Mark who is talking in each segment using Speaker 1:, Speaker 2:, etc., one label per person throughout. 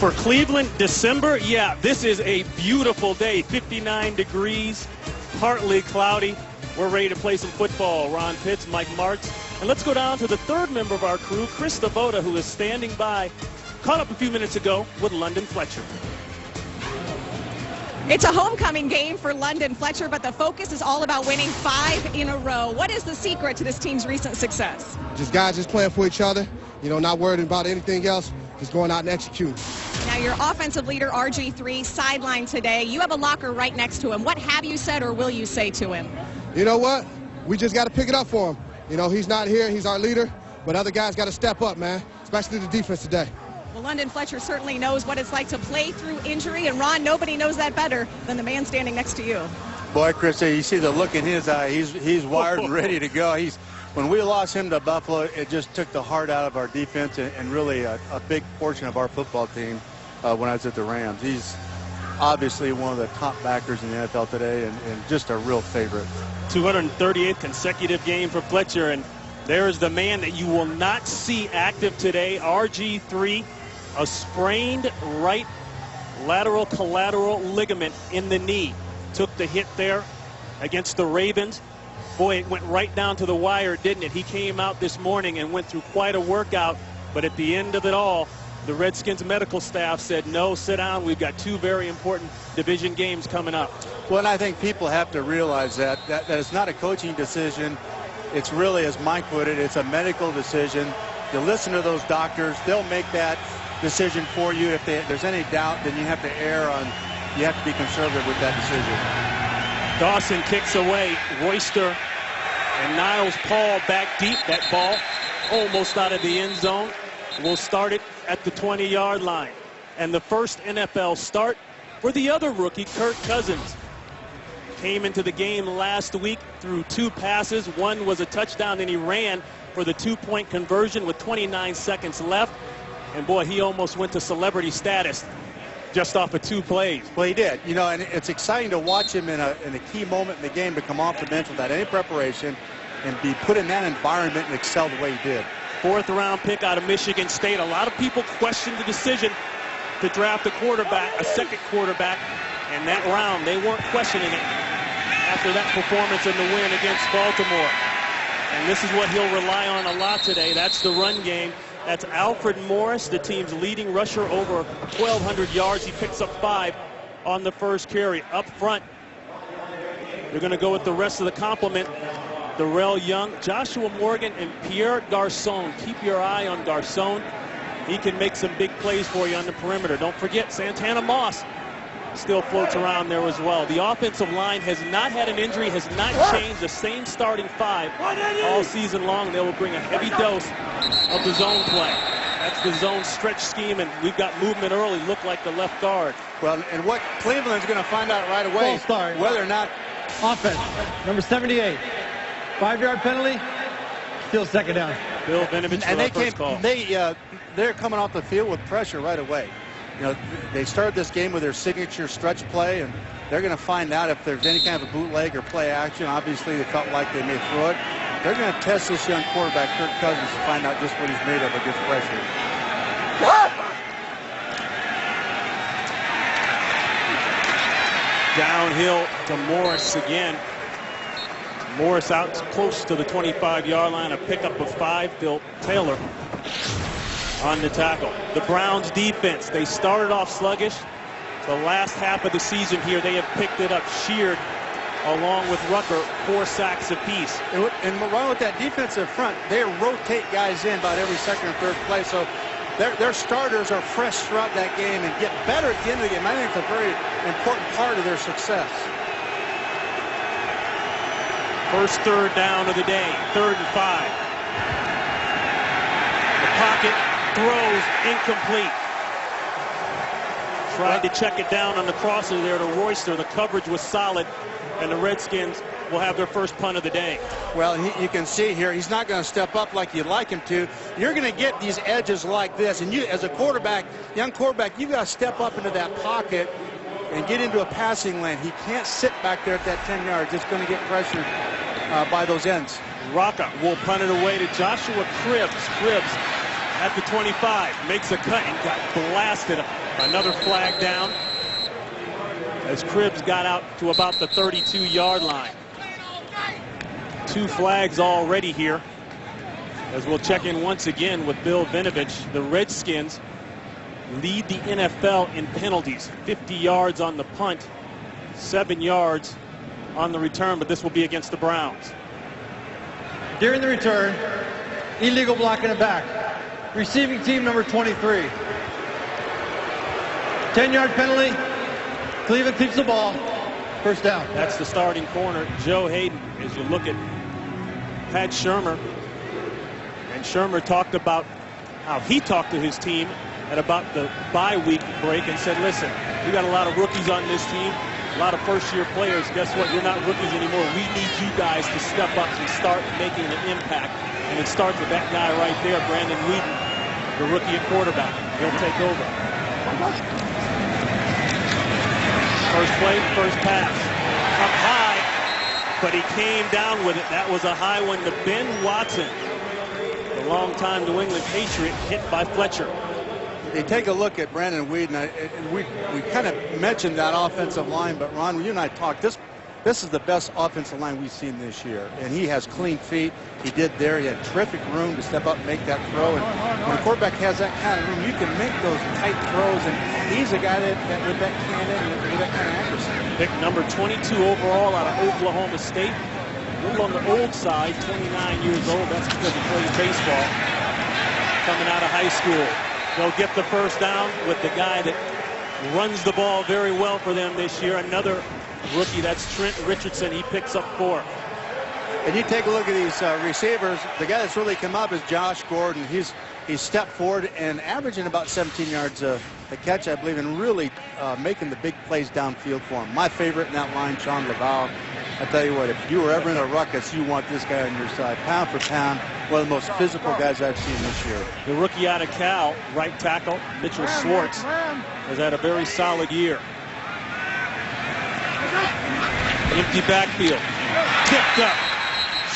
Speaker 1: For Cleveland, December, yeah, this is a beautiful day. 59 degrees, partly cloudy. We're ready to play some football. Ron Pitts, Mike Martz. And let's go down to the third member of our crew, Chris Devoda, who is standing by. Caught up a few minutes ago with London Fletcher.
Speaker 2: It's a homecoming game for London Fletcher, but the focus is all about winning 5 in a row. What is the secret to this team's recent success?
Speaker 3: Just guys just playing for each other, you know, not worried about anything else, just going out and executing.
Speaker 2: Now, your offensive leader, RG3, sidelined today. You have a locker right next to him. What have you said or will you say to him?
Speaker 3: You know what? We just got to pick it up for him. You know, he's not here. He's our leader. But other guys got to step up, man, especially the defense today.
Speaker 2: Well, London Fletcher certainly knows what it's like to play through injury. And, Ron, nobody knows that better than the man standing next to you.
Speaker 4: Boy, Chris, you see the look in his eye. He's wired and ready to go. When we lost him to Buffalo, it just took the heart out of our defense and really a big portion of our football team when I was at the Rams. He's obviously one of the top backers in the NFL today and just a real favorite.
Speaker 1: 238th consecutive game for Fletcher, and there's the man that you will not see active today, RG3, a sprained right lateral collateral ligament in the knee. Took the hit there against the Ravens. Boy, it went right down to the wire, didn't it? He came out this morning and went through quite a workout, but at the end of it all, the Redskins medical staff said, no, sit down. We've got 2 very important division games coming up.
Speaker 4: Well, and I think people have to realize that it's not a coaching decision. It's really, as Mike put it, it's a medical decision. You listen to those doctors. They'll make that decision for you. If there's any doubt, then you have to you have to be conservative with that decision.
Speaker 1: Dawson kicks away. Royster and Niles Paul back deep. That ball almost out of the end zone. We'll start it at the 20-yard line. And the first NFL start for the other rookie, Kirk Cousins. Came into the game last week, threw 2 passes. One was a touchdown, and he ran for the 2-point conversion with 29 seconds left. And boy, he almost went to celebrity status just off of 2 plays.
Speaker 4: Well, he did. You know, and it's exciting to watch him in a key moment in the game to come off the bench without any preparation and be put in that environment and excel the way he did.
Speaker 1: 4th-round pick out of Michigan State. A lot of people questioned the decision to draft a second quarterback, and that round, they weren't questioning it after that performance in the win against Baltimore. And this is what he'll rely on a lot today. That's the run game. That's Alfred Morris, the team's leading rusher, over 1,200 yards. He picks up 5 on the first carry. Up front, they're going to go with the rest of the complement. Darrell Young, Joshua Morgan, and Pierre Garçon. Keep your eye on Garçon. He can make some big plays for you on the perimeter. Don't forget, Santana Moss still floats around there as well. The offensive line has not had an injury, has not changed. The same starting 5 all season long. They will bring a heavy dose of the zone play. That's the zone stretch scheme, and we've got movement early. Look like the left guard.
Speaker 4: Well, and what Cleveland's going to find out right away, whether or not
Speaker 5: offense, number 78. 5-yard penalty, still second down.
Speaker 1: Bill Vinovich,
Speaker 4: and they're coming off the field with pressure right away. You know, they started this game with their signature stretch play, and they're going to find out if there's any kind of a bootleg or play action. Obviously, they felt like they may throw it. They're going to test this young quarterback, Kirk Cousins, to find out just what he's made of against pressure.
Speaker 1: Downhill to Morris again. Morris out close to the 25-yard line. A pickup of 5. Phil Taylor on the tackle. The Browns defense, they started off sluggish. The last half of the season here, they have picked it up. Sheard, along with Rucker, 4 sacks apiece.
Speaker 4: And along with that defensive front, they rotate guys in about every second or third play. So their starters are fresh throughout that game and get better at the end of the game. I think it's a very important part of their success.
Speaker 1: First 3rd down of the day, 3rd and 5. The pocket, throws, incomplete. Tried to check it down on the crosser there to Royster. The coverage was solid, and the Redskins will have their first punt of the day.
Speaker 4: Well, you can see here, he's not going to step up like you'd like him to. You're going to get these edges like this, and you, as a quarterback, young quarterback, you've got to step up into that pocket and get into a passing lane. He can't sit back there at that 10 yards. It's going to get pressured by those ends.
Speaker 1: Rocca will punt it away to Joshua Cribbs. Cribbs at the 25. Makes a cut and got blasted. Another flag down as Cribbs got out to about the 32-yard line. 2 flags already here, as we'll check in once again with Bill Vinovich. The Redskins lead the NFL in penalties. 50 yards on the punt, 7 yards on the return, but this will be against the Browns.
Speaker 5: During the return, illegal block in the back. Receiving team number 23. 10-yard penalty. Cleveland keeps the ball. First down.
Speaker 1: That's the starting corner, Joe Hayden. As you look at Pat Shurmur, and Shurmur talked about how he talked to his team at about the bye week break and said, listen, we got a lot of rookies on this team, a lot of first-year players. Guess what? You're not rookies anymore. We need you guys to step up and start making an impact. And it starts with that guy right there, Brandon Weeden, the rookie at quarterback. He'll take over. First play, first pass. Up high, but he came down with it. That was a high one to Ben Watson, the longtime New England Patriot, hit by Fletcher.
Speaker 4: They take a look at Brandon Weeden, and we kind of mentioned that offensive line, but Ron, you and I talked, this is the best offensive line we've seen this year, and he has clean feet. He did there. He had terrific room to step up and make that throw, and when a quarterback has that kind of room, you can make those tight throws, and he's a guy that with that cannon, with that kind of accuracy.
Speaker 1: Pick number 22 overall out of Oklahoma State. A little on the old side, 29 years old. That's because he plays baseball. Coming out of high school. They'll get the first down with the guy that runs the ball very well for them this year. Another rookie, that's Trent Richardson. He picks up 4.
Speaker 4: And you take a look at these receivers. The guy that's really come up is Josh Gordon. He's stepped forward and averaging about 17 yards a catch, I believe, and really making the big plays downfield for him. My favorite in that line, Sean Laval. I tell you what, if you were ever in a ruckus, you want this guy on your side. Pound for pound, one of the most physical guys I've seen this year.
Speaker 1: The rookie out of Cal, right tackle, Mitchell Schwartz, has had a very solid year. Empty backfield. Tipped up.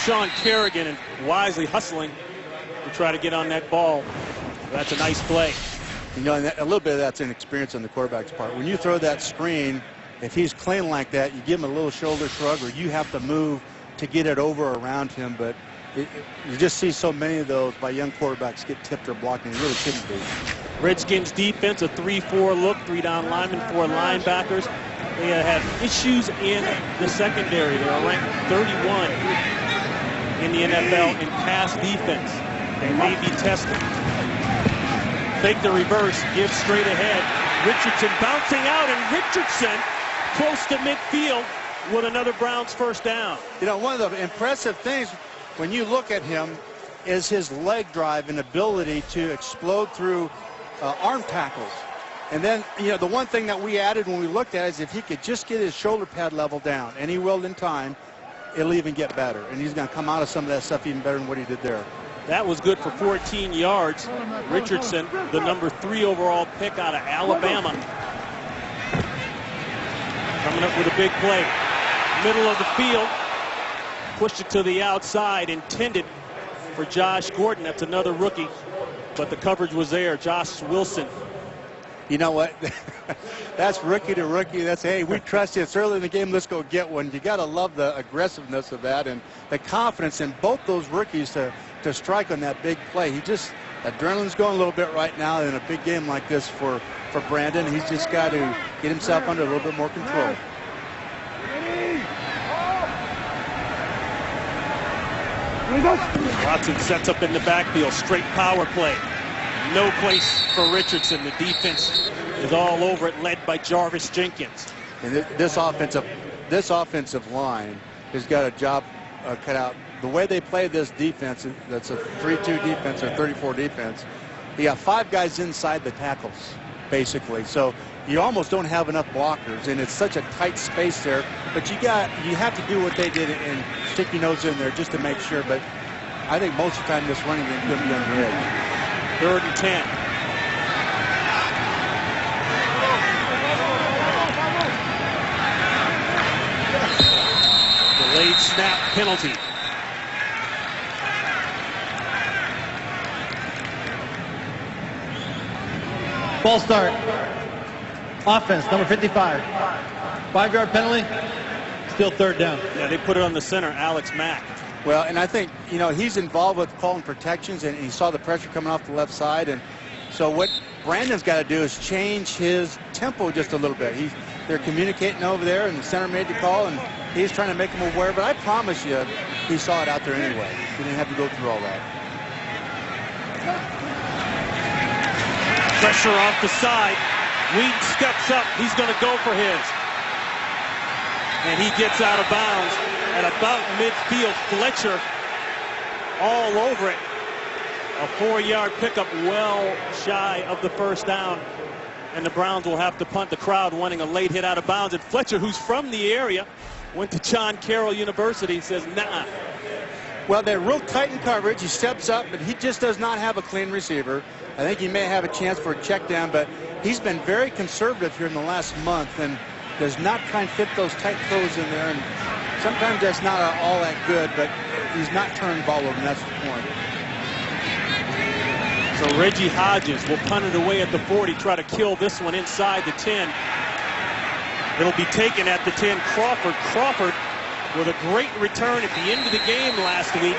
Speaker 1: Sean Kerrigan and wisely hustling to try to get on that ball. That's a nice play.
Speaker 4: You know, and a little bit of that's inexperience on the quarterback's part. When you throw that screen, if he's clean like that, you give him a little shoulder shrug, or you have to move to get it over around him. But you just see so many of those by young quarterbacks get tipped or blocked, and it really shouldn't be. Redskins
Speaker 1: defense, a 3-4 look, 3 down linemen, 4 linebackers. They have issues in the secondary. They're ranked 31 in the NFL in pass defense. They may be tested. Fake the reverse, give straight ahead. Richardson bouncing out, and Richardson close to midfield with another Browns first down.
Speaker 4: You know, one of the impressive things when you look at him is his leg drive and ability to explode through arm tackles. And then, you know, the one thing that we added when we looked at it is if he could just get his shoulder pad level down, and he will in time, it'll even get better. And he's going to come out of some of that stuff even better than what he did there.
Speaker 1: That was good for 14 yards. Richardson, the number 3 overall pick out of Alabama, coming up with a big play. Middle of the field, pushed it to the outside, intended for Josh Gordon. That's another rookie, but the coverage was there. Josh Wilson.
Speaker 4: You know what? That's rookie to rookie. That's, hey, we trust you. It's early in the game. Let's go get one. You got to love the aggressiveness of that and the confidence in both those rookies to strike on that big play. He just, adrenaline's going a little bit right now in a big game like this for Brandon. He's just got to get himself under a little bit more control.
Speaker 1: Watson sets up in the backfield. Straight power play. No place for Richardson. The defense is all over it, led by Jarvis Jenkins.
Speaker 4: And this offensive line has got a job cut out. The way they play this defense, that's a 3-2 defense or 34 defense. You got 5 guys inside the tackles, basically. So you almost don't have enough blockers, and it's such a tight space there. But you have to do what they did and stick your nose in there just to make sure. But I think most of the time this running game is going to be on the edge.
Speaker 1: 3rd and 10. Delayed snap penalty.
Speaker 5: False start. Offense, number 55. 5-yard penalty. Still third down.
Speaker 1: Yeah, they put it on the center, Alex Mack.
Speaker 4: Well, and I think, you know, he's involved with calling protections, and he saw the pressure coming off the left side. And so what Brandon's got to do is change his tempo just a little bit. They're communicating over there, and the center made the call, and he's trying to make him aware. But I promise you, he saw it out there anyway. He didn't have to go through all that.
Speaker 1: Pressure off the side. Wheaton steps up. He's going to go for his. And he gets out of bounds at about midfield. Fletcher all over it. A 4-yard pickup, well shy of the first down. And the Browns will have to punt. The crowd wanting a late hit out of bounds. And Fletcher, who's from the area, went to John Carroll University, says, nah.
Speaker 4: Well, they're real tight in coverage. He steps up, but he just does not have a clean receiver. I think he may have a chance for a check down, but he's been very conservative here in the last month and does not try and fit those tight throws in there. And sometimes that's not all that good, but he's not turning the ball over, and that's the point.
Speaker 1: So Reggie Hodges will punt it away at the 40, try to kill this one inside the 10. It'll be taken at the 10. Crawford with a great return at the end of the game last week.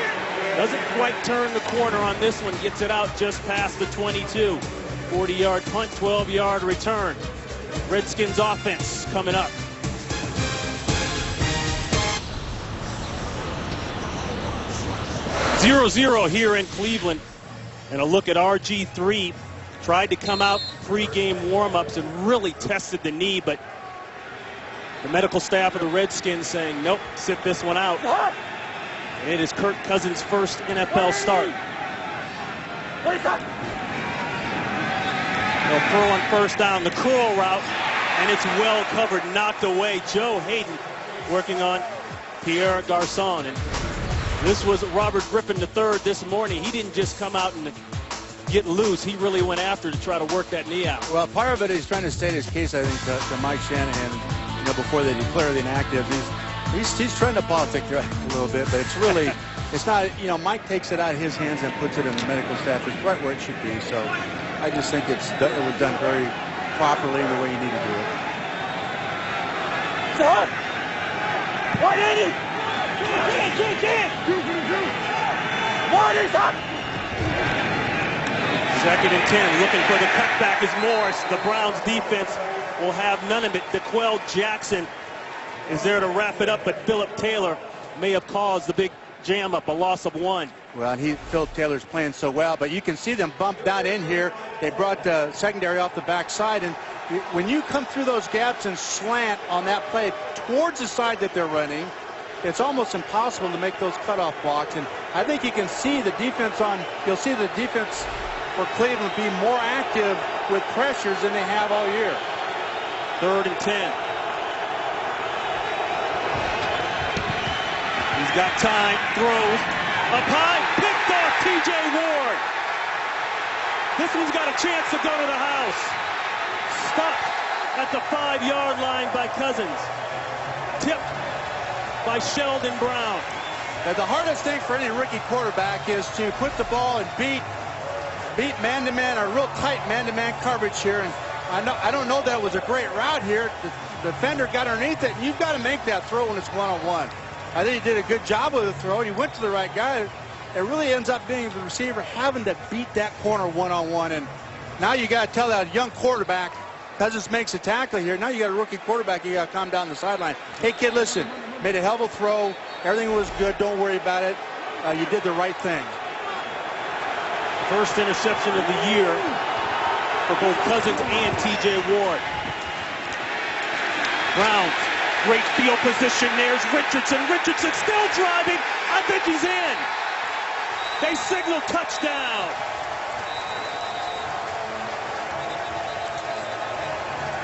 Speaker 1: Doesn't quite turn the corner on this one. Gets it out just past the 22. 40-yard punt, 12-yard return. Redskins offense coming up. 0-0 here in Cleveland. And a look at RG3. Tried to come out pre-game warm-ups and really tested the knee, but the medical staff of the Redskins saying, nope, sit this one out. And it is Kirk Cousins' first NFL start. They'll throw on first down, the curl route, and it's well covered, knocked away. Joe Hayden working on Pierre Garçon. And this was Robert Griffin III this morning. He didn't just come out and get loose. He really went after to try to work that knee out.
Speaker 4: Well, part of it is trying to state his case, I think, to Mike Shanahan, you know, before they declare the inactive. He's trying to politic a little bit, but it's really, it's not, you know, Mike takes it out of his hands and puts it in the medical staff. It's right where it should be. So I just think it was done very properly in the way you need to do it.
Speaker 6: What is it? What is up?
Speaker 1: 2nd and 10, looking for the cutback is Morris. The Browns defense will have none of it. DeQuell Jackson is there to wrap it up, but Philip Taylor may have caused the big jam up, a loss of 1.
Speaker 4: Well, and Philip Taylor's playing so well, but you can see them bump down in here. They brought the secondary off the backside, and when you come through those gaps and slant on that play towards the side that they're running, it's almost impossible to make those cutoff blocks. And I think you can see the defense you'll see the defense for Cleveland be more active with pressures than they have all year.
Speaker 1: 3rd and 10. He's got time, throws, up high, picked off T.J. Ward. This one's got a chance to go to the house. Stopped at the 5-yard line by Cousins. Tipped by Sheldon Brown.
Speaker 4: Now, the hardest thing for any rookie quarterback is to put the ball and beat man-to-man or real tight man-to-man coverage here. And I don't know that it was a great route here. The defender got underneath it, and you've got to make that throw when it's one-on-one. I think he did a good job with the throw, and he went to the right guy. It really ends up being the receiver having to beat that corner one-on-one. And now you got to tell that young quarterback, Cousins makes a tackle here. Now you got a rookie quarterback, you got to come down the sideline. Hey, kid, listen, made a hell of a throw. Everything was good. Don't worry about it. You did the right thing.
Speaker 1: First interception of the year for both Cousins and T.J. Ward. Browns, great field position. There's Richardson. Richardson still driving. I think he's in. They signal touchdown.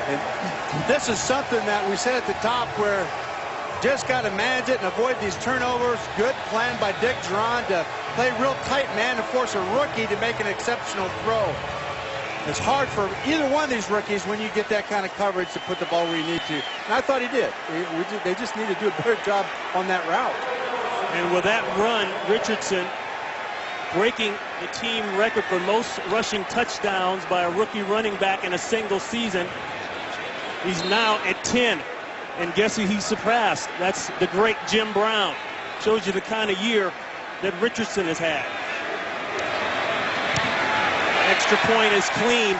Speaker 4: And this is something that we said at the top where just got to manage it and avoid these turnovers. Good plan by Dick Duran to play real tight man and force a rookie to make an exceptional throw. It's hard for either one of these rookies when you get that kind of coverage to put the ball where you need to. And I thought he did. They just need to do a better job on that route.
Speaker 1: And with that run, Richardson breaking the team record for most rushing touchdowns by a rookie running back in a single season. He's now at 10. And guess who he surpassed? That's the great Jim Brown. Shows you the kind of year that Richardson has had. Extra point is clean.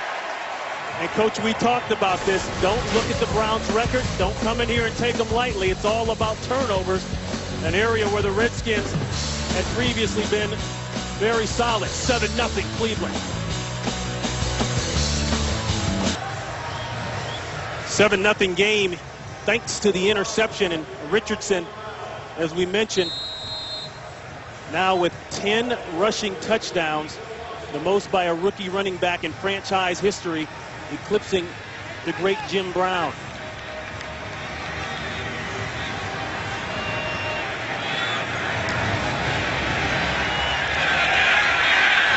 Speaker 1: And Coach, we talked about this. Don't look at the Browns' record. Don't come in here and take them lightly. It's all about turnovers, an area where the Redskins had previously been very solid. 7-0 Cleveland. 7-0 game thanks to the interception. And Richardson, as we mentioned, now with 10 rushing touchdowns, the most by a rookie running back in franchise history, eclipsing the great Jim Brown.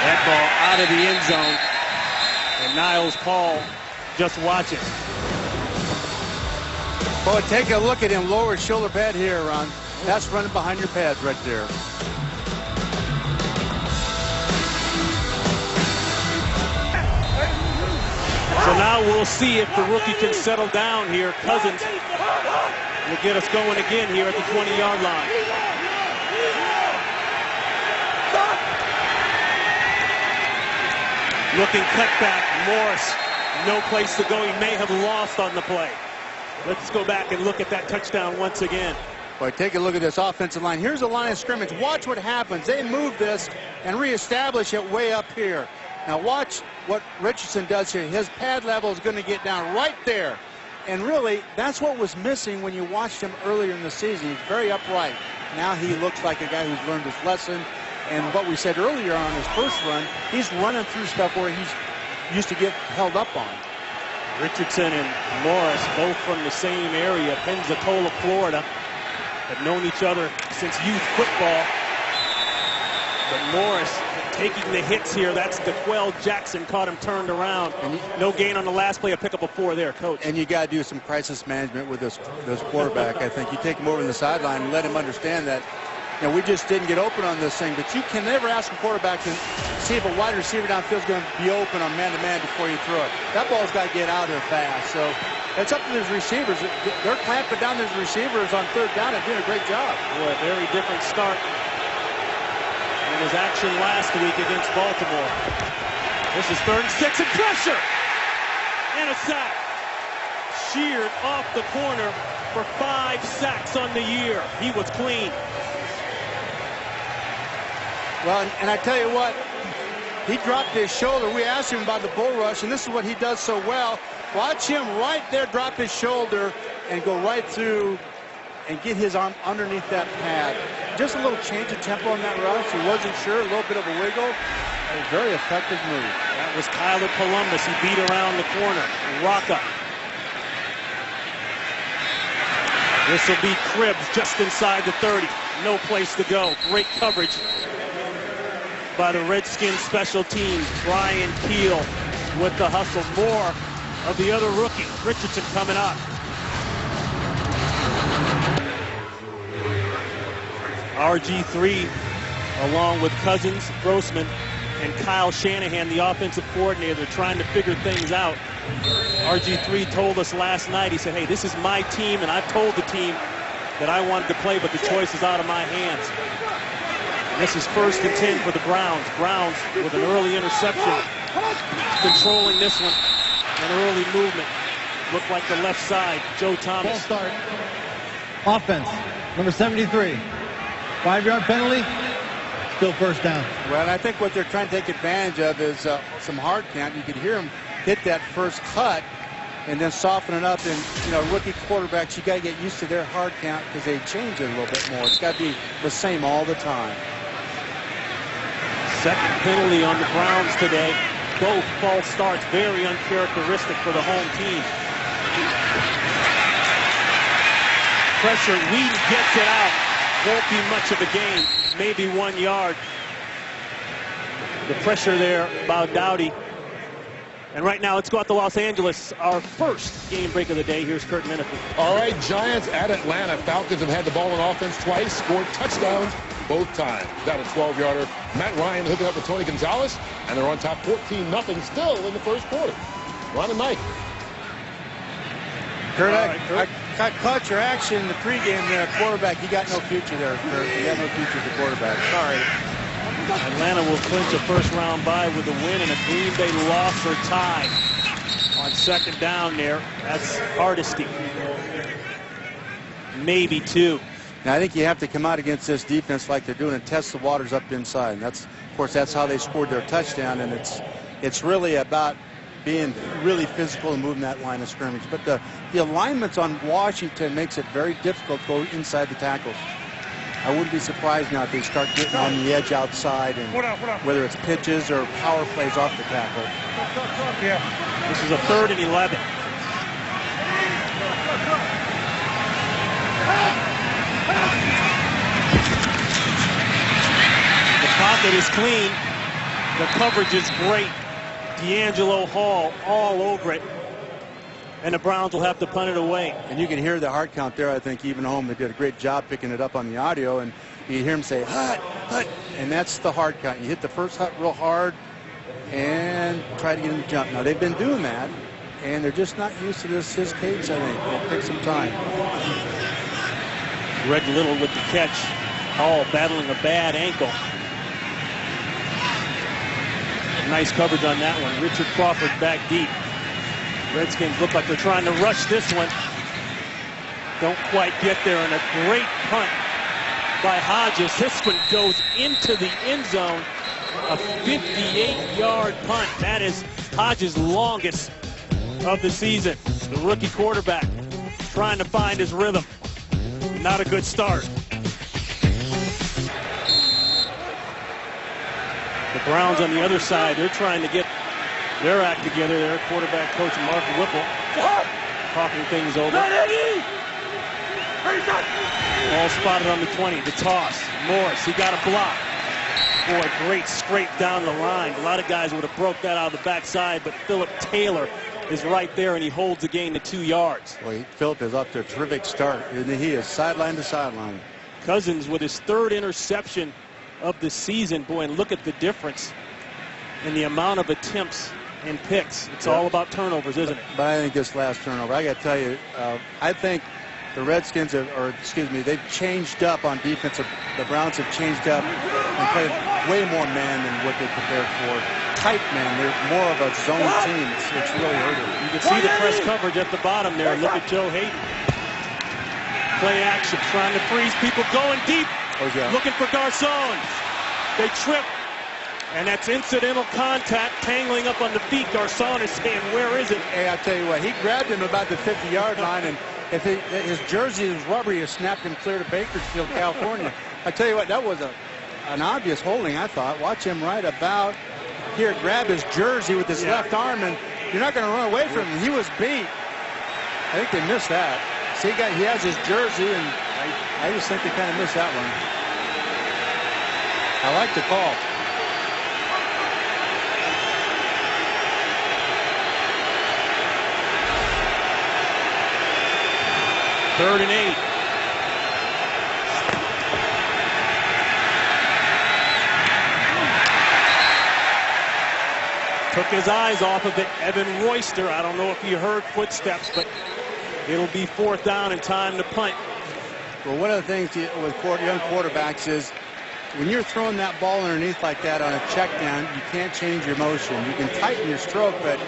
Speaker 1: That ball out of the end zone, and Niles Paul just watching.
Speaker 4: Well, take a look at him lower his shoulder pad here, Ron. That's running behind your pads right there.
Speaker 1: So now we'll see if the rookie can settle down here. Cousins will get us going again here at the 20-yard line. Looking cutback, Morris, no place to go. He may have lost on the play. Let's go back and look at that touchdown once again.
Speaker 4: Boy, take a look at this offensive line. Here's the line of scrimmage. Watch what happens. They move this and reestablish it way up here. Now watch what Richardson does here. His pad level is going to get down right there. And really, that's what was missing when you watched him earlier in the season. He's very upright. Now he looks like a guy who's learned his lesson. And what we said earlier on his first run, he's running through stuff where he's used to get held up on.
Speaker 1: Richardson and Morris, both from the same area, Pensacola, Florida, have known each other since youth football. But Morris taking the hits here. That's DeQuell Jackson, caught him turned around. No gain on the last play, a pickup of 4 there, Coach.
Speaker 4: And you got to do some crisis management with this quarterback. I think you take him over on the sideline and let him understand that, you know, we just didn't get open on this thing. But you can never ask a quarterback to see if a wide receiver downfield is going to be open on man-to-man before you throw it. That ball's got to get out there fast. So it's up to those receivers. They're clamping down those receivers on third down and doing a great job.
Speaker 1: Boy, a very different start in his action last week against Baltimore. This is 3rd and 6 and pressure. And a sack. Sheared off the corner for 5 sacks on the year. He was clean.
Speaker 4: Well, and I tell you what, he dropped his shoulder. We asked him about the bull rush, and this is what he does so well. Watch him right there drop his shoulder and go right through and get his arm underneath that pad. Just a little change of tempo on that rush. He wasn't sure, a little bit of a wiggle. A very effective move.
Speaker 1: That was Kyler Columbus. He beat around the corner. Rocca. This will be Cribbs just inside the 30. No place to go. Great coverage by the Redskins special teams. Brian Keel with the hustle. More of the other rookie, Richardson, coming up. RG3, along with Cousins, Grossman, and Kyle Shanahan, the offensive coordinator, trying to figure things out. RG3 told us last night, he said, hey, this is my team, and I've told the team that I wanted to play, but the choice is out of my hands. This is 1st and 10 for the Browns. Browns with an early interception, controlling this one. An early movement. Looked like the left side. Joe Thomas.
Speaker 5: Ball start. Offense, number 73. 5-yard penalty, still 1st down.
Speaker 4: Well, and I think what they're trying to take advantage of is some hard count. You could hear him hit that first cut and then soften it up. And, you know, rookie quarterbacks, you got to get used to their hard count because they change it a little bit more. It's got to be the same all the time.
Speaker 1: Second penalty on the Browns today. Both false starts, very uncharacteristic for the home team. Pressure, Wheaton gets it out. Won't be much of a gain, maybe 1 yard. The pressure there by Dowdy. And right now, let's go out to Los Angeles. Our first game break of the day. Here's Kurt Menefee.
Speaker 7: All right, Giants at Atlanta. Falcons have had the ball on offense twice, scored touchdowns both times. Got a 12-yarder. Matt Ryan hooking up with Tony Gonzalez, and they're on top 14-0 still in the first quarter. Ron and Mike.
Speaker 4: Kurt, I caught your action in the pregame there. Quarterback, you got no future there, Kurt. You got no future as a quarterback. Sorry.
Speaker 1: Atlanta will clinch a first-round bye with a win and a Green Bay loss or tie on second down there. That's Hardesty. Maybe two.
Speaker 4: Now, I think you have to come out against this defense like they're doing and test the waters up inside. And that's, of course, that's how they scored their touchdown. And it's really about being really physical and moving that line of scrimmage. But the alignments on Washington makes it very difficult to go inside the tackles. I wouldn't be surprised now if they start getting on the edge outside, and whether it's pitches or power plays off the tackle.
Speaker 1: This is a 3rd and 11. The pocket is clean. The coverage is great. D'Angelo Hall all over it. And the Browns will have to punt it away.
Speaker 4: And you can hear the hard count there. I think even home they did a great job picking it up on the audio. And you hear him say, hut, hut. And that's the hard count. You hit the first hut real hard and try to get him to jump. Now, they've been doing that, and they're just not used to his cadence, I think. It'll take some time.
Speaker 1: Greg Little with the catch. Hall battling a bad ankle. Nice coverage on that one. Richard Crawford back deep. Redskins look like they're trying to rush this one. Don't quite get there, and a great punt by Hodges. This one goes into the end zone. A 58-yard punt. That is Hodges' longest of the season. The rookie quarterback trying to find his rhythm. Not a good start. The Browns on the other side, they're trying to get their act together. Their quarterback coach, Mark Whipple, talking things over. All spotted on the 20. The toss. Morris, he got a block. Boy, great scrape down the line. A lot of guys would have broke that out of the backside, but Philip Taylor is right there, and he holds the gain to 2 yards.
Speaker 4: Boy, Philip is up to a terrific start. He is sideline to sideline.
Speaker 1: Cousins with his 3rd interception of the season. Boy, and look at the difference in the amount of attempts and picks. It's all about turnovers, isn't it?
Speaker 4: But I think this last turnover, I got to tell you, I think the Redskins, they've changed up on defense. The Browns have changed up and played way more man than what they prepared for. Tight man. They're more of a zone team. It's really hurting.
Speaker 1: You can see the press coverage at the bottom there. Look at Joe Hayden. Play action, trying to freeze people going deep. Looking for Garcon. They trip. And that's incidental contact, tangling up on the feet. Garcon is saying, where is it?
Speaker 4: Hey, I'll tell you what, he grabbed him about the 50-yard line, and if his jersey was rubbery, he snapped him clear to Bakersfield, California. I tell you what, that was an obvious holding, I thought. Watch him right about here, grab his jersey with his left arm, and you're not going to run away from him. He was beat. I think they missed that. See, he has his jersey, and I just think they kind of missed that one. I like the call.
Speaker 1: Third and 8. Took his eyes off of it. Evan Royster, I don't know if you heard footsteps, but it'll be 4th down and time to punt.
Speaker 4: Well, one of the things with young quarterbacks is when you're throwing that ball underneath like that on a check down, you can't change your motion. You can tighten your stroke, but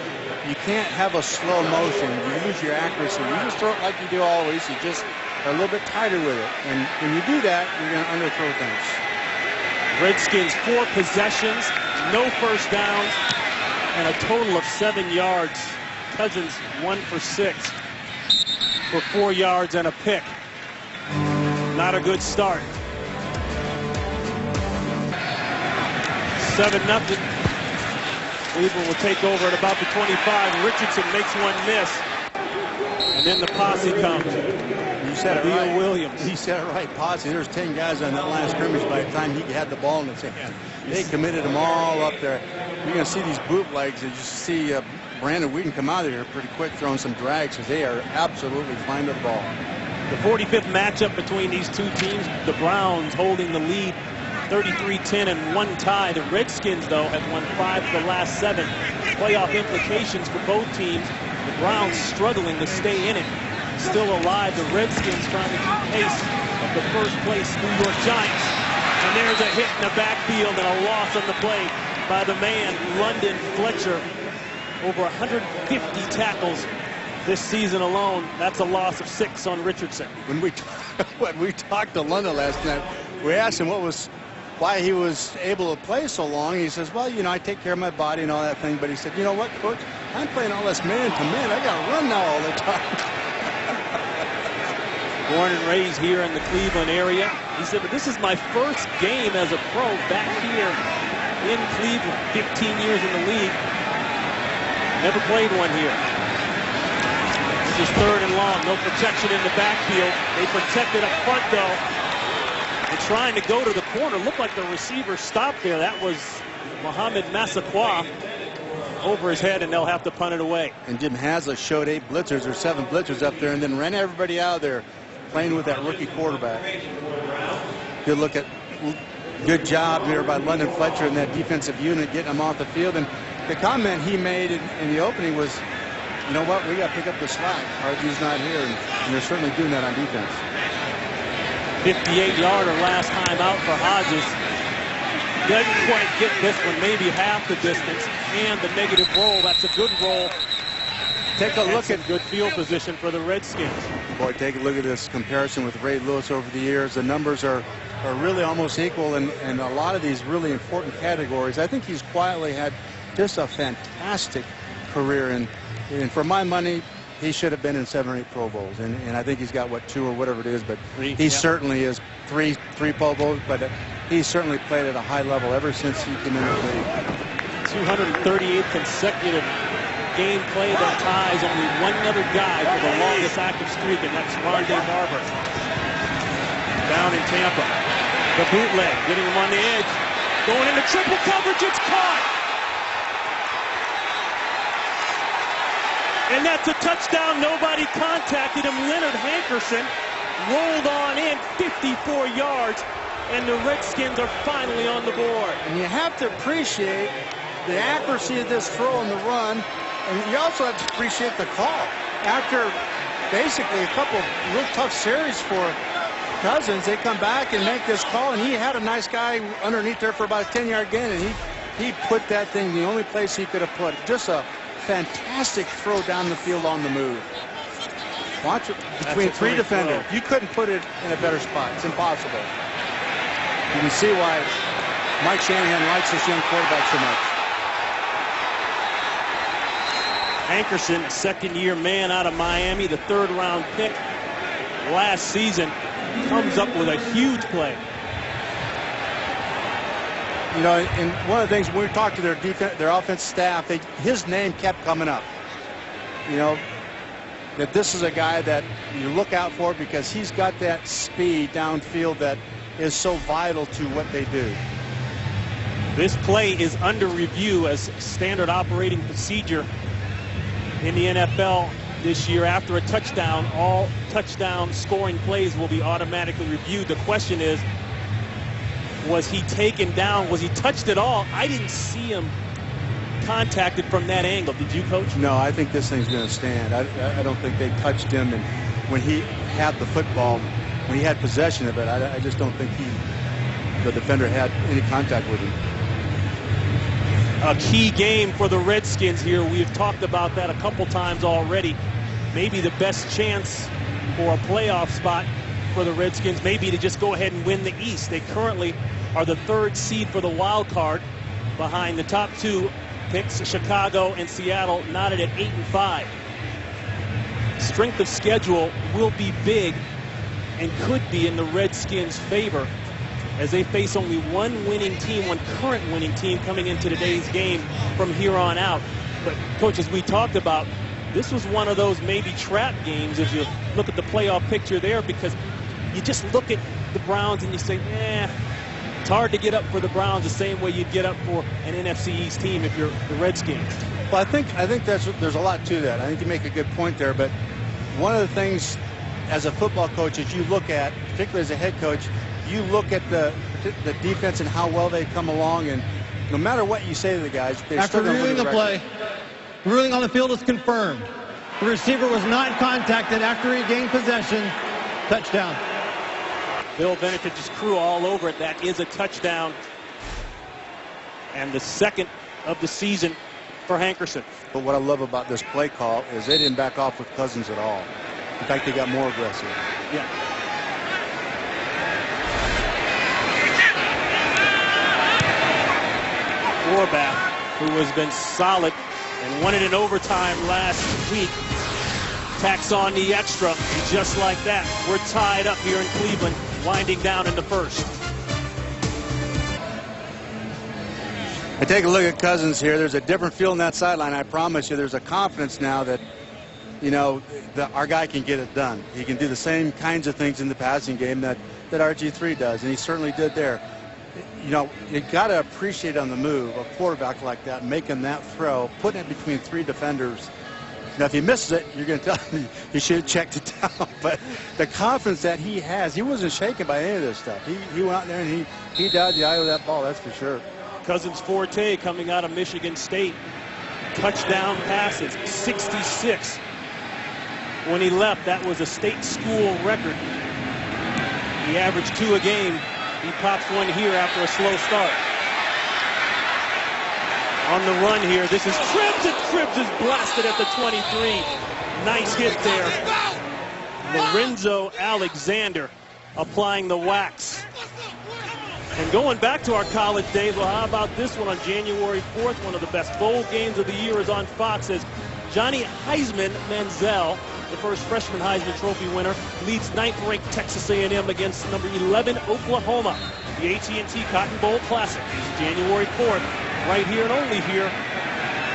Speaker 4: you can't have a slow motion. You use your accuracy. You just throw it like you do always. You just are a little bit tighter with it. And when you do that, you're going to underthrow things.
Speaker 1: Redskins 4 possessions, no first downs, and a total of 7 yards. Cousins 1 for 6 for 4 yards and a pick. Not a good start. 7-0. Cleveland will take over at about the 25. Richardson makes one miss. And then the posse comes.
Speaker 4: You said it right.
Speaker 1: Williams.
Speaker 4: He said it right. Posse. There's 10 guys on that line of scrimmage by the time he had the ball in his hand. They committed them all up there. You're going to see these bootlegs, and just see Brandon Wheaton come out of here pretty quick throwing some drags, because they are absolutely flying to the ball.
Speaker 1: The 45th matchup between these two teams. The Browns holding the lead 33-10 and one tie. The Redskins, though, have won 5 of the last 7. Playoff implications for both teams. The Browns struggling to stay in it. Still alive, the Redskins trying to keep pace of the first place New York Giants. And there's a hit in the backfield and a loss on the play by the man, London Fletcher. Over 150 tackles this season alone. That's a loss of 6 on Richardson.
Speaker 4: When we talked to London last night, we asked him why he was able to play so long. He says, well, you know, I take care of my body and all that thing. But he said, you know what, Coach, I'm playing all this man-to-man. I got to run now all the time.
Speaker 1: Born and raised here in the Cleveland area. He said, but this is my first game as a pro back here in Cleveland. 15 years in the league. Never played one here. This is 3rd and long. No protection in the backfield. They protected up front, though. And trying to go to the corner. Looked like the receiver stopped there. That was Mohamed Massaquoi over his head, and they'll have to punt it away.
Speaker 4: And Jim Haslick showed 8 blitzers or 7 blitzers up there and then ran everybody out of there playing with that rookie quarterback. Good job here by London Fletcher and that defensive unit getting them off the field. And the comment he made in the opening was, you know what, we got to pick up the slack. RG's not here, and they're certainly doing that on defense.
Speaker 1: 58-yarder last time out for Hodges. Doesn't quite get this one, maybe half the distance, and the negative roll. That's a good roll.
Speaker 4: Take a look at
Speaker 1: good field position for the Redskins.
Speaker 4: Boy, take a look at this comparison with Ray Lewis over the years. The numbers are really almost equal in a lot of these really important categories. I think he's quietly had just a fantastic career, and for my money, he should have been in 7 or 8 Pro Bowls, and I think he's got, what, 2 or whatever it is, but he certainly is 3 Pro Bowls, but he's certainly played at a high level ever since he came into the league.
Speaker 1: 238 consecutive game play that ties only one other guy for the longest active streak, and that's Rondé Barber. Down in Tampa. The bootleg, getting him on the edge. Going into triple coverage, it's caught! And that's a touchdown. Nobody contacted him. Leonard Hankerson rolled on in 54 yards, and the Redskins are finally on the board.
Speaker 4: And you have to appreciate the accuracy of this throw on the run, and you also have to appreciate the call. After basically a couple of real tough series for Cousins, they come back and make this call, and he had a nice guy underneath there for about a 10-yard gain, and he put that thing the only place he could have put. Just a fantastic throw down the field on the move. Watch it between 3 defenders. You couldn't put it in a better spot. It's impossible. You can see why Mike Shanahan likes this young quarterback so much.
Speaker 1: Hankerson, second-year man out of Miami, the 3rd-round pick last season, comes up with a huge play.
Speaker 4: You know, and one of the things when we talked to their offense staff, his name kept coming up. You know, that this is a guy that you look out for because he's got that speed downfield that is so vital to what they do.
Speaker 1: This play is under review as standard operating procedure in the NFL this year. After a touchdown, all touchdown scoring plays will be automatically reviewed. The question is, was he taken down? Was he touched at all? I didn't see him contacted from that angle. Did you, Coach?
Speaker 4: No, I think this thing's going to stand. I don't think they touched him, and when he had the football, when he had possession of it, I just don't think the defender had any contact with him.
Speaker 1: A key game for the Redskins here. We've talked about that a couple times already. Maybe the best chance for a playoff spot for the Redskins, maybe to just go ahead and win the East. They currently are the 3rd seed for the wild card behind the top 2 picks, Chicago and Seattle, knotted at 8 and 5. Strength of schedule will be big and could be in the Redskins' favor as they face only one current winning team coming into today's game from here on out. But, Coach, as we talked about, this was one of those maybe trap games as you look at the playoff picture there, because you just look at the Browns and you say, it's hard to get up for the Browns the same way you'd get up for an NFC East team if you're the Redskins.
Speaker 4: Well, I think there's a lot to that. I think you make a good point there, but one of the things as a football coach is you look at, particularly as a head coach, you look at the the defense and how well they come along, and no matter what you say to the guys, they're
Speaker 5: After
Speaker 4: still going to
Speaker 5: reviewing
Speaker 4: win
Speaker 5: the
Speaker 4: record.
Speaker 5: play, the ruling on the field is confirmed. The receiver was not contacted after he gained possession. Touchdown.
Speaker 1: Bill Benetich's crew all over it. That is a touchdown. And the second of the season for Hankerson.
Speaker 4: But what I love about this play call is they didn't back off with Cousins at all. In fact, they got more aggressive.
Speaker 1: Yeah. Horvath, who has been solid and won it in overtime last week, tacks on the extra. And just like that, we're tied up here in Cleveland, winding down in the first.
Speaker 4: I take a look at Cousins here. There's a different feel in that sideline. I promise you, there's a confidence now that, you know, our guy can get it done. He can do the same kinds of things in the passing game that RG3 does, and he certainly did there. You know, you got to appreciate on the move a quarterback like that, making that throw, putting it between three defenders. Now, if he misses it, you're going to tell him he should have checked it down. But the confidence that he has, he wasn't shaken by any of this stuff. He went out there and he dodged the eye of that ball, that's for sure.
Speaker 1: Cousins forte coming out of Michigan State. Touchdown passes, 66. When he left, that was a state school record. He averaged 2 a game. He pops one here after a slow start. On the run here, this is Cribbs, and Cribbs is blasted at the 23. Nice hit there. Lorenzo Alexander applying the wax. And going back to our college days, well, how about this one on January 4th? One of the best bowl games of the year is on Fox as Johnny Heisman Manziel, the first freshman Heisman Trophy winner, leads 9th-ranked Texas A&M against number 11 Oklahoma. The AT&T Cotton Bowl Classic is January 4th, right here and only here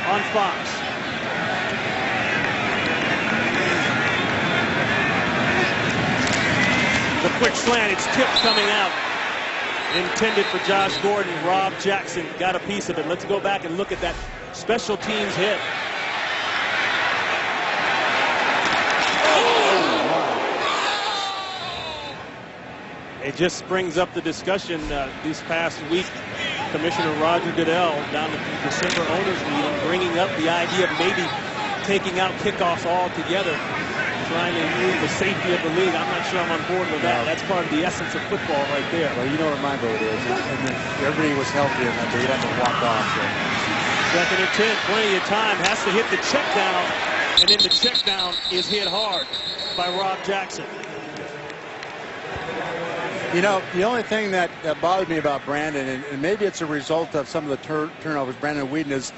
Speaker 1: on Fox. The quick slant, it's tipped coming out. Intended for Josh Gordon. Rob Jackson got a piece of it. Let's go back and look at that special teams hit. It just springs up the discussion this past week. Commissioner Roger Goodell down at the December owners meeting bringing up the idea of maybe taking out kickoffs altogether, trying to improve the safety of the league. I'm not sure I'm on board with that. That's part of the essence of football right there.
Speaker 4: Well, you know what my vote is. And then everybody was healthy and that they'd have to walk off. So.
Speaker 1: 2nd and 10, plenty of time. Has to hit the check down, and then the check down is hit hard by Rob Jackson.
Speaker 4: You know, the only thing that bothered me about Brandon, and maybe it's a result of some of the turnovers, Brandon Whedon, is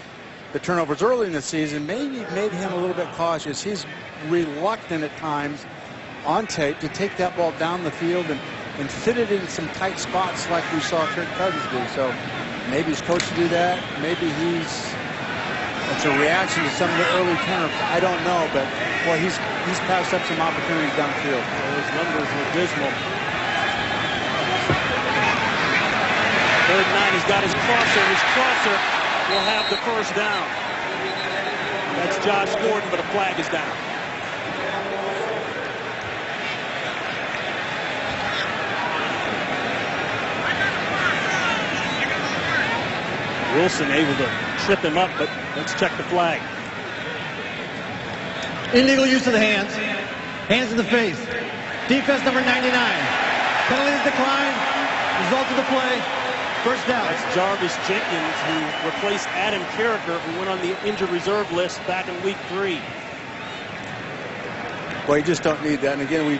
Speaker 4: the turnovers early in the season maybe made him a little bit cautious. He's reluctant at times on tape to take that ball down the field and fit it in some tight spots like we saw Kirk Cousins do. So maybe he's coached to do that. Maybe it's a reaction to some of the early turnovers. I don't know, but boy, he's passed up some opportunities downfield.
Speaker 1: Those numbers were dismal. 3rd and 9, he's got his crosser. His crosser will have the first down. That's Josh Gordon, but a flag is down. Wilson able to trip him up, but let's check the flag.
Speaker 5: Illegal use of the hands. Hands in the face. Defense number 99. Penalties declined. Result of the play. First down.
Speaker 1: That's Jarvis Jenkins, who replaced Adam Carricker, who went on the injured reserve list back in week 3.
Speaker 4: Well, you just don't need that. And again, we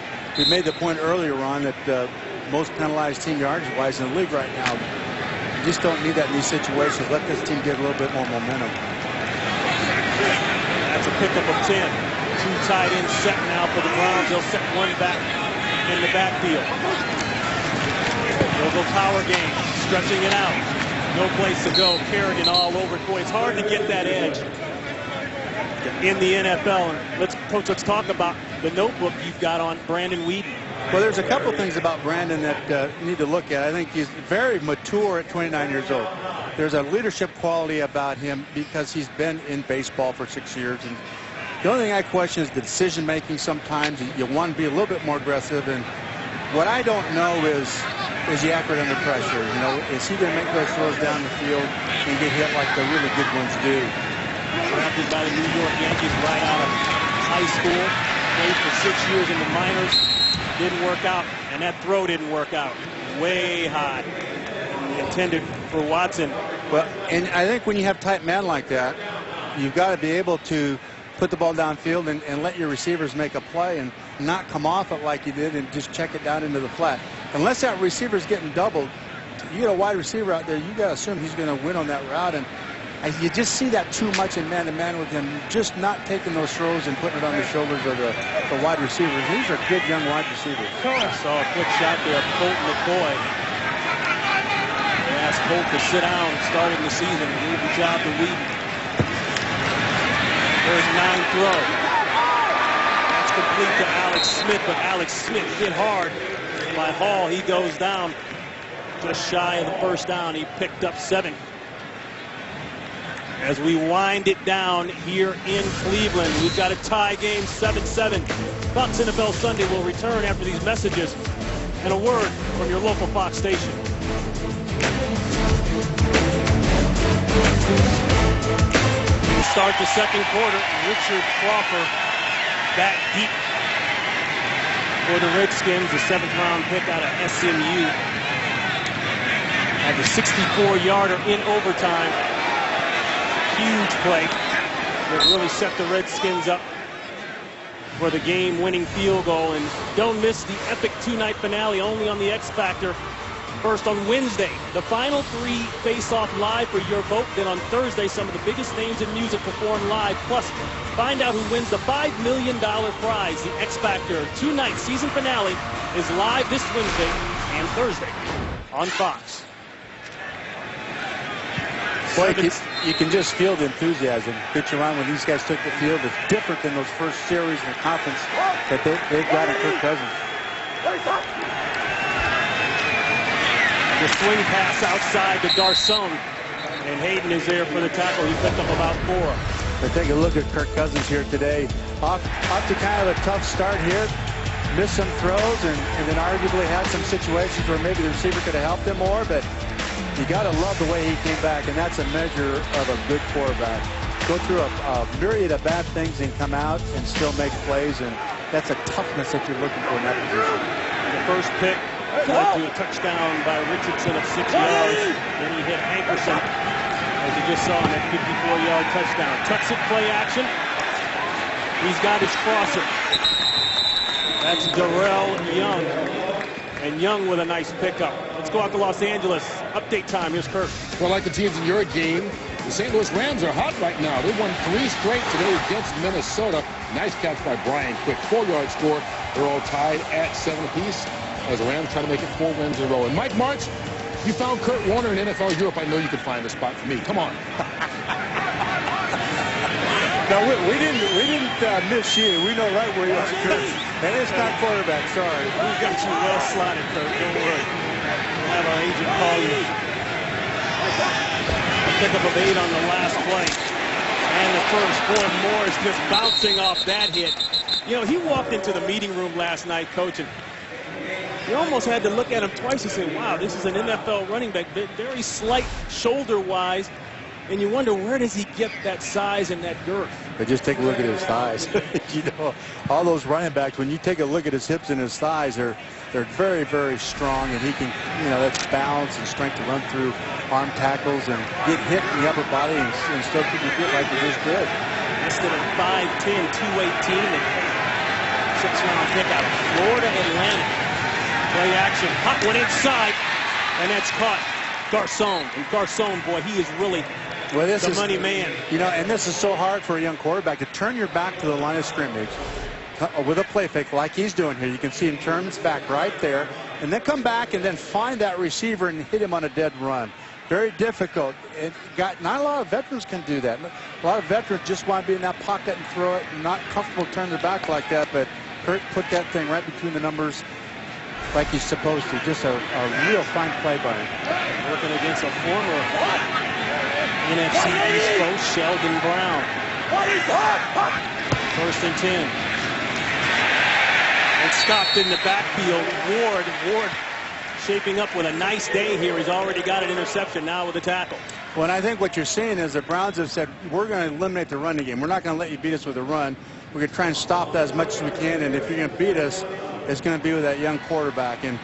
Speaker 4: made the point earlier on that most penalized team yardage-wise in the league right now. You just don't need that in these situations. Let this team get a little bit more momentum.
Speaker 1: That's a pickup of 10. 2 tight ends set now for the Browns. They'll set one back in the backfield. They'll go power game, stretching it out. No place to go. Kerrigan all over it. Boy, it's hard to get that edge in the NFL. And let's talk about the notebook you've got on Brandon Whedon.
Speaker 4: Well, there's a couple things about Brandon that you need to look at. I think he's very mature at 29 years old. There's a leadership quality about him because he's been in baseball for 6 years. And the only thing I question is the decision-making sometimes. You want to be a little bit more aggressive. And what I don't know is is he accurate under pressure? You know, is he going to make those throws down the field and get hit like the really good ones do?
Speaker 1: Drafted by the New York Yankees right out of high school. Played for 6 years in the minors. Didn't work out, and that throw didn't work out. Way high. Intended for Watson.
Speaker 4: Well, and I think when you have tight man like that, you've got to be able to put the ball downfield and let your receivers make a play and not come off it like you did and just check it down into the flat. Unless that receiver's getting doubled, you get a wide receiver out there, you got to assume he's going to win on that route. And you just see that too much in man-to-man with him, just not taking those throws and putting it on the shoulders of the wide receivers. These are good young wide receivers.
Speaker 1: I saw a quick shot there of Colt McCoy. They asked Colt to sit down starting the season and leave the job to Wheaton. There's 9 throw. That's complete to Alex Smith, but Alex Smith hit hard by Hall. He goes down just shy of the first down. He picked up 7. As we wind it down here in Cleveland, we've got a tie game, 7-7. Fox NFL Sunday will return after these messages and a word from your local Fox station. We start the second quarter. Richard Crawford back deep for the Redskins, the 7th-round pick out of SMU. Had the 64-yarder in overtime. Huge play that really set the Redskins up for the game-winning field goal. And don't miss the epic 2-night finale only on the X Factor. First on Wednesday, the final 3 face-off live for your vote. Then on Thursday, some of the biggest names in music perform live. Plus, find out who wins the $5 million prize. The X Factor 2-night season finale is live this Wednesday and Thursday on Fox.
Speaker 4: Blake, you can just feel the enthusiasm. Pitch around when these guys took the field. It's different than those first series in the conference that they've got in Kirk Cousins.
Speaker 1: The swing pass outside to Garcon, and Hayden is there for the tackle. He picked up about 4.
Speaker 4: But take a look at Kirk Cousins here today. Off to kind of a tough start here. Missed some throws and then arguably had some situations where maybe the receiver could have helped him more, but you got to love the way he came back, and that's a measure of a good quarterback. Go through a myriad of bad things and come out and still make plays, and that's a toughness that you're looking for in that position.
Speaker 1: The first pick led to a touchdown by Richardson of 6 yards. Then he hit Hankerson, as you just saw in that 54-yard touchdown. Tucks it, play action. He's got his crosser. That's Darrell Young. And Young with a nice pickup. Let's go out to Los Angeles. Update time. Here's Kirk.
Speaker 7: Well, like the teams in your game, the St. Louis Rams are hot right now. They won 3 straight today against Minnesota. Nice catch by Brian Quick. 4-yard score. They're all tied at 7 apiece as the Rams try to make it 4 wins in a row. And Mike March, you found Kurt Warner in NFL Europe. I know you could find a spot for me. Come on.
Speaker 4: No, we didn't miss you. We know right where you are, Kurt. And it's not quarterback, sorry.
Speaker 1: We've got you well slotted, Kurt. Don't worry. We'll have our agent call you. A pickup of 8 on the last play. And the first. Boy, Moore is just bouncing off that hit. You know, he walked into the meeting room last night, coaching. You almost had to look at him twice and say, wow, this is an NFL running back. Very slight shoulder-wise. And you wonder, where does he get that size and that girth?
Speaker 4: But just take a look at his thighs. You know, all those running backs, when you take a look at his hips and his thighs, they're very, very strong. And he can, you know, that's balance and strength to run through arm tackles and get hit in the upper body and still keep your feet like he just did.
Speaker 1: Listed at 5'10", 218, and 6-round pick out of Florida Atlantic. Play action, hot one inside, and that's caught. Garcon, and Garcon, boy, he is really the money man.
Speaker 4: You know, and this is so hard for a young quarterback to turn your back to the line of scrimmage with a play fake like he's doing here. You can see him turn his back right there, and then come back and then find that receiver and hit him on a dead run. Very difficult. Not a lot of veterans can do that. A lot of veterans just want to be in that pocket and throw it, and not comfortable turning their back like that. But Kurt put that thing right between the numbers like he's supposed to. Just a real fine play by him.
Speaker 1: Working against a former NFC East foe, Sheldon Brown. 1st and 10. And stopped in the backfield. Ward shaping up with a nice day here. He's already got an interception now with a tackle.
Speaker 4: Well, and I think what you're seeing is the Browns have said, we're going to eliminate the running game. We're not going to let you beat us with a run. We're going to try and stop that as much as we can, and if you're going to beat us, it's going to be with that young quarterback. And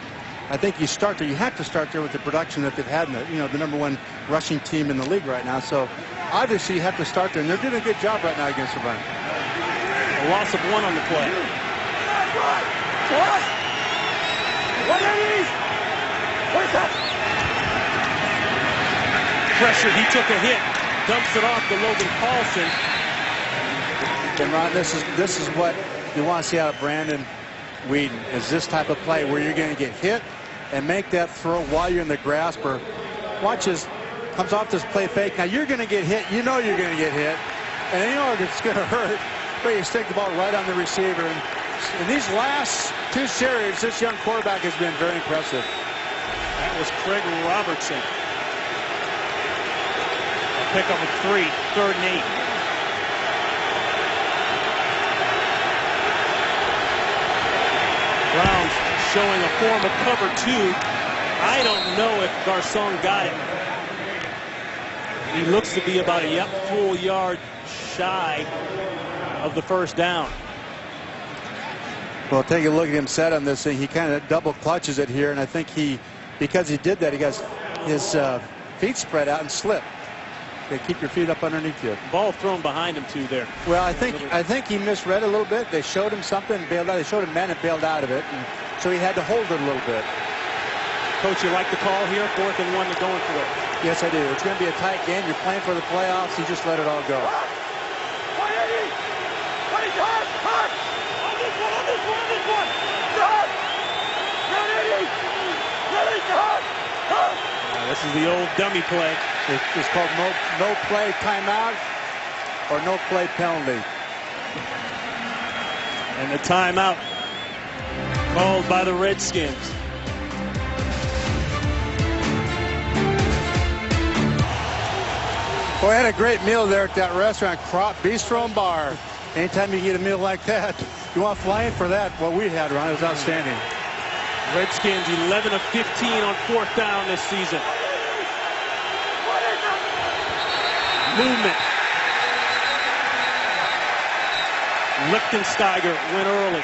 Speaker 4: I think you start there. You have to start there with the production that they've had in the, the #1 rushing team in the league right now. So obviously you have to start there, and they're doing a good job right now against the run.
Speaker 1: A loss of 1 on the play. Pressure, he took a hit, dumps it off to Logan Paulson.
Speaker 4: And Ron, this is what you want to see out of Brandon Whedon, is this type of play where you're going to get hit and make that throw while you're in the grasp. Or watch as comes off this play fake. Now you're going to get hit. You know you're going to get hit, and you know it's going to hurt. But you stick the ball right on the receiver. And in these last 2 series, this young quarterback has been very impressive.
Speaker 1: That was Craig Robertson. A pickup of 3, 3rd and 8. Browns showing a form of cover 2. I don't know if Garcon got it. He looks to be about a full yard shy of the first down.
Speaker 4: Well, take a look at him set on this thing. He kind of double clutches it here, and I think because he did that, he got his feet spread out and slipped. Okay, keep your feet up underneath you.
Speaker 1: Ball thrown behind him too there.
Speaker 4: Well, I think he misread a little bit. They showed him something and bailed out. They showed him man and bailed out of it, and so he had to hold it a little bit.
Speaker 1: Coach, you like the call here? 4th and 1, they're going for it.
Speaker 4: Yes, I do. It's going to be a tight game. You're playing for the playoffs. You just let it all go.
Speaker 1: This is the old dummy play.
Speaker 4: It's called no play timeout or no play penalty.
Speaker 1: And the timeout called by the Redskins.
Speaker 4: Boy, I had a great meal there at that restaurant, Crop Bistro and Bar. Anytime you get a meal like that, you want to fly in for that. What we had, Ron, it was outstanding.
Speaker 1: Redskins 11 of 15 on 4th down this season. Movement. Lichtensteiger went early.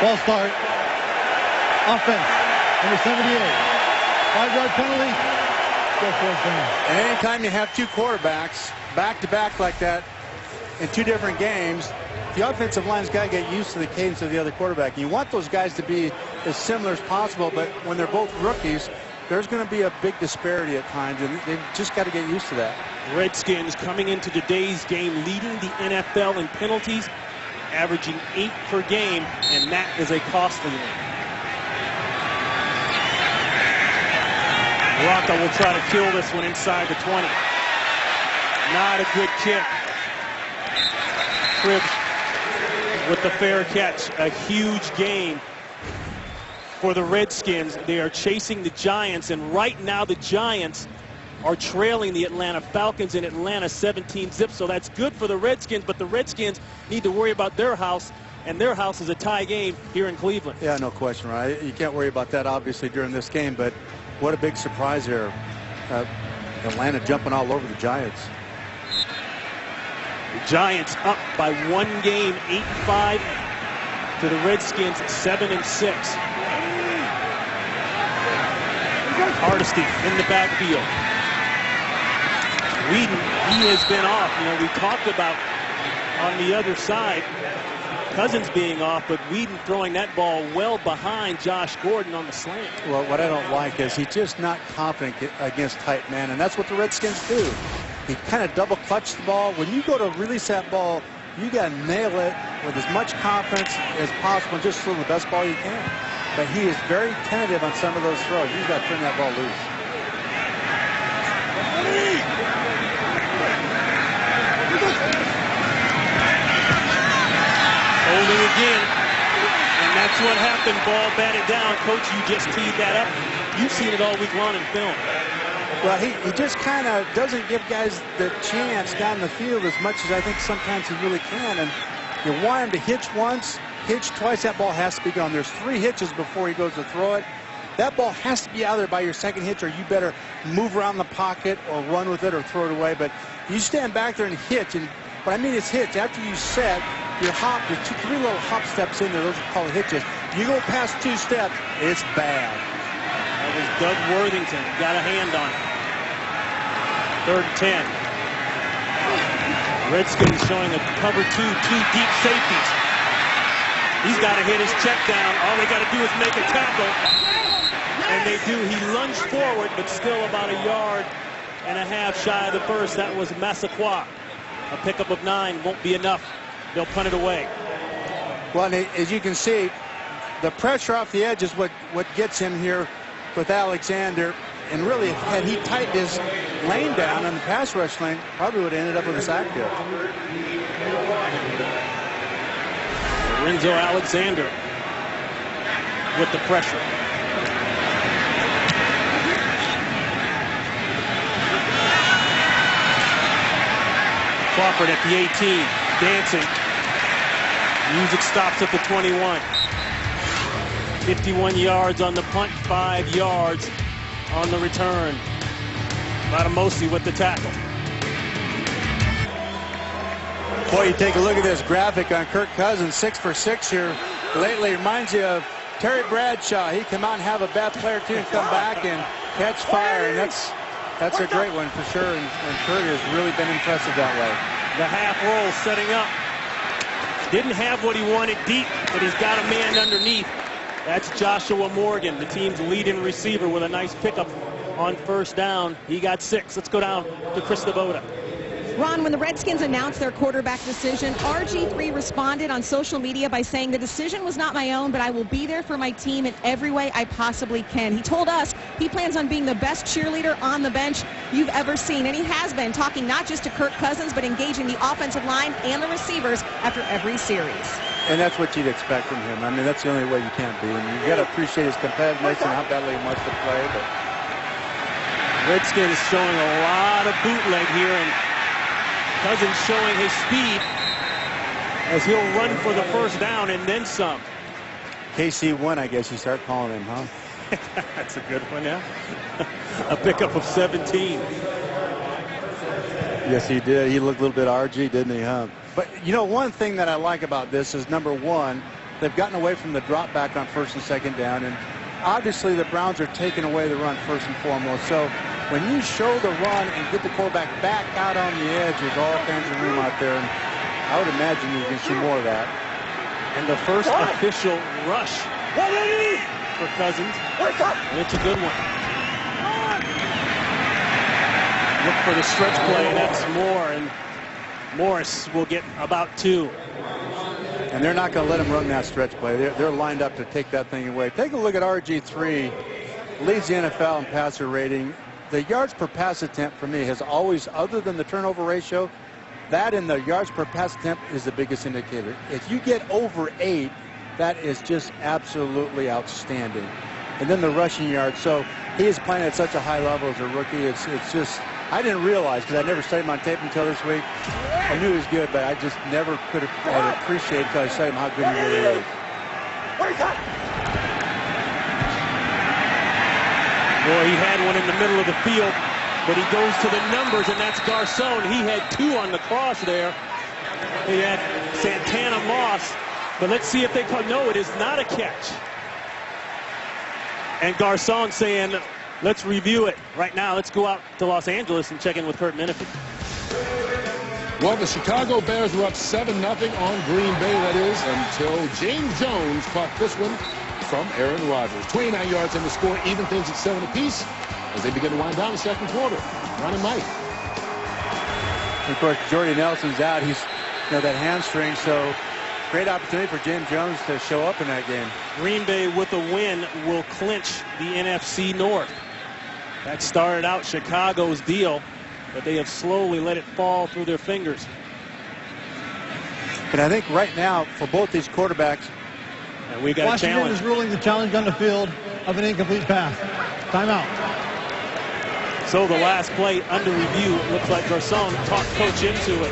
Speaker 5: Ball start. Offense. Number 78. 5-yard penalty. Go 4th down.
Speaker 4: And anytime you have 2 quarterbacks back-to-back like that in 2 different games, the offensive line's got to get used to the cadence of the other quarterback. And you want those guys to be as similar as possible, but when they're both rookies, there's going to be a big disparity at times, and they've just got to get used to that.
Speaker 1: Redskins coming into today's game leading the NFL in penalties, averaging 8 per game, and that is a costly one. Rocca will try to kill this one inside the 20. Not a good kick. Cribbs with the fair catch. A huge gain for the Redskins. They are chasing the Giants, and right now the Giants are trailing the Atlanta Falcons in Atlanta 17-zip, so that's good for the Redskins, but the Redskins need to worry about their house, and their house is a tie game here in Cleveland.
Speaker 4: Yeah, no question, right? You can't worry about that, obviously, during this game, but what a big surprise here. Atlanta jumping all over the Giants.
Speaker 1: The Giants up by 1 game, 8-5 to the Redskins, 7-6. Hardesty in the backfield. Whedon, he has been off. We talked about on the other side, Cousins being off, but Whedon throwing that ball well behind Josh Gordon on the slant.
Speaker 4: Well, what I don't like is he's just not confident against tight man, and that's what the Redskins do. He kind of double clutched the ball. When you go to release that ball, you got to nail it with as much confidence as possible and just throw the best ball you can. But he is very tentative on some of those throws. You've got to turn that ball loose.
Speaker 1: Holding again, and that's what happened. Ball batted down. Coach, you just teed that up. You've seen it all week long in film.
Speaker 4: Well, he just kind of doesn't give guys the chance down the field as much as I think sometimes he really can. And You want him to hitch once, hitch twice. That ball has to be gone. There's 3 hitches before he goes to throw it. That ball has to be out there by your second hitch, or you better move around the pocket or run with it or throw it away. But you stand back there and hitch, and what I mean is hitch. After you set, you hop, your 3 little hop steps in there. Those are called hitches. You go past 2 steps, it's bad.
Speaker 1: That was Doug Worthington. Got a hand on it. 3rd and 10. Redskins showing a cover 2 deep safeties. He's got to hit his check down. All they got to do is make a tackle. And they do. He lunged forward, but still about 1.5 yards shy of the first. That was Massaquoi. A pickup of 9 won't be enough. They'll punt it away.
Speaker 4: Well, as you can see, the pressure off the edge is what gets him here with Alexander. And really, had he tightened his lane down on the pass rush lane, probably would have ended up with a sack there.
Speaker 1: Renzo Alexander with the pressure. Crawford at the 18, dancing. Music stops at the 21. 51 yards on the punt, 5 yards on the return. Matamosi with the tackle.
Speaker 4: Boy, you take a look at this graphic on Kirk Cousins, 6 for 6 here lately. Reminds you of Terry Bradshaw. He come out and have a bad player too and come back and catch fire, and that's a great one for sure. And Kurt has really been impressive that way.
Speaker 1: The half roll setting up. Didn't have what he wanted deep, but he's got a man underneath. That's Joshua Morgan, the team's leading receiver, with a nice pickup on 1st down. He got 6. Let's go down to Chris Laboda.
Speaker 2: Ron, when the Redskins announced their quarterback decision, RG3 responded on social media by saying, "The decision was not my own, but I will be there for my team in every way I possibly can." He told us he plans on being the best cheerleader on the bench you've ever seen, and he has been, talking not just to Kirk Cousins, but engaging the offensive line and the receivers after every series.
Speaker 4: And that's what you'd expect from him. I mean, that's the only way you can't be. And you got to appreciate his competitiveness and how badly he wants to play. But
Speaker 1: Redskins showing a lot of bootleg here, and Cousins showing his speed as he'll run for the 1st down and then some.
Speaker 4: KC1, I guess you start calling him, huh?
Speaker 1: That's a good one, yeah. A pickup of 17.
Speaker 4: Yes, he did. He looked a little bit RG, didn't he, huh? But, you know, one thing that I like about this is, number 1, they've gotten away from the drop back on 1st and 2nd down, and obviously the Browns are taking away the run 1st and foremost. So when you show the run and get the quarterback back out on the edge, there's all kinds of room out there, and I would imagine you can see more of that.
Speaker 1: And the first official rush for Cousins, and it's a good one. Look for the stretch play, and that's Moore, and Morris will get about 2.
Speaker 4: And they're not going to let him run that stretch play. They're lined up to take that thing away. Take a look at RG3. Leads the NFL in passer rating. The yards per pass attempt for me has always, other than the turnover ratio, that and the yards per pass attempt is the biggest indicator. If you get over 8, that is just absolutely outstanding. And then the rushing yards. So he is playing at such a high level as a rookie. It's just, I didn't realize, because I never studied him on tape until this week. I knew he was good, but I just never could have appreciated until I studied him how good he really is.
Speaker 1: Boy, he had one in the middle of the field, but he goes to the numbers, and that's Garcon. He had 2 on the cross there. He had Santana Moss, but let's see if they call. No, it is not a catch. And Garcon saying, let's review it right now. Let's go out to Los Angeles and check in with Kurt Menefee.
Speaker 7: Well, the Chicago Bears were up 7-0 on Green Bay, that is, until James Jones caught this one from Aaron Rodgers. 29 yards in the score, even things at 7 apiece as they begin to wind down the 2nd quarter. Ronnie Mike.
Speaker 4: Of course, Jordy Nelson's out. He's, that hamstring, so great opportunity for James Jones to show up in that game.
Speaker 1: Green Bay with a win will clinch the NFC North. That started out Chicago's deal, but they have slowly let it fall through their fingers.
Speaker 4: But I think right now, for both these quarterbacks,
Speaker 1: and we got
Speaker 5: Washington
Speaker 1: a challenge.
Speaker 5: is ruling the challenge on the field of an incomplete pass. Timeout.
Speaker 1: So the last play under review. It looks like Garcon talked coach into it.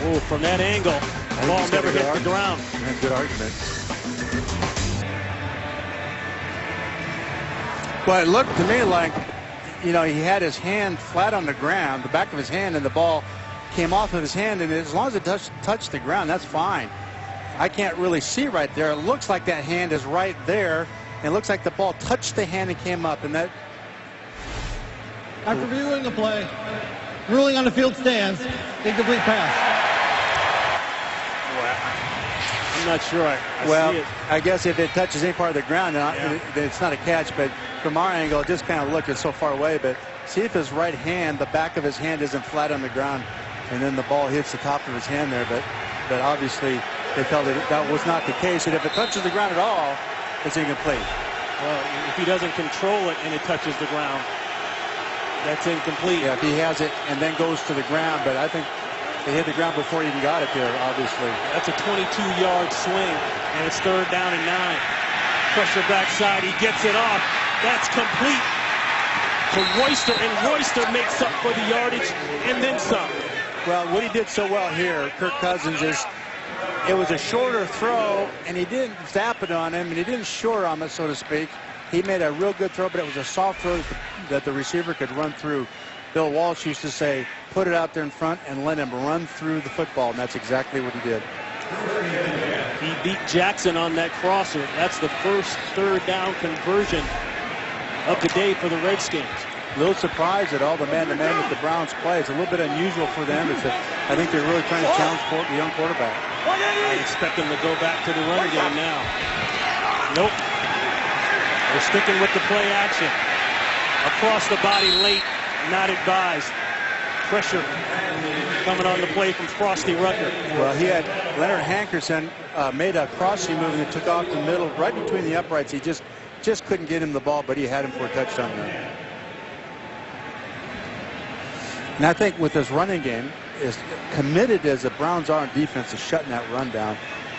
Speaker 1: Oh, from that angle. The ball never hit the ground.
Speaker 4: That's a good argument. Well, it looked to me like, you know, he had his hand flat on the ground, the back of his hand, and the ball came off of his hand, and as long as it touched the ground, that's fine. I can't really see right there. It looks like that hand is right there, and it looks like the ball touched the hand and came up, and that...
Speaker 5: After reviewing the play, ruling on the field stands, incomplete pass.
Speaker 1: I'm not sure I see it.
Speaker 4: I guess if it touches any part of the ground, then it's not a catch, but from our angle, it just kind of looked, it's so far away, but see if his right hand, the back of his hand isn't flat on the ground, and then the ball hits the top of his hand there, but obviously they felt that was not the case, and if it touches the ground at all, it's incomplete.
Speaker 1: Well, if he doesn't control it and it touches the ground, that's incomplete.
Speaker 4: Yeah, if he has it and then goes to the ground, but I think they hit the ground before he even got it there, obviously.
Speaker 1: That's a 22-yard swing, and it's 3rd down and 9. Pressure backside, he gets it off. That's complete to Royster, and Royster makes up for the yardage and then some.
Speaker 4: Well, what he did so well here, Kirk Cousins, is it was a shorter throw, and he didn't zap it on him, and he didn't short arm it, so to speak. He made a real good throw, but it was a soft throw that the receiver could run through. Bill Walsh used to say, put it out there in front and let him run through the football, and that's exactly what he did.
Speaker 1: He beat Jackson on that crosser. That's the first 3rd down conversion of the day for the Redskins.
Speaker 4: A little surprised at all the man-to-man that the Browns play. It's a little bit unusual for them. I think they're really trying to challenge the young quarterback.
Speaker 1: I expect them to go back to the run game now. Nope. They're sticking with the play action. Across the body late, not advised. Pressure coming on the play from Frosty Rucker.
Speaker 4: Well, he had Leonard Hankerson made a crossing move and took off the middle, right between the uprights. He just couldn't get him the ball, but he had him for a touchdown there. And I think with this running game, as committed as the Browns are on defense is shutting that run down,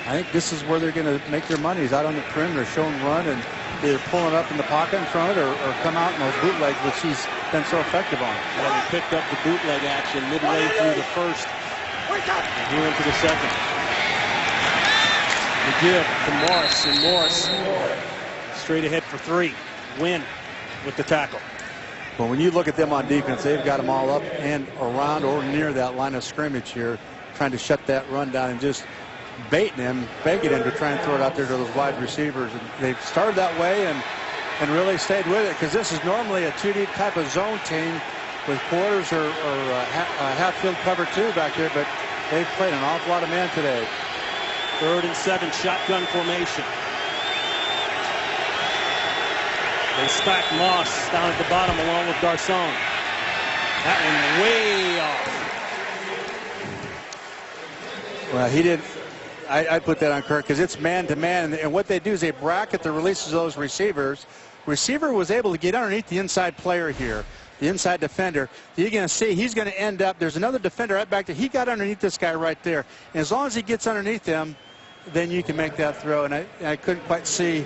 Speaker 4: I think this is where they're going to make their money, is out on the perimeter, showing run, and either pulling up in the pocket in front or come out in those bootlegs, which he's been so effective on.
Speaker 1: Well, he picked up the bootleg action midway through the first and here into the second. The give to Morris, and Morris straight ahead for 3. Win with the tackle.
Speaker 4: Well, when you look at them on defense, they've got them all up and around or near that line of scrimmage here, trying to shut that run down and just begging him to try and throw it out there to those wide receivers. And they've started that way and really stayed with it, because this is normally a 2-deep type of zone team with quarters or half-field cover 2 back there, but they've played an awful lot of man today.
Speaker 1: 3rd and 7, shotgun formation. They stack Moss down at the bottom along with Garcon. That one way off.
Speaker 4: Well, he did. I put that on Kirk, because it's man-to-man, and what they do is they bracket the releases of those receivers. Receiver was able to get underneath the inside player here, the inside defender. You're going to see he's going to end up, there's another defender right back there. He got underneath this guy right there. And as long as he gets underneath him, then you can make that throw. And I couldn't quite see.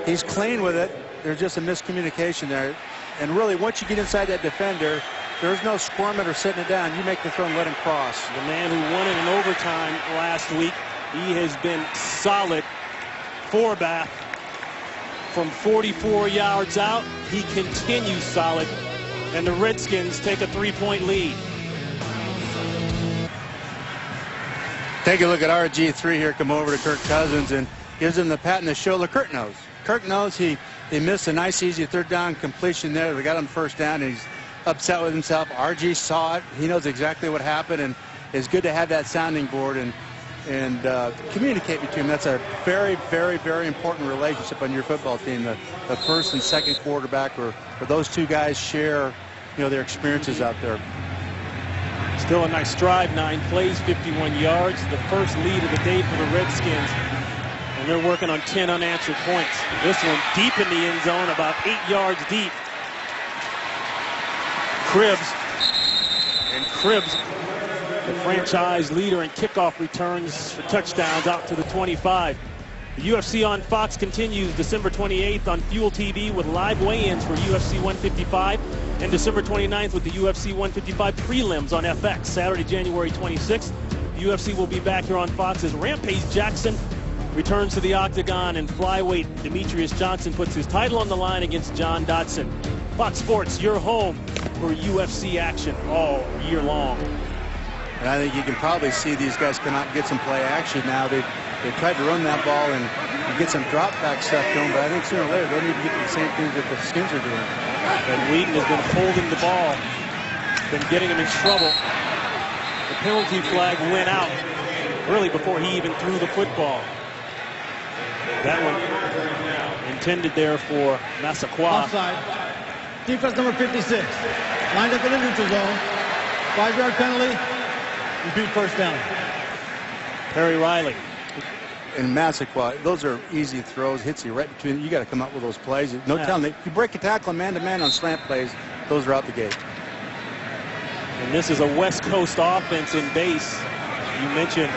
Speaker 4: He's clean with it. There's just a miscommunication there. And really, once you get inside that defender, there's no squirming or sitting it down. You make the throw and let him cross.
Speaker 1: The man who won it in overtime last week, he has been solid. Forbath from 44 yards out. He continues solid. And the Redskins take a 3-point lead.
Speaker 4: Take a look at RG3 here, come over to Kirk Cousins and gives him the pat in the shoulder. Kirk knows he missed a nice, easy 3rd down completion there. We got him 1st down, and he's upset with himself. RG saw it. He knows exactly what happened, and it's good to have that sounding board and communicate between them. That's a very, very, very important relationship on your football team. The 1st and 2nd quarterback, where those 2 guys share, their experiences out there.
Speaker 1: Still a nice drive, 9 plays, 51 yards. The first lead of the day for the Redskins. And they're working on 10 unanswered points. This one deep in the end zone, about 8 yards deep. Cribbs, the franchise leader in kickoff returns for touchdowns, out to the 25. The UFC on Fox continues December 28th on Fuel TV with live weigh-ins for UFC 155, and December 29th with the UFC 155 prelims on FX. Saturday, January 26th, UFC will be back here on Fox as Rampage Jackson returns to the octagon, and flyweight Demetrius Johnson puts his title on the line against John Dodson. Fox Sports, your home for UFC action all year long.
Speaker 4: And I think you can probably see these guys come out and get some play action now. They tried to run that ball and get some drop back stuff going, but I think sooner or later they need to get the same things that the Skins are doing.
Speaker 1: And Wheaton has been holding the ball, been getting him in trouble. The penalty flag went out really before he even threw the football. That one intended there for Massaquoi.
Speaker 5: Offside. Defense number 56. Lined up in the neutral zone. 5-yard penalty. Repeat first down.
Speaker 1: Perry Riley.
Speaker 4: And Massaquoi, those are easy throws, hits you right between. You got to come up with those plays. No telling. If you break a tackle man-to-man on slant plays, those are out the gate.
Speaker 1: And this is a West Coast offense in base. You mentioned.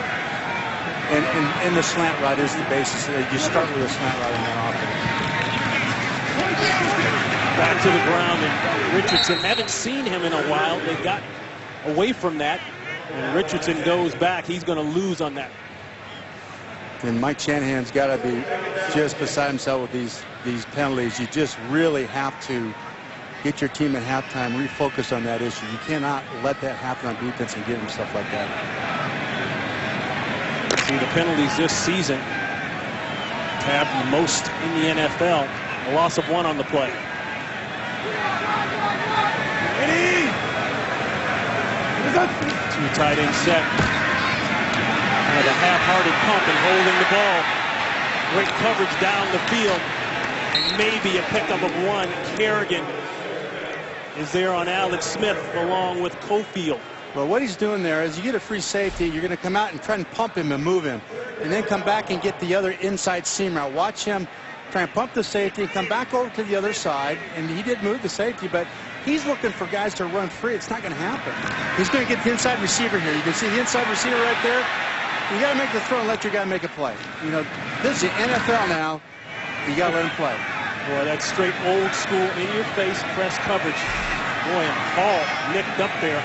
Speaker 4: And the slant route is the basis. You start with a slant route in that offense.
Speaker 1: Back to the ground, and Richardson, haven't seen him in a while. They got away from that, and Richardson goes back. He's going to lose on that.
Speaker 4: And Mike Shanahan's got to be just beside himself with these penalties. You just really have to get your team at halftime, refocus on that issue. You cannot let that happen on defense and give them stuff like that.
Speaker 1: See, the penalties this season have the most in the NFL. A loss of 1 on the play. Two tight end set. Kind of a half-hearted pump and holding the ball. Great coverage down the field. And maybe a pickup of 1. Kerrigan is there on Alex Smith along with Cofield.
Speaker 4: Well, what he's doing there is you get a free safety, you're going to come out and try and pump him and move him, and then come back and get the other inside seam route. Watch him try and pump the safety and come back over to the other side, and he did move the safety, but he's looking for guys to run free. It's not going to happen. He's going to get the inside receiver here. You can see the inside receiver right there. You got to make the throw and let your guy make a play. You know, this is the NFL now. You got to let him play.
Speaker 1: Boy, that's straight old school in-your-face press coverage. Boy, and Hall nicked up there.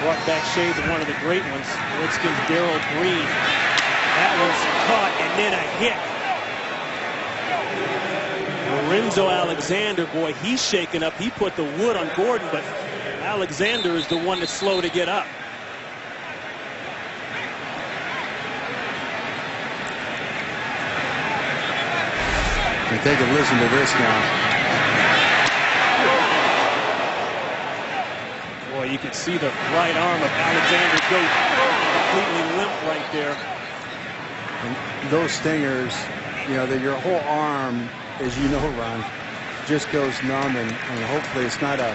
Speaker 1: Brought back shades of one of the great ones, Redskins' Darrell Green. That one's caught and then a hit. Lorenzo Alexander, boy, he's shaken up. He put the wood on Gordon, but Alexander is the one that's slow to get up.
Speaker 4: And take a listen to this now.
Speaker 1: Boy, you can see the right arm of Alexander go completely limp right there.
Speaker 4: And those stingers, you know, your whole arm, as you know, Ron, just goes numb, and hopefully it's not a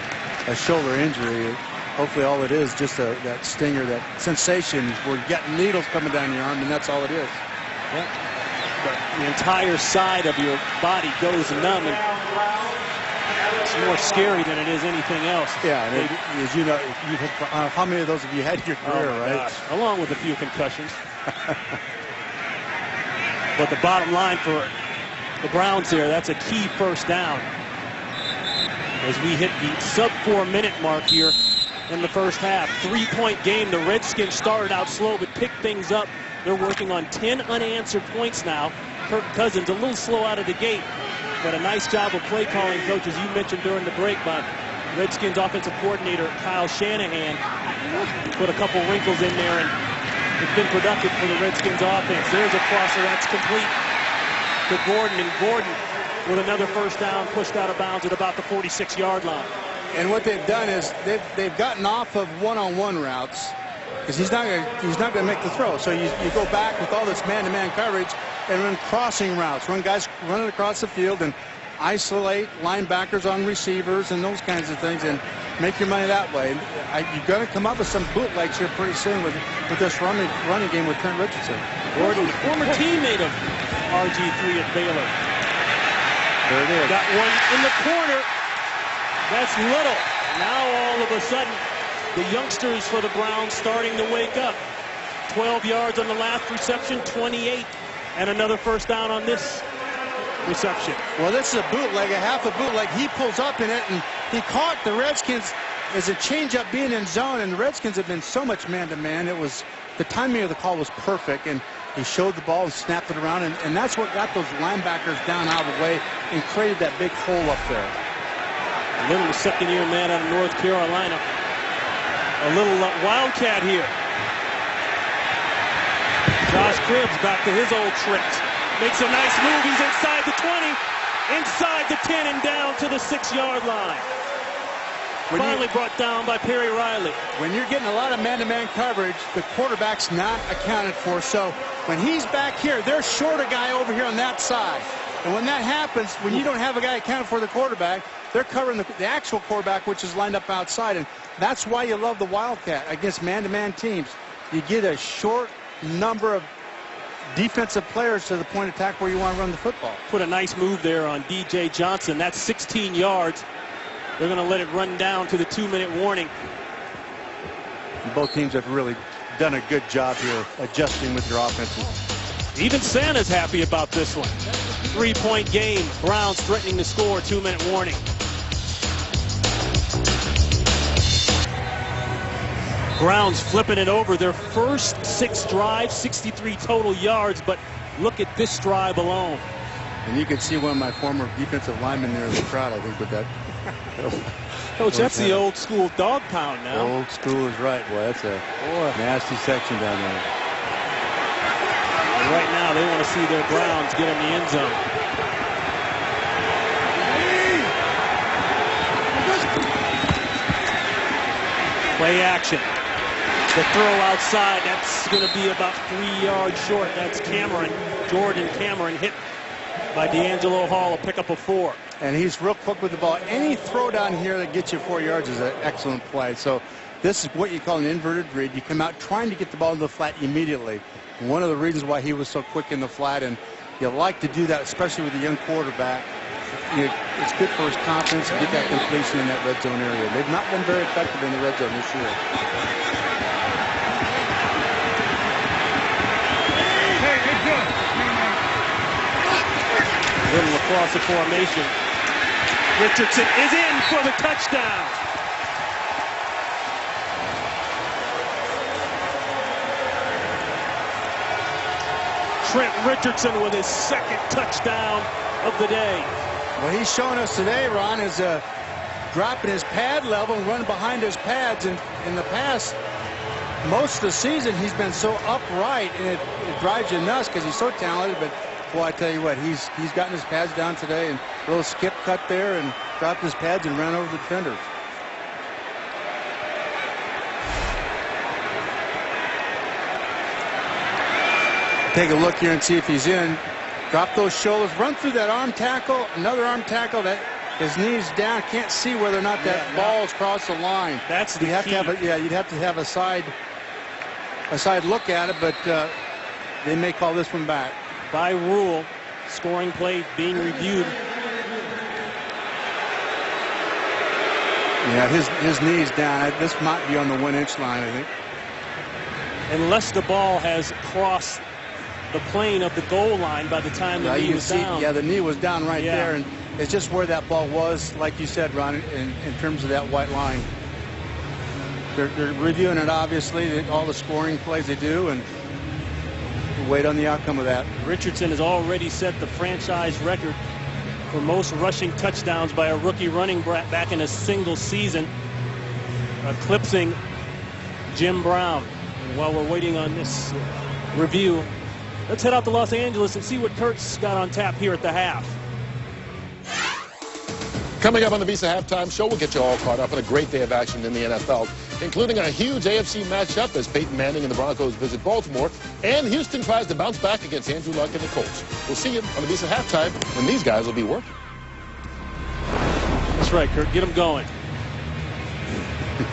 Speaker 4: shoulder injury. Hopefully all it is just that stinger, that sensation where you got needles coming down your arm, and that's all it is.
Speaker 1: Yeah. But the entire side of your body goes numb, and it's more scary than it is anything else.
Speaker 4: Yeah, and as you know, how many of those have you had in your career, right?
Speaker 1: Gosh. Along with a few concussions. But the bottom line for the Browns here, that's a key first down. As we hit the sub-4-minute mark here in the first half. 3-point game. The Redskins started out slow but picked things up. They're working on 10 unanswered points now. Kirk Cousins a little slow out of the gate, but a nice job of play calling, coach, as you mentioned during the break, by Redskins offensive coordinator Kyle Shanahan. Put a couple wrinkles in there, and it's been productive for the Redskins offense. There's a crosser that's complete to Gordon, and Gordon with another first down, pushed out of bounds at about the 46-yard line.
Speaker 4: And what they've done is they've gotten off of one-on-one routes because he's not going to make the throw. So you go back with all this man-to-man coverage and run crossing routes, run guys running across the field and isolate linebackers on receivers and those kinds of things, and make your money that way. You're going to come up with some bootlegs here pretty soon with this running game with Trent Richardson.
Speaker 1: Gordon, former teammate of RG3 at Baylor.
Speaker 4: There it is.
Speaker 1: Got one in the corner. That's Little. Now all of a sudden, the youngsters for the Browns starting to wake up. 12 yards on the last reception, 28, and another first down on this reception.
Speaker 4: Well, this is a bootleg, a half a bootleg. He pulls up in it, and he caught the Redskins is a changeup being in zone, and the Redskins have been so much man-to-man. It was the timing of the call was perfect, and he showed the ball and snapped it around, and that's what got those linebackers down out of the way and created that big hole up there.
Speaker 1: Little, the second-year man out of North Carolina. A little wildcat here. Josh Cribbs back to his old tricks. Makes a nice move. He's inside the 20, inside the 10, and down to the 6-yard line. Finally brought down by Perry Riley.
Speaker 4: When you're getting a lot of man-to-man coverage, the quarterback's not accounted for. So when he's back here, they're short a guy over here on that side. And when that happens, when you don't have a guy accounted for the quarterback, they're covering the actual quarterback, which is lined up outside. And that's why you love the Wildcat against man-to-man teams. You get a short number of defensive players to the point of attack where you want to run the football.
Speaker 1: Put a nice move there on D.J. Johnson. That's 16 yards. They're going to let it run down to the 2-minute warning.
Speaker 4: And both teams have really done a good job here adjusting with their offenses.
Speaker 1: Even Santa's happy about this one. 3-point game. Browns threatening to score. 2-minute warning. Browns flipping it over. Their first 6 drives, 63 total yards, but look at this drive alone.
Speaker 4: And you can see one of my former defensive linemen there in the crowd, I think, with that.
Speaker 1: Coach, that's the old school dog pound now.
Speaker 4: Old school is right. Boy, that's a nasty section down there.
Speaker 1: And right now, they want to see their Browns get in the end zone. Play action. The throw outside, that's going to be about 3 yards short. That's Cameron, Jordan Cameron, hit by D'Angelo Hall, a pickup of 4.
Speaker 4: And he's real quick with the ball. Any throw down here that gets you 4 yards is an excellent play. So this is what you call an inverted read. You come out trying to get the ball in the flat immediately. And one of the reasons why he was so quick in the flat, and you like to do that, especially with a young quarterback. It's good for his confidence to get that completion in that red zone area. They've not been very effective in the red zone this year.
Speaker 1: Little across the formation. Richardson is in for the touchdown. Trent Richardson with his second touchdown of the day.
Speaker 4: What he's showing us today, Ron, is dropping his pad level and running behind his pads. And in the past, most of the season, he's been so upright, and it drives you nuts because he's so talented. But boy, I tell you what, he's gotten his pads down today, and a little skip cut there, and dropped his pads and ran over the defenders. Take a look here and see if he's in. Drop those shoulders, run through that arm tackle, another arm tackle. That his knees down, can't see whether or not that ball's crossed the line.
Speaker 1: That's the
Speaker 4: key. You'd have to have a side look at it, but they may call this one back.
Speaker 1: By rule, scoring play being reviewed.
Speaker 4: Yeah, his knees down. This might be on the 1-inch line, I think.
Speaker 1: Unless the ball has crossed the plane of the goal line by the time the knee was down.
Speaker 4: Yeah, the knee was down right there, and it's just where that ball was, like you said, Ron, in terms of that white line. They're reviewing it, obviously, all the scoring plays they do, and wait on the outcome of that.
Speaker 1: Richardson has already set the franchise record for most rushing touchdowns by a rookie running back in a single season, eclipsing Jim Brown. And while we're waiting on this review, let's head out to Los Angeles and see what Kurt's got on tap here at the half.
Speaker 7: Coming up on the Visa Halftime Show, we'll get you all caught up on a great day of action in the NFL, including a huge AFC matchup as Peyton Manning and the Broncos visit Baltimore, and Houston tries to bounce back against Andrew Luck and the Colts. We'll see you on the Visa Halftime, and these guys will be working.
Speaker 1: That's right, Kurt. Get them going.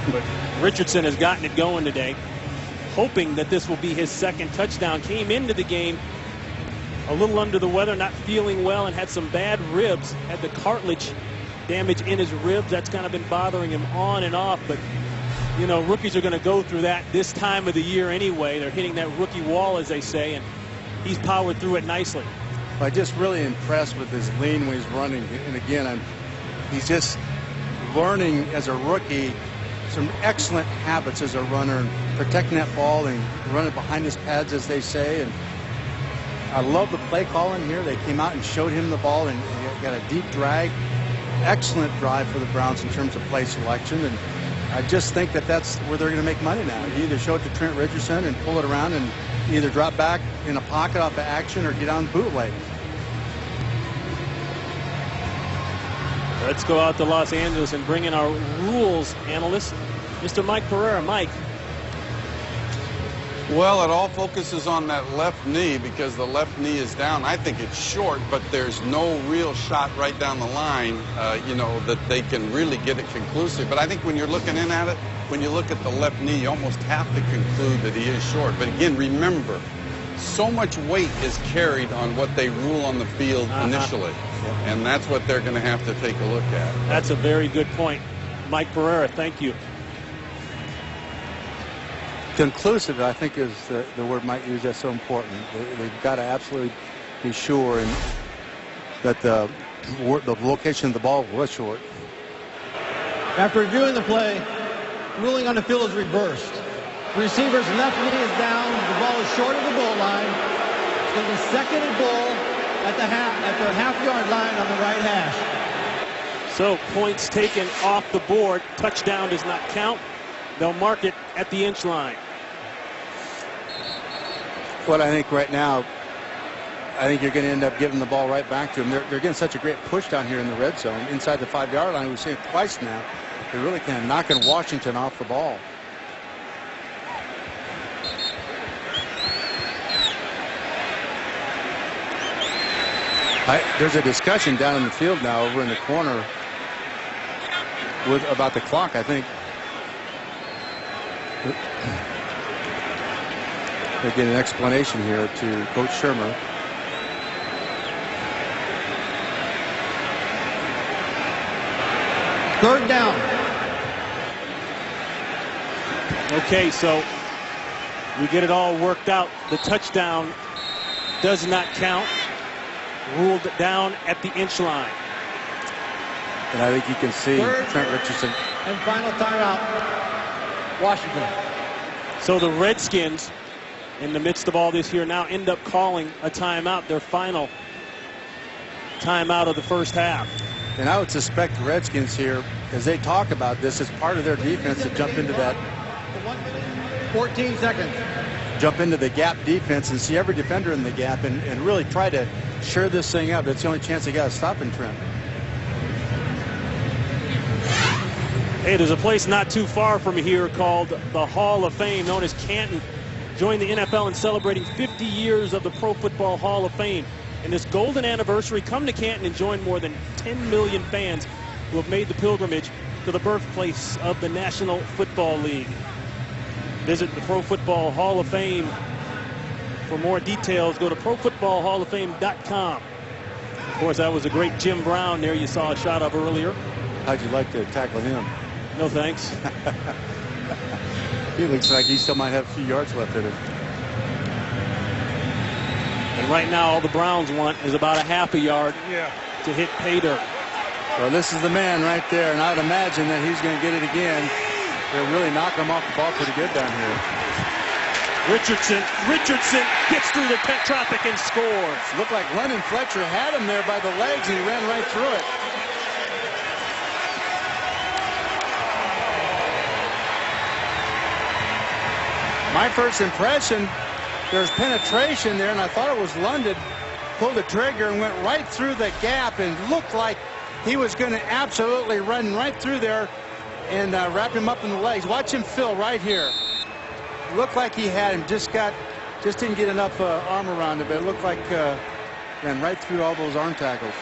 Speaker 1: But Richardson has gotten it going today, hoping that this will be his second touchdown. Came into the game a little under the weather, not feeling well, and had some bad ribs. Had the cartilage damage in his ribs. That's kind of been bothering him on and off. But, you know, rookies are going to go through that this time of the year anyway. They're hitting that rookie wall, as they say, and he's powered through it nicely.
Speaker 4: I'm just really impressed with his lean when he's running. And again, he's just learning as a rookie some excellent habits as a runner, and protecting that ball and running behind his pads, as they say. And I love the play calling here. They came out and showed him the ball and got a deep drag. Excellent drive for the Browns in terms of play selection. And I just think that that's where they're going to make money now. You either show it to Trent Richardson and pull it around and either drop back in a pocket off of action or get on bootleg.
Speaker 1: Let's go out to Los Angeles and bring in our rules analyst, Mr. Mike Pereira. Mike.
Speaker 8: Well, it all focuses on that left knee because the left knee is down. I think it's short, but there's no real shot right down the line, you know, that they can really get it conclusive. But I think when you're looking in at it, when you look at the left knee, you almost have to conclude that he is short. But again, remember, so much weight is carried on what they rule on the field initially. And that's what they're going to have to take a look at.
Speaker 1: That's a very good point. Mike Pereira, thank you.
Speaker 4: Conclusive, I think, is the word Mike used. That's so important. They've got to absolutely be sure that the location of the ball was short.
Speaker 5: After reviewing the play, ruling on the field is reversed. The receiver's left knee is down. The ball is short of the goal line. It's going to be second and goal at the half-yard line on the right hash.
Speaker 1: So points taken off the board. Touchdown does not count. They'll mark it at the inch line.
Speaker 4: What I think right now, I think you're going to end up giving the ball right back to them. They're getting such a great push down here in the red zone inside the 5-yard line. We've seen it twice now. They're really kind of knocking Washington off the ball. There's a discussion down in the field now over in the corner about the clock, I think. They get an explanation here to Coach Shermer.
Speaker 5: Third down.
Speaker 1: Okay, so we get it all worked out. The touchdown does not count. Ruled down at the inch line.
Speaker 4: And I think you can see Trent Richardson.
Speaker 5: And final timeout, Washington.
Speaker 1: So the Redskins, in the midst of all this here, now end up calling a timeout, their final timeout of the first half.
Speaker 4: And I would suspect the Redskins here, as they talk about this, as part of their defense to jump into that
Speaker 5: 1 minute, 14 seconds.
Speaker 4: Jump into the gap defense and see every defender in the gap and really try to shore this thing up. That's the only chance they got of stopping Trent.
Speaker 1: Hey, there's a place not too far from here called the Hall of Fame, known as Canton. Joined the NFL in celebrating 50 years of the Pro Football Hall of Fame. And this golden anniversary, come to Canton and join more than 10 million fans who have made the pilgrimage to the birthplace of the National Football League. Visit the Pro Football Hall of Fame. For more details, go to profootballhalloffame.com. Of course, that was a great Jim Brown there you saw a shot of earlier.
Speaker 4: How'd you like to tackle him?
Speaker 1: No thanks.
Speaker 4: He looks like he still might have a few yards left in him.
Speaker 1: And right now, all the Browns want is about a half a yard to hit pay dirt.
Speaker 4: Well, this is the man right there, and I'd imagine that he's going to get it again. They're really knocking him off the ball pretty good down here.
Speaker 1: Richardson gets through the traffic and scores.
Speaker 4: Looked like London Fletcher had him there by the legs, and he ran right through it. My first impression, there's penetration there, and I thought it was London. Pulled the trigger and went right through the gap and looked like he was going to absolutely run right through there and wrap him up in the legs. Watch him fill right here. Looked like he had him, just didn't get enough arm around him, but it looked like ran right through all those arm tackles.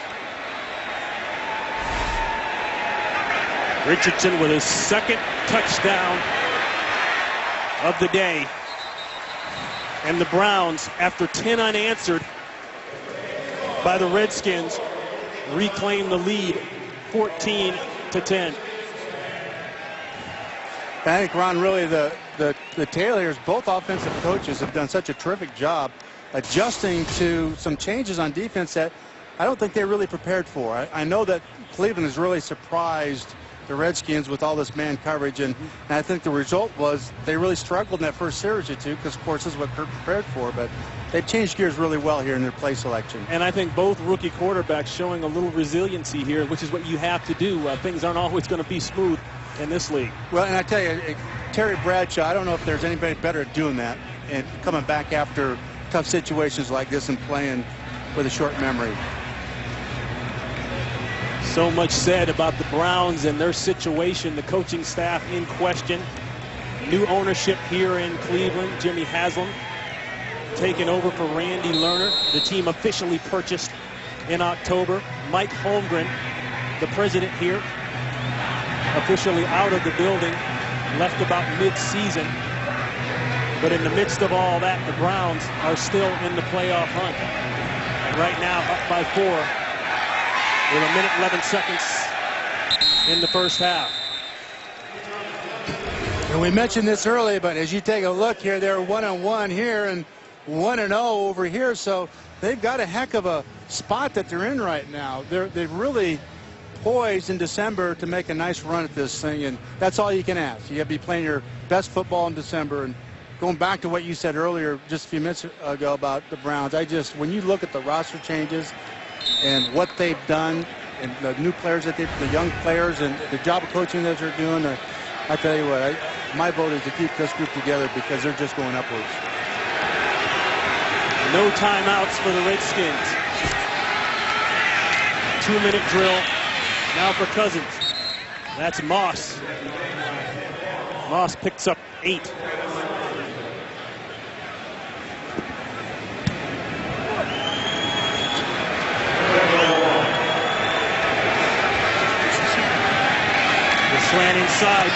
Speaker 1: Richardson with his second touchdown of the day. And the Browns, after 10 unanswered by the Redskins, reclaim the lead 14-10.
Speaker 4: I think, Ron, really the Taylors, both offensive coaches, have done such a terrific job adjusting to some changes on defense that I don't think they're really prepared for. I know that Cleveland is really surprised the Redskins with all this man coverage, and I think the result was they really struggled in that first series or two because, of course, this is what Kirk prepared for, but they've changed gears really well here in their play selection.
Speaker 1: And I think both rookie quarterbacks showing a little resiliency here, which is what you have to do. Things aren't always going to be smooth in this league.
Speaker 4: Well, and I tell you, Terry Bradshaw, I don't know if there's anybody better at doing that and coming back after tough situations like this and playing with a short memory.
Speaker 1: So much said about the Browns and their situation, the coaching staff in question. New ownership here in Cleveland. Jimmy Haslam taking over for Randy Lerner. The team officially purchased in October. Mike Holmgren, the president here, officially out of the building, left about mid-season. But in the midst of all that, the Browns are still in the playoff hunt. And right now, up by 4 with 1 minute 11 seconds in the first half.
Speaker 4: And we mentioned this earlier, but as you take a look here, they're 1-1 here and 1-0 over here. So they've got a heck of a spot that they're in right now. They've really poised in December to make a nice run at this thing, and that's all you can ask. You have to be playing your best football in December. And going back to what you said earlier just a few minutes ago about the Browns, when you look at the roster changes and what they've done and the new players that the young players and the job of coaching that they're doing, I tell you what, my vote is to keep this group together because they're just going upwards.
Speaker 1: No timeouts for the Redskins. 2-minute drill now for Cousins. That's Moss. Moss picks up 8. Slant inside.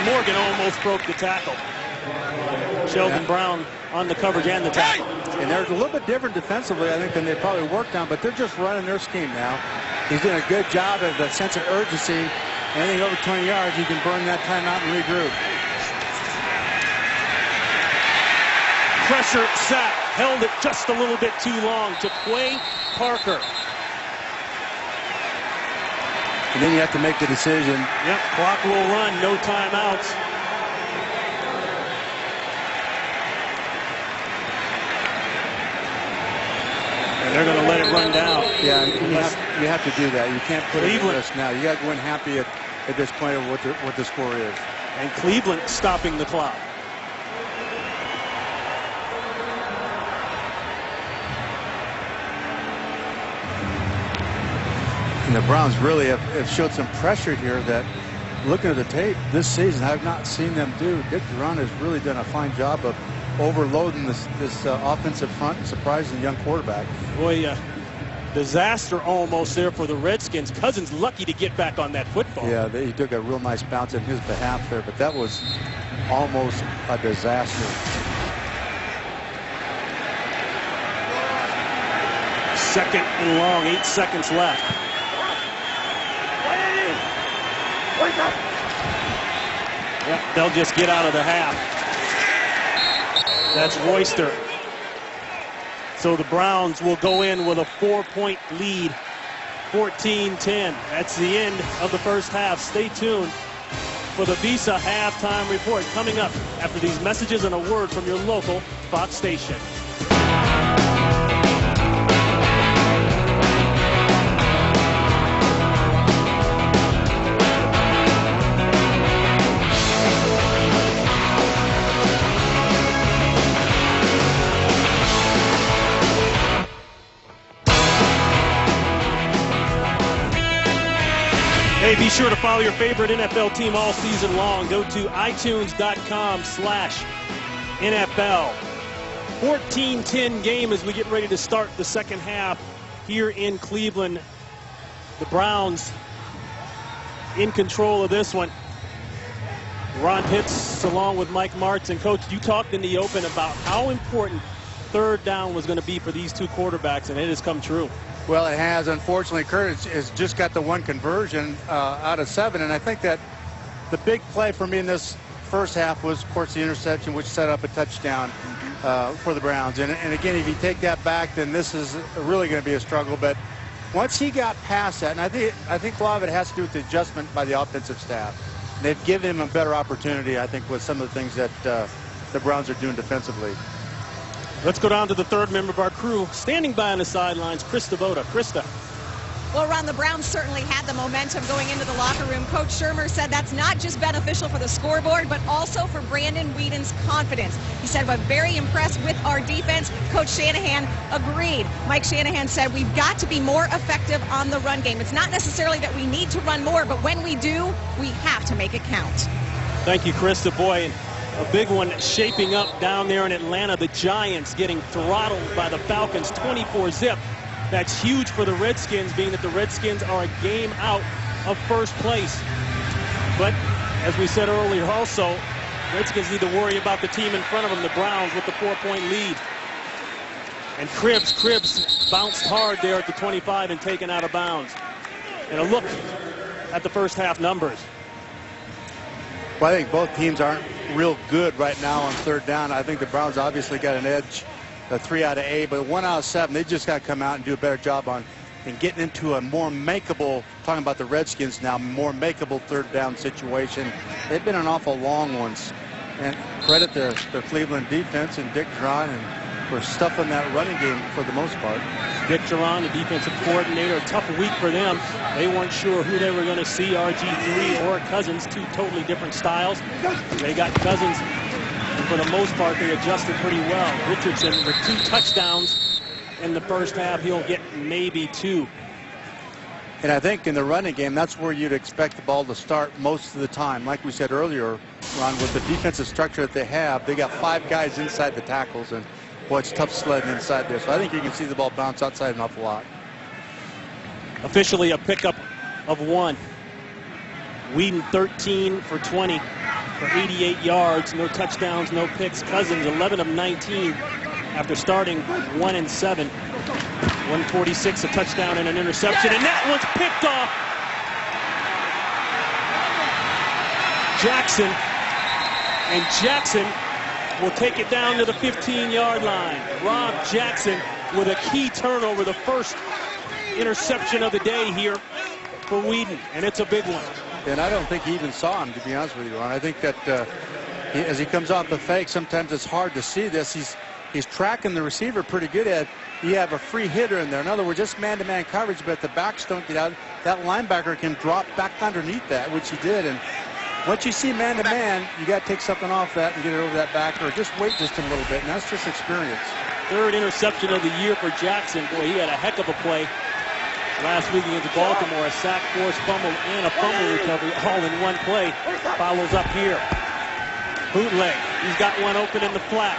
Speaker 1: Morgan almost broke the tackle. Sheldon Brown on the coverage and the tackle.
Speaker 4: And they're a little bit different defensively, I think, than they probably worked on, but they're just running their scheme now. He's doing a good job of the sense of urgency. Anything over 20 yards, you can burn that timeout and regroup.
Speaker 1: Pressure sack. Held it just a little bit too long to Quay Parker.
Speaker 4: And then you have to make the decision.
Speaker 1: Yep, clock will run, no timeouts. And they're going to let it run down.
Speaker 4: Yeah, you have to do that. You can't put it at risk now. You got to go in happy at this point of what the score is.
Speaker 1: And Cleveland stopping the clock.
Speaker 4: And the Browns really have showed some pressure here that, looking at the tape this season, I've not seen them do. Dick Duran has really done a fine job of overloading this offensive front and surprising the young quarterback.
Speaker 1: Boy, disaster almost there for the Redskins. Cousins lucky to get back on that football.
Speaker 4: Yeah, he took a real nice bounce in his behalf there, but that was almost a disaster.
Speaker 1: Second and long, 8 seconds left. Yep, they'll just get out of the half. That's Royster. So the Browns will go in with a 4-point lead, 14-10. That's the end of the first half. Stay tuned for the Visa halftime report coming up after these messages and a word from your local Fox station. Hey, be sure to follow your favorite NFL team all season long. Go to itunes.com/NFL. 14-10 game as we get ready to start the second half here in Cleveland. The Browns in control of this one. Ron Pitts along with Mike Martz. And Coach, you talked in the open about how important third down was going to be for these two quarterbacks, and it has come true.
Speaker 4: Well, it has. Unfortunately, Curtis has just got the one conversion out of 7. And I think that the big play for me in this first half was, of course, the interception, which set up a touchdown for the Browns. And again, if you take that back, then this is really going to be a struggle. But once he got past that, and I think a lot of it has to do with the adjustment by the offensive staff. They've given him a better opportunity, I think, with some of the things that the Browns are doing defensively.
Speaker 1: Let's go down to the third member of our crew. Standing by on the sidelines, Krista Voda. Krista.
Speaker 2: Well, Ron, the Browns certainly had the momentum going into the locker room. Coach Shermer said that's not just beneficial for the scoreboard, but also for Brandon Weeden's confidence. He said, "I'm very impressed with our defense." Coach Shanahan agreed. Mike Shanahan said, "We've got to be more effective on the run game. It's not necessarily that we need to run more, but when we do, we have to make it count."
Speaker 1: Thank you, Krista. Boy, and a big one shaping up down there in Atlanta. The Giants getting throttled by the Falcons 24-zip. That's huge for the Redskins, being that the Redskins are a game out of first place. But as we said earlier also, Redskins need to worry about the team in front of them, the Browns, with the 4-point lead. And Cribbs bounced hard there at the 25 and taken out of bounds. And a look at the first half numbers.
Speaker 4: Well, I think both teams aren't real good right now on third down. I think the Browns obviously got an edge. 3 out of 8, but 1 out of 7, they just got to come out and do a better job on and getting into a more makeable, talking about the Redskins now, more makeable third down situation. They've been an awful long ones. And credit the Cleveland defense and Dick Duran and for stuffing that running game for the most part.
Speaker 1: Dick Duran, the defensive coordinator, a tough week for them. They weren't sure who they were going to see, RG3 or Cousins, 2 totally different styles. They got Cousins. And for the most part, they adjusted pretty well. Richardson with 2 touchdowns in the first half. He'll get maybe 2.
Speaker 4: And I think in the running game, that's where you'd expect the ball to start most of the time. Like we said earlier, Ron, with the defensive structure that they got 5 guys inside the tackles. And, boy, it's tough sledding inside there. So I think you can see the ball bounce outside an awful lot.
Speaker 1: Officially a pickup of 1. Whedon 13 for 20. For 88 yards, no touchdowns, no picks. Cousins 11 of 19 after starting 1-7. 146, a touchdown and an interception, and that one's picked off. Jackson will take it down to the 15-yard line. Rob Jackson with a key turnover, the first interception of the day here for Whedon, and it's a big one.
Speaker 4: And I don't think he even saw him, to be honest with you, Ron. I think that as he comes off the fake, sometimes it's hard to see this. He's tracking the receiver pretty good at. You have a free hitter in there. In other words, just man-to-man coverage, but the backs don't get out. That linebacker can drop back underneath that, which he did. And once you see man-to-man, you got to take something off that and get it over that backer, or just wait just a little bit, and that's just experience.
Speaker 1: 3rd interception of the year for Jackson. Boy, he had a heck of a play last week against Baltimore. A sack, forced fumble, and a fumble recovery all in one play. Follows up here. Bootleg. He's got one open in the flat.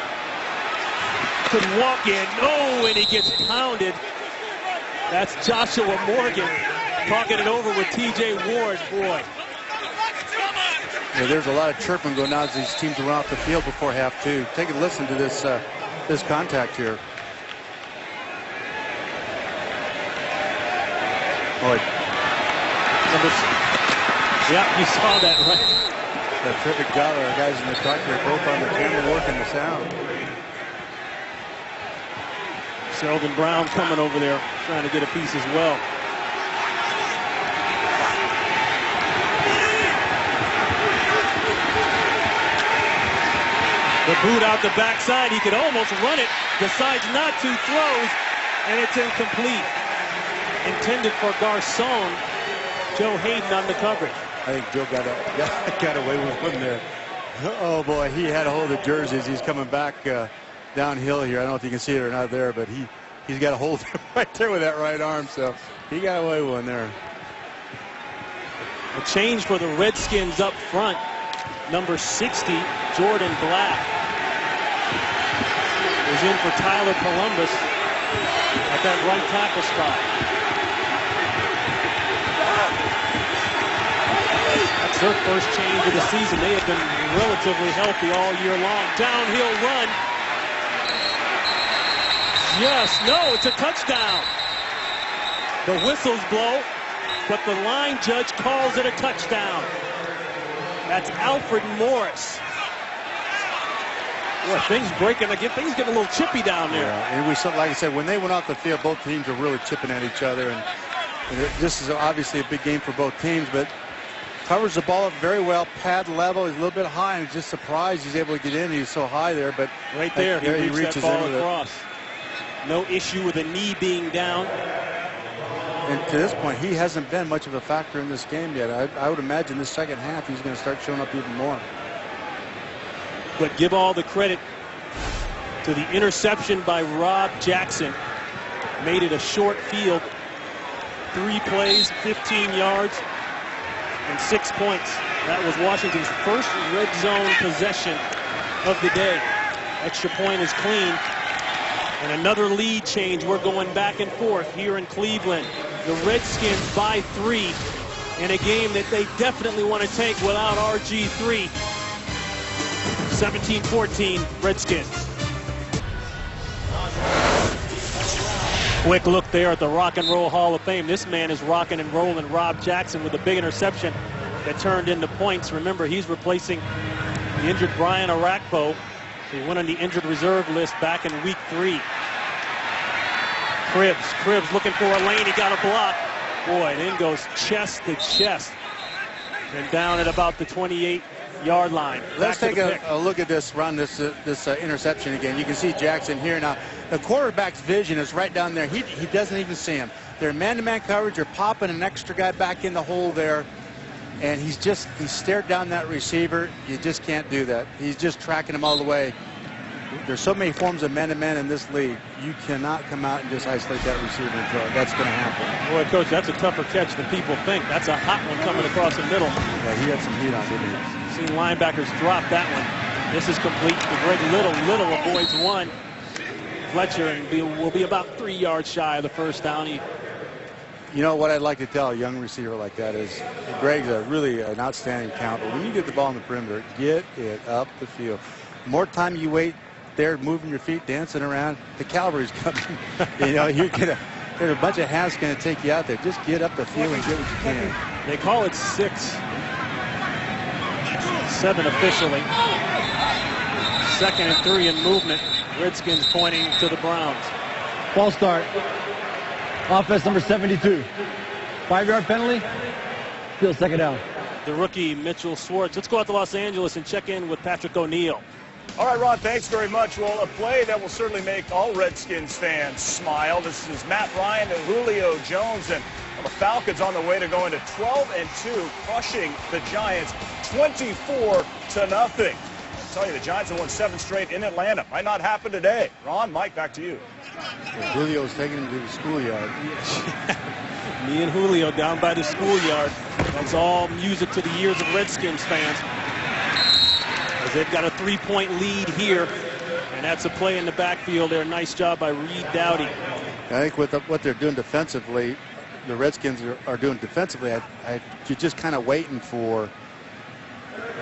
Speaker 1: Could walk in. Oh, and he gets pounded. That's Joshua Morgan talking it over with T.J. Ward. Boy.
Speaker 4: Yeah, there's a lot of chirping going on as these teams run off the field before half, too. Take a listen to this this contact here. Boy.
Speaker 1: Yeah, you saw that, right?
Speaker 4: A terrific job. Our guys in the truck here, both on the camera working the sound.
Speaker 1: Sheldon Brown coming over there, trying to get a piece as well. The boot out the backside. He could almost run it. Decides not to. Throws, and it's incomplete. Intended for Garcon. Joe Hayden on the coverage.
Speaker 4: I think Joe got away with one there. Oh, boy, he had a hold of the jerseys. He's coming back downhill here. I don't know if you can see it or not there, but he's got a hold right there with that right arm, so he got away with one there.
Speaker 1: A change for the Redskins up front. Number 60, Jordan Black, is in for Tyler Columbus at that right tackle spot. That's their first change of the season. They have been relatively healthy all year long. Downhill run. No, it's a touchdown. The whistles blow, but the line judge calls it a touchdown. That's Alfred Morris. Boy, things breaking again. Things getting a little chippy down there.
Speaker 4: Yeah, and we saw, like I said, when they went off the field, both teams are really chipping at each other. And this is obviously a big game for both teams, but covers the ball up very well, pad level. He's a little bit high, and just surprised he's able to get in. He's so high there, but
Speaker 1: right there, he reaches that ball across. No issue with the knee being down.
Speaker 4: And to this point, he hasn't been much of a factor in this game yet. I would imagine this second half he's going to start showing up even more.
Speaker 1: But give all the credit to the interception by Rob Jackson. Made it a short field. 3 plays, 15 yards, and 6 points. That was Washington's first red zone possession of the day. Extra point is clean. And another lead change. We're going back and forth here in Cleveland. The Redskins by 3 in a game that they definitely want to take without RG3. 17-14 Redskins. Quick look there at the Rock and Roll Hall of Fame. This man is rocking and rolling. Rob Jackson with a big interception that turned into points. Remember, he's replacing the injured Brian Arakpo. He went on the injured reserve list back in week 3. Cribbs looking for a lane. He got a block. Boy, and in goes chest to chest. And down at about the 28-yard line.
Speaker 4: Let's take a look at this run, this interception again. You can see Jackson here. Now, the quarterback's vision is right down there. He doesn't even see him. They're man-to-man coverage. They're popping an extra guy back in the hole there. And he stared down that receiver. You just can't do that. He's just tracking him all the way. There's so many forms of man-to-man in this league. You cannot come out and just isolate that receiver and throw it. That's going to happen.
Speaker 1: Boy, Coach, that's a tougher catch than people think. That's a hot one coming across the middle.
Speaker 4: Yeah, he had some heat on it.
Speaker 1: Seen linebackers drop that one. This is complete to Greg Little. Little avoids one. Fletcher and will be about 3 yards shy of the first down.
Speaker 4: You know what I'd like to tell a young receiver like that is Greg's really an outstanding counter. When you get the ball in the perimeter, get it up the field. The more time you wait there, moving your feet, dancing around, the cavalry's coming. You know, there's a bunch of hats going to take you out there. Just get up the field and get what you can.
Speaker 1: They call it 6. 7 officially. 2nd and 3 in movement. Redskins pointing to the Browns.
Speaker 5: False start. Offense number 72. 5-yard penalty. Still second down.
Speaker 1: The rookie Mitchell Schwartz. Let's go out to Los Angeles and check in with Patrick O'Neill.
Speaker 9: All right, Ron, thanks very much. Well, a play that will certainly make all Redskins fans smile. This is Matt Ryan and Julio Jones, and the Falcons on the way to going to 12-2, crushing the Giants 24-0. I'll tell you, the Giants have won 7 straight in Atlanta. Might not happen today. Ron, Mike, back to you.
Speaker 4: Well, Julio's taking him to the schoolyard.
Speaker 1: Me and Julio down by the schoolyard. That's all music to the ears of Redskins fans. As they've got a 3-point lead here, and that's a play in the backfield there. Nice job by Reed Dowdy.
Speaker 4: I think with what they're doing defensively, the Redskins are doing defensively, you're just kind of waiting for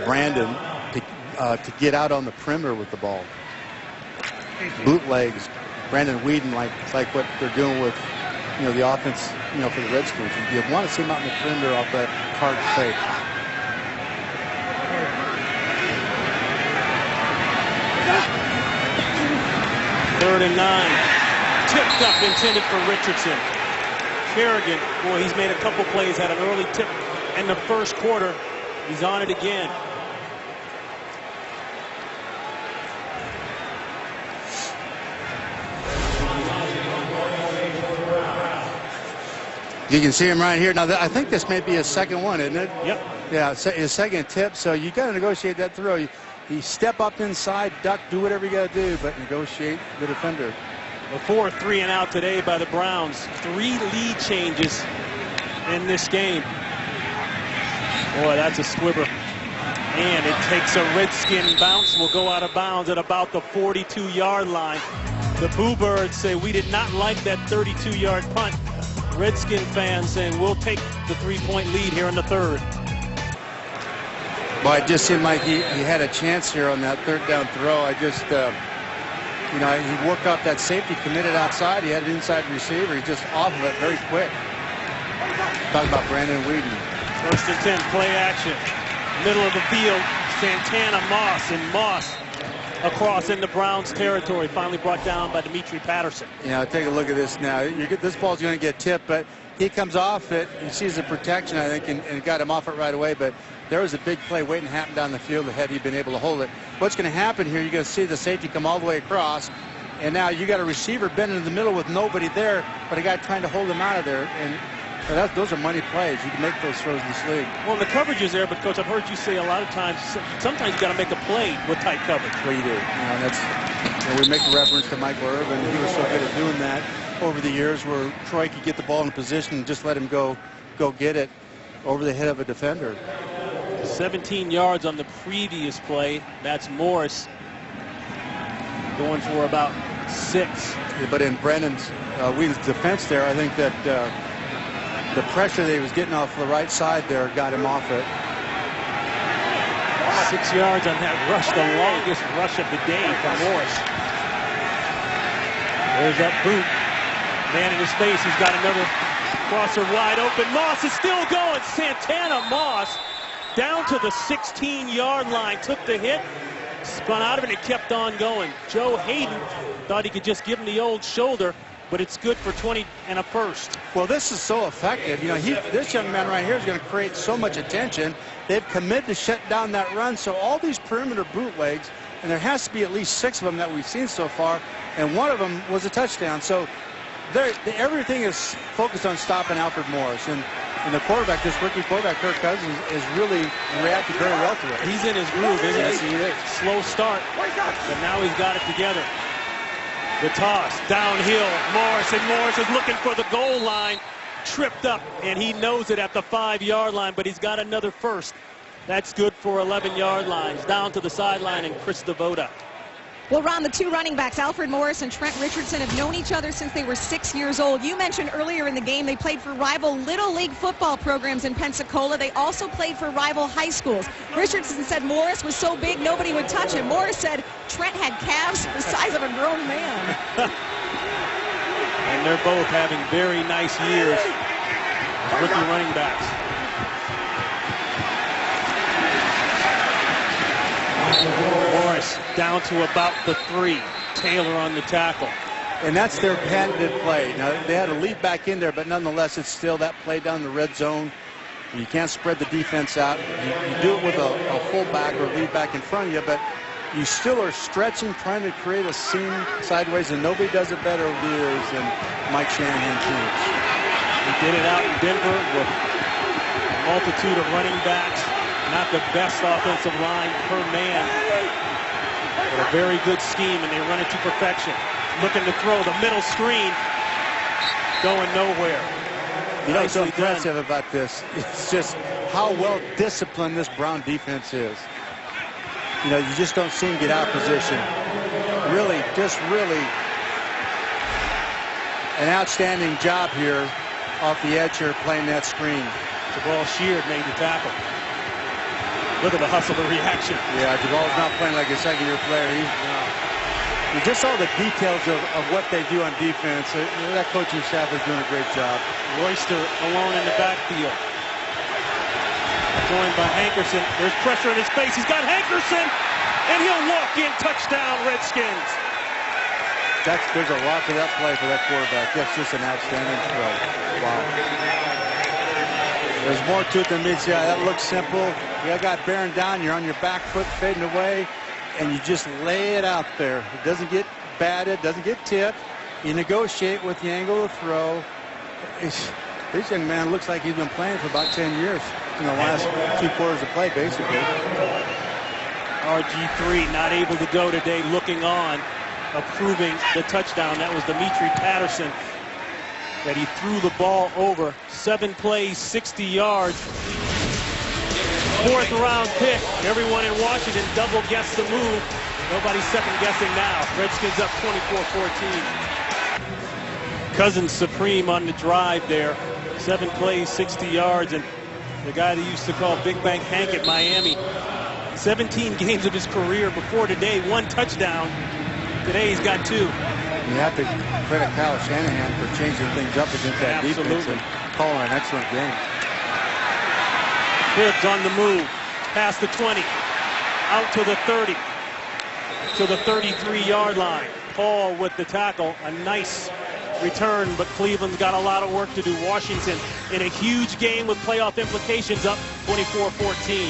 Speaker 4: Brandon to get out on the perimeter with the ball. Bootlegs, Brandon Whedon, like what they're doing with, the offense, for the Redskins. You want to see him out in the perimeter off that hard fake.
Speaker 1: Third and 9. Tipped up, intended for Richardson. Kerrigan, boy, he's made a couple plays, had an early tip in the first quarter. He's on it again.
Speaker 4: You can see him right here. Now, I think this may be his second one, isn't it?
Speaker 1: Yep.
Speaker 4: Yeah, his second tip, so you got to negotiate that throw. You step up inside, duck, do whatever you got to do, but negotiate the defender.
Speaker 1: Before 3 and out today by the Browns. 3 lead changes in this game. Boy, that's a squibber. And it takes a Redskin bounce. Will go out of bounds at about the 42-yard line. The Boo Birds say we did not like that 32-yard punt. Redskin fans saying we'll take the 3-point lead here in the third.
Speaker 4: Well, it just seemed like he had a chance here on that third down throw. He worked off that safety, committed outside. He had an inside receiver. He just off of it very quick. Talking about Brandon Whedon.
Speaker 1: 1st and 10, play action. Middle of the field, Santana, Moss, and Moss across into Browns territory, finally brought down by Dimitri Patterson.
Speaker 4: Yeah, take a look at this now. This ball's going to get tipped, but he comes off it. He sees the protection, I think, and got him off it right away. But there was a big play waiting to happen down the field had he been able to hold it. What's going to happen here, you're going to see the safety come all the way across, and now you got a receiver bending in the middle with nobody there, but a guy trying to hold him out of there. And those are money plays. You can make those throws in this league.
Speaker 1: Well, the coverage is there, but, Coach, I've heard you say a lot of times, sometimes you got to make a play with tight coverage.
Speaker 4: Well, you do. We make a reference to Michael Irvin. He was so good at doing that over the years where Troy could get the ball in position and just let him go get it over the head of a defender.
Speaker 1: 17 yards on the previous play. That's Morris going for about 6.
Speaker 4: Yeah, but in Brennan's Whedon's defense there, I think that the pressure that he was getting off the right side there got him off it.
Speaker 1: 6 yards on that rush, the longest rush of the day for Morris. There's that boot. Man in his face. He's got another crosser wide open. Moss is still going. Santana Moss down to the 16-yard line. Took the hit, spun out of it, and kept on going. Joe Hayden thought he could just give him the old shoulder, but it's good for 20 and a first.
Speaker 4: Well, this is so effective. This young man right here is going to create so much attention. They've committed to shut down that run, so all these perimeter bootlegs, and there has to be at least 6 of them that we've seen so far, and one of them was a touchdown. So everything is focused on stopping Alfred Morris, and the quarterback, this rookie quarterback, Kirk Cousins, is really reacted very well to it.
Speaker 1: He's in his groove, isn't he?
Speaker 4: Yes, he is.
Speaker 1: Slow start, but now he's got it together. The toss downhill, Morris is looking for the goal line, tripped up, and he knows it at the 5-yard line, but he's got another first. That's good for 11-yard lines. Down to the sideline, and Chris Devoda.
Speaker 2: Well, Ron, the 2 running backs, Alfred Morris and Trent Richardson, have known each other since they were 6 years old. You mentioned earlier in the game they played for rival Little League football programs in Pensacola. They also played for rival high schools. Richardson said Morris was so big nobody would touch him. Morris said Trent had calves the size of a grown man.
Speaker 1: And they're both having very nice years as rookie running backs. Morris down to about the 3. Taylor on the tackle.
Speaker 4: And that's their patented play. Now, they had a lead back in there, but nonetheless, it's still that play down the red zone. You can't spread the defense out. You do it with a fullback or lead back in front of you, but you still are stretching, trying to create a seam sideways, and nobody does it better over the years than Mike Shanahan teams.
Speaker 1: He did it out in Denver with a multitude of running backs. Not the best offensive line per man, but a very good scheme, and they run it to perfection. Looking to throw the middle screen, going nowhere.
Speaker 4: You know what's so impressive about this? It's just how well disciplined this Brown defense is. You just don't see him get out of position. Really an outstanding job here off the edge here playing that screen.
Speaker 1: Jabal Sheard made the tackle. Look at the hustle, the reaction.
Speaker 4: Yeah, Jabal's not playing like a second-year player. You just saw the details of what they do on defense. That coaching staff is doing a great job.
Speaker 1: Royster alone in the backfield. Joined by Hankerson. There's pressure in his face. He's got Hankerson, and he'll walk in. Touchdown, Redskins.
Speaker 4: There's a lot to that play for that quarterback. That's just an outstanding throw. Wow. There's more to it than meets the eye. That looks simple. You got bearing down. You're on your back foot, fading away, and you just lay it out there. It doesn't get batted, doesn't get tipped. You negotiate with the angle of throw. This young man looks like he's been playing for about 10 years in the last 2 quarters of play, basically.
Speaker 1: RG3 not able to go today, looking on, approving the touchdown. That was Dimitri Patterson that he threw the ball over. 7 plays, 60 yards. 4th round pick. Everyone in Washington double guessed the move. Nobody's second guessing now. Redskins up 24-14. Cousins supreme on the drive there. 7 plays, 60 yards, and the guy they used to call Big Bank Hank at Miami. 17 games of his career before today, 1 touchdown. Today he's got 2.
Speaker 4: You have to credit Kyle Shanahan for changing things up against that defense and calling an excellent game.
Speaker 1: Hibbs on the move, past the 20, out to the 30. to the 33-yard line. Paul with the tackle. A nice return, but Cleveland's got a lot of work to do. Washington in a huge game with playoff implications, up 24-14.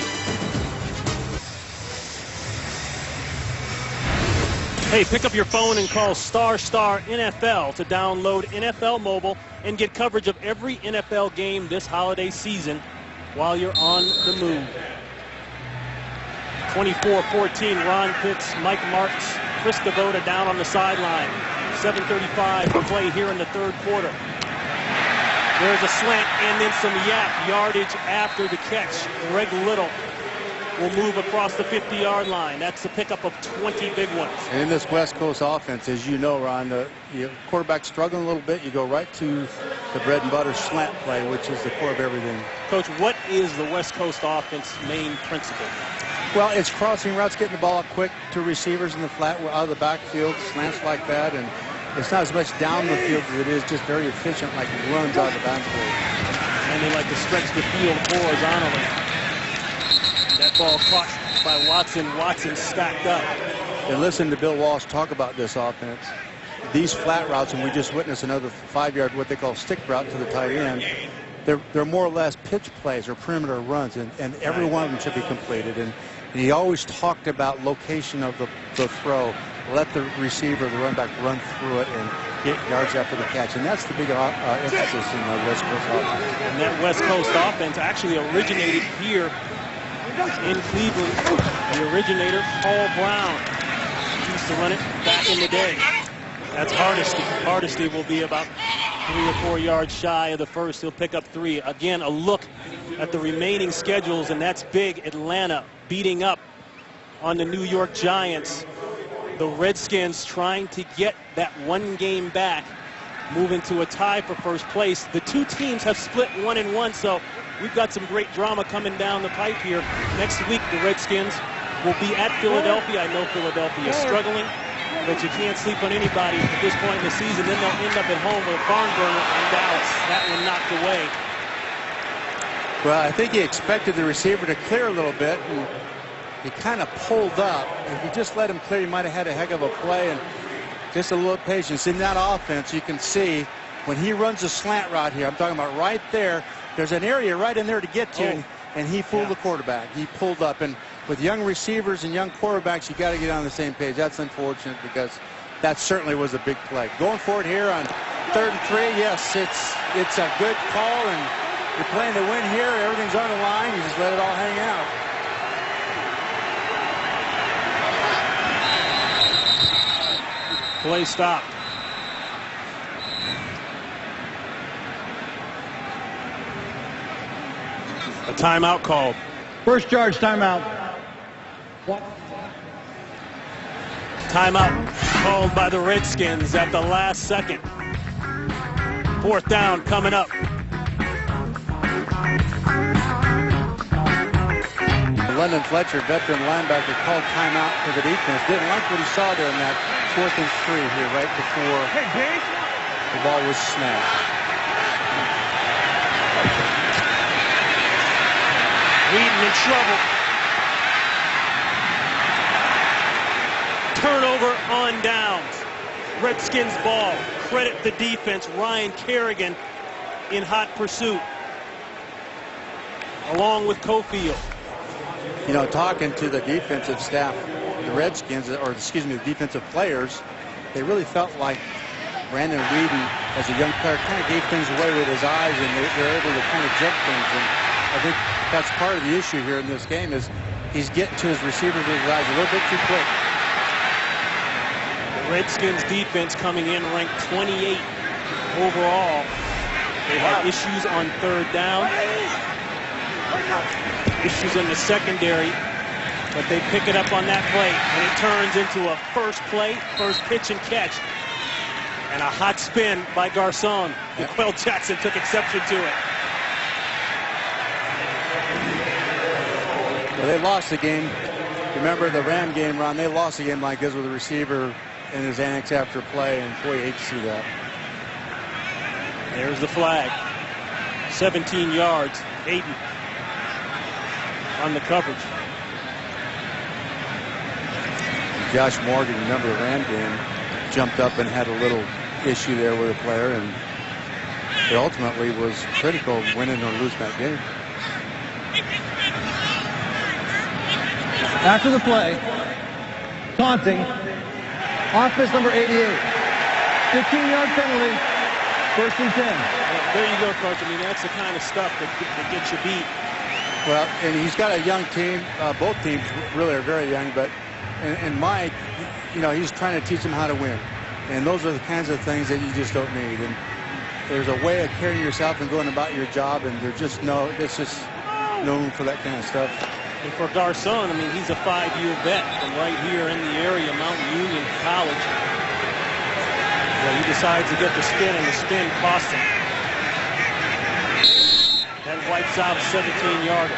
Speaker 1: Hey, pick up your phone and call ** NFL to download NFL Mobile and get coverage of every NFL game this holiday season while you're on the move. 24-14, Ron Pitts, Mike Marks, Chris Devoda down on the sideline. 7:35 to play here in the third quarter. There's a slant and then some yardage after the catch. Greg Little will move across the 50-yard line. That's the pickup of 20 big ones.
Speaker 4: And in this West Coast offense, as you know, Ron, the quarterback struggling a little bit. You go right to the bread and butter slant play, which is the core of everything.
Speaker 1: Coach, what is the West Coast offense main principle?
Speaker 4: Well, it's crossing routes, getting the ball out quick to receivers in the flat, out of the backfield, slants like that, and it's not as much down the field as it is just very efficient, like runs out of the backfield.
Speaker 1: And they like to stretch the field horizontally. That ball caught by Watson. Watson stacked up.
Speaker 4: And listen to Bill Walsh talk about this offense. These flat routes, and we just witnessed another 5-yard, what they call stick route to the tight end. They're more or less pitch plays or perimeter runs, and every one of them should be completed. And he always talked about location of the throw. Let the receiver, the run back, run through it and get yards after the catch. And that's the big emphasis in the West Coast offense.
Speaker 1: And that West Coast offense actually originated here in Cleveland. The originator, Paul Brown, used to run it back in the day. That's Hardesty. Hardesty will be about 3 or 4 yards shy of the first. He'll pick up 3. Again, a look at the remaining schedules, and that's big. Atlanta beating up on the New York Giants. The Redskins trying to get that one game back, moving to a tie for first place. The two teams have split 1-1, so we've got some great drama coming down the pipe here. Next week, the Redskins will be at Philadelphia. I know Philadelphia is struggling, but you can't sleep on anybody at this point in the season. Then they'll end up at home with a barn burner in Dallas. That one knocked away.
Speaker 4: Well, I think he expected the receiver to clear a little bit, and he kind of pulled up. If you just let him clear, he might have had a heck of a play, and just a little patience. In that offense, you can see when he runs a slant route here, I'm talking about right there, there's an area right in there to get to, and he fooled the quarterback. He pulled up, and with young receivers and young quarterbacks, you got to get on the same page. That's unfortunate because that certainly was a big play. Going for it here on 3rd and 3, yes, it's a good call, and you're playing to win here. Everything's on the line. You just let it all hang out.
Speaker 1: Play stopped. A timeout called.
Speaker 5: First charge timeout.
Speaker 1: Timeout called by the Redskins at the last second. 4th down coming up.
Speaker 4: London Fletcher, veteran linebacker, called timeout for the defense. Didn't like what he saw there in that 4th and 3 here right before the ball was snapped.
Speaker 1: Wheaton in trouble. Turnover on downs. Redskins ball. Credit the defense. Ryan Kerrigan in hot pursuit, along with Cofield.
Speaker 4: You know, talking to the defensive staff, the Redskins, or excuse me, the defensive players, they really felt like Brandon Whedon, as a young player, kind of gave things away with his eyes, and they're able to kind of jet things. And I think that's part of the issue here in this game is he's getting to his receivers with his eyes a little bit too quick.
Speaker 1: The Redskins defense coming in ranked 28 overall. They had issues on 3rd down, issues in the secondary, but they pick it up on that play, and it turns into a first pitch and catch, and a hot spin by Garcon. Quell Jackson took exception to it.
Speaker 4: Well, they lost the game. Remember the Ram game, Ron? They lost the game like this with a receiver in his annex after play, and boy, you hate to see that.
Speaker 1: There's the flag. 17 yards. Hayden on the coverage.
Speaker 4: Josh Morgan, remember the Ram game, jumped up and had a little issue there with a player, and it ultimately was critical of winning or losing that game.
Speaker 5: After the play, taunting, offense number 88. 15-yard penalty, 1st and 10.
Speaker 1: Well, there you go, Coach. I mean, that's the kind of stuff that gets you beat.
Speaker 4: Well, and he's got a young team. Both teams really are very young, but and Mike, you know, he's trying to teach them how to win. And those are the kinds of things that you just don't need. And there's a way of carrying yourself and going about your job, and there's just no room for that kind of stuff.
Speaker 1: And for Garcon, I mean, he's a 5-year vet from right here in the area, Mountain Union College. Well, he decides to get the spin, and the spin costs him. That wipes out a 17-yarder.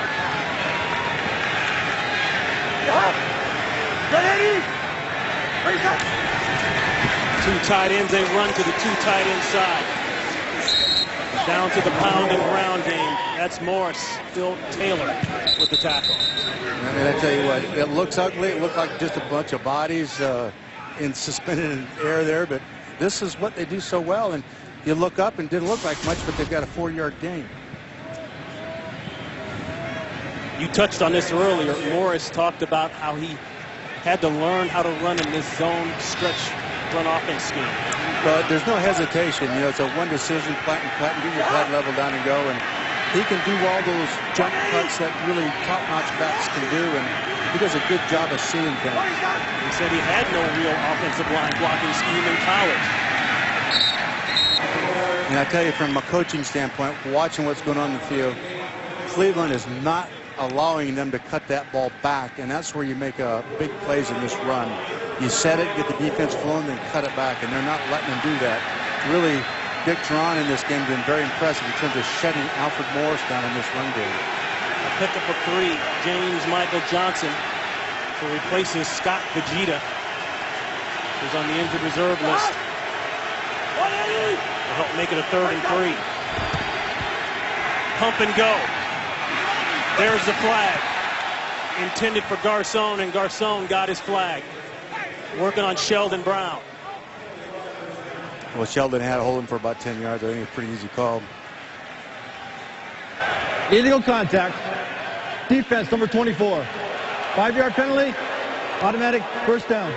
Speaker 1: Two tight ends, they run to the two tight end side. Down to the pound and ground game. That's Morris. Phil Taylor with the tackle.
Speaker 4: And I tell you what, it looks ugly. It looked like just a bunch of bodies in suspended air there, but this is what they do so well. And you look up and didn't look like much, but they've got a 4-yard gain.
Speaker 1: You touched on this earlier. Morris talked about how he had to learn how to run in this zone stretch run offense scheme.
Speaker 4: But there's no hesitation. You know, it's a one decision, plant and get your pad level down and go. And he can do all those jump cuts that really top-notch backs can do, and he does a good job of seeing things.
Speaker 1: He said he had no real offensive line blocking scheme in college.
Speaker 4: And I tell you, from a coaching standpoint, watching what's going on in the field, Cleveland is not allowing them to cut that ball back, and that's where you make big plays in this run. You set it, get the defense flowing, then cut it back, and they're not letting them do that. Really, Dick Teron in this game has been very impressive in terms of shutting Alfred Morris down in this run game.
Speaker 1: A pickup of 3, James Michael Johnson, who replaces Scott Vegeta, who's on the injured reserve list. To help make it a 3rd and 3. Pump and go. There's the flag. Intended for Garcon, and Garcon got his flag. Working on Sheldon Brown.
Speaker 4: Well, Sheldon had to hold him for about 10 yards. I think it's a pretty easy call.
Speaker 5: Illegal contact. Defense number 24. 5-yard penalty. Automatic 1st down.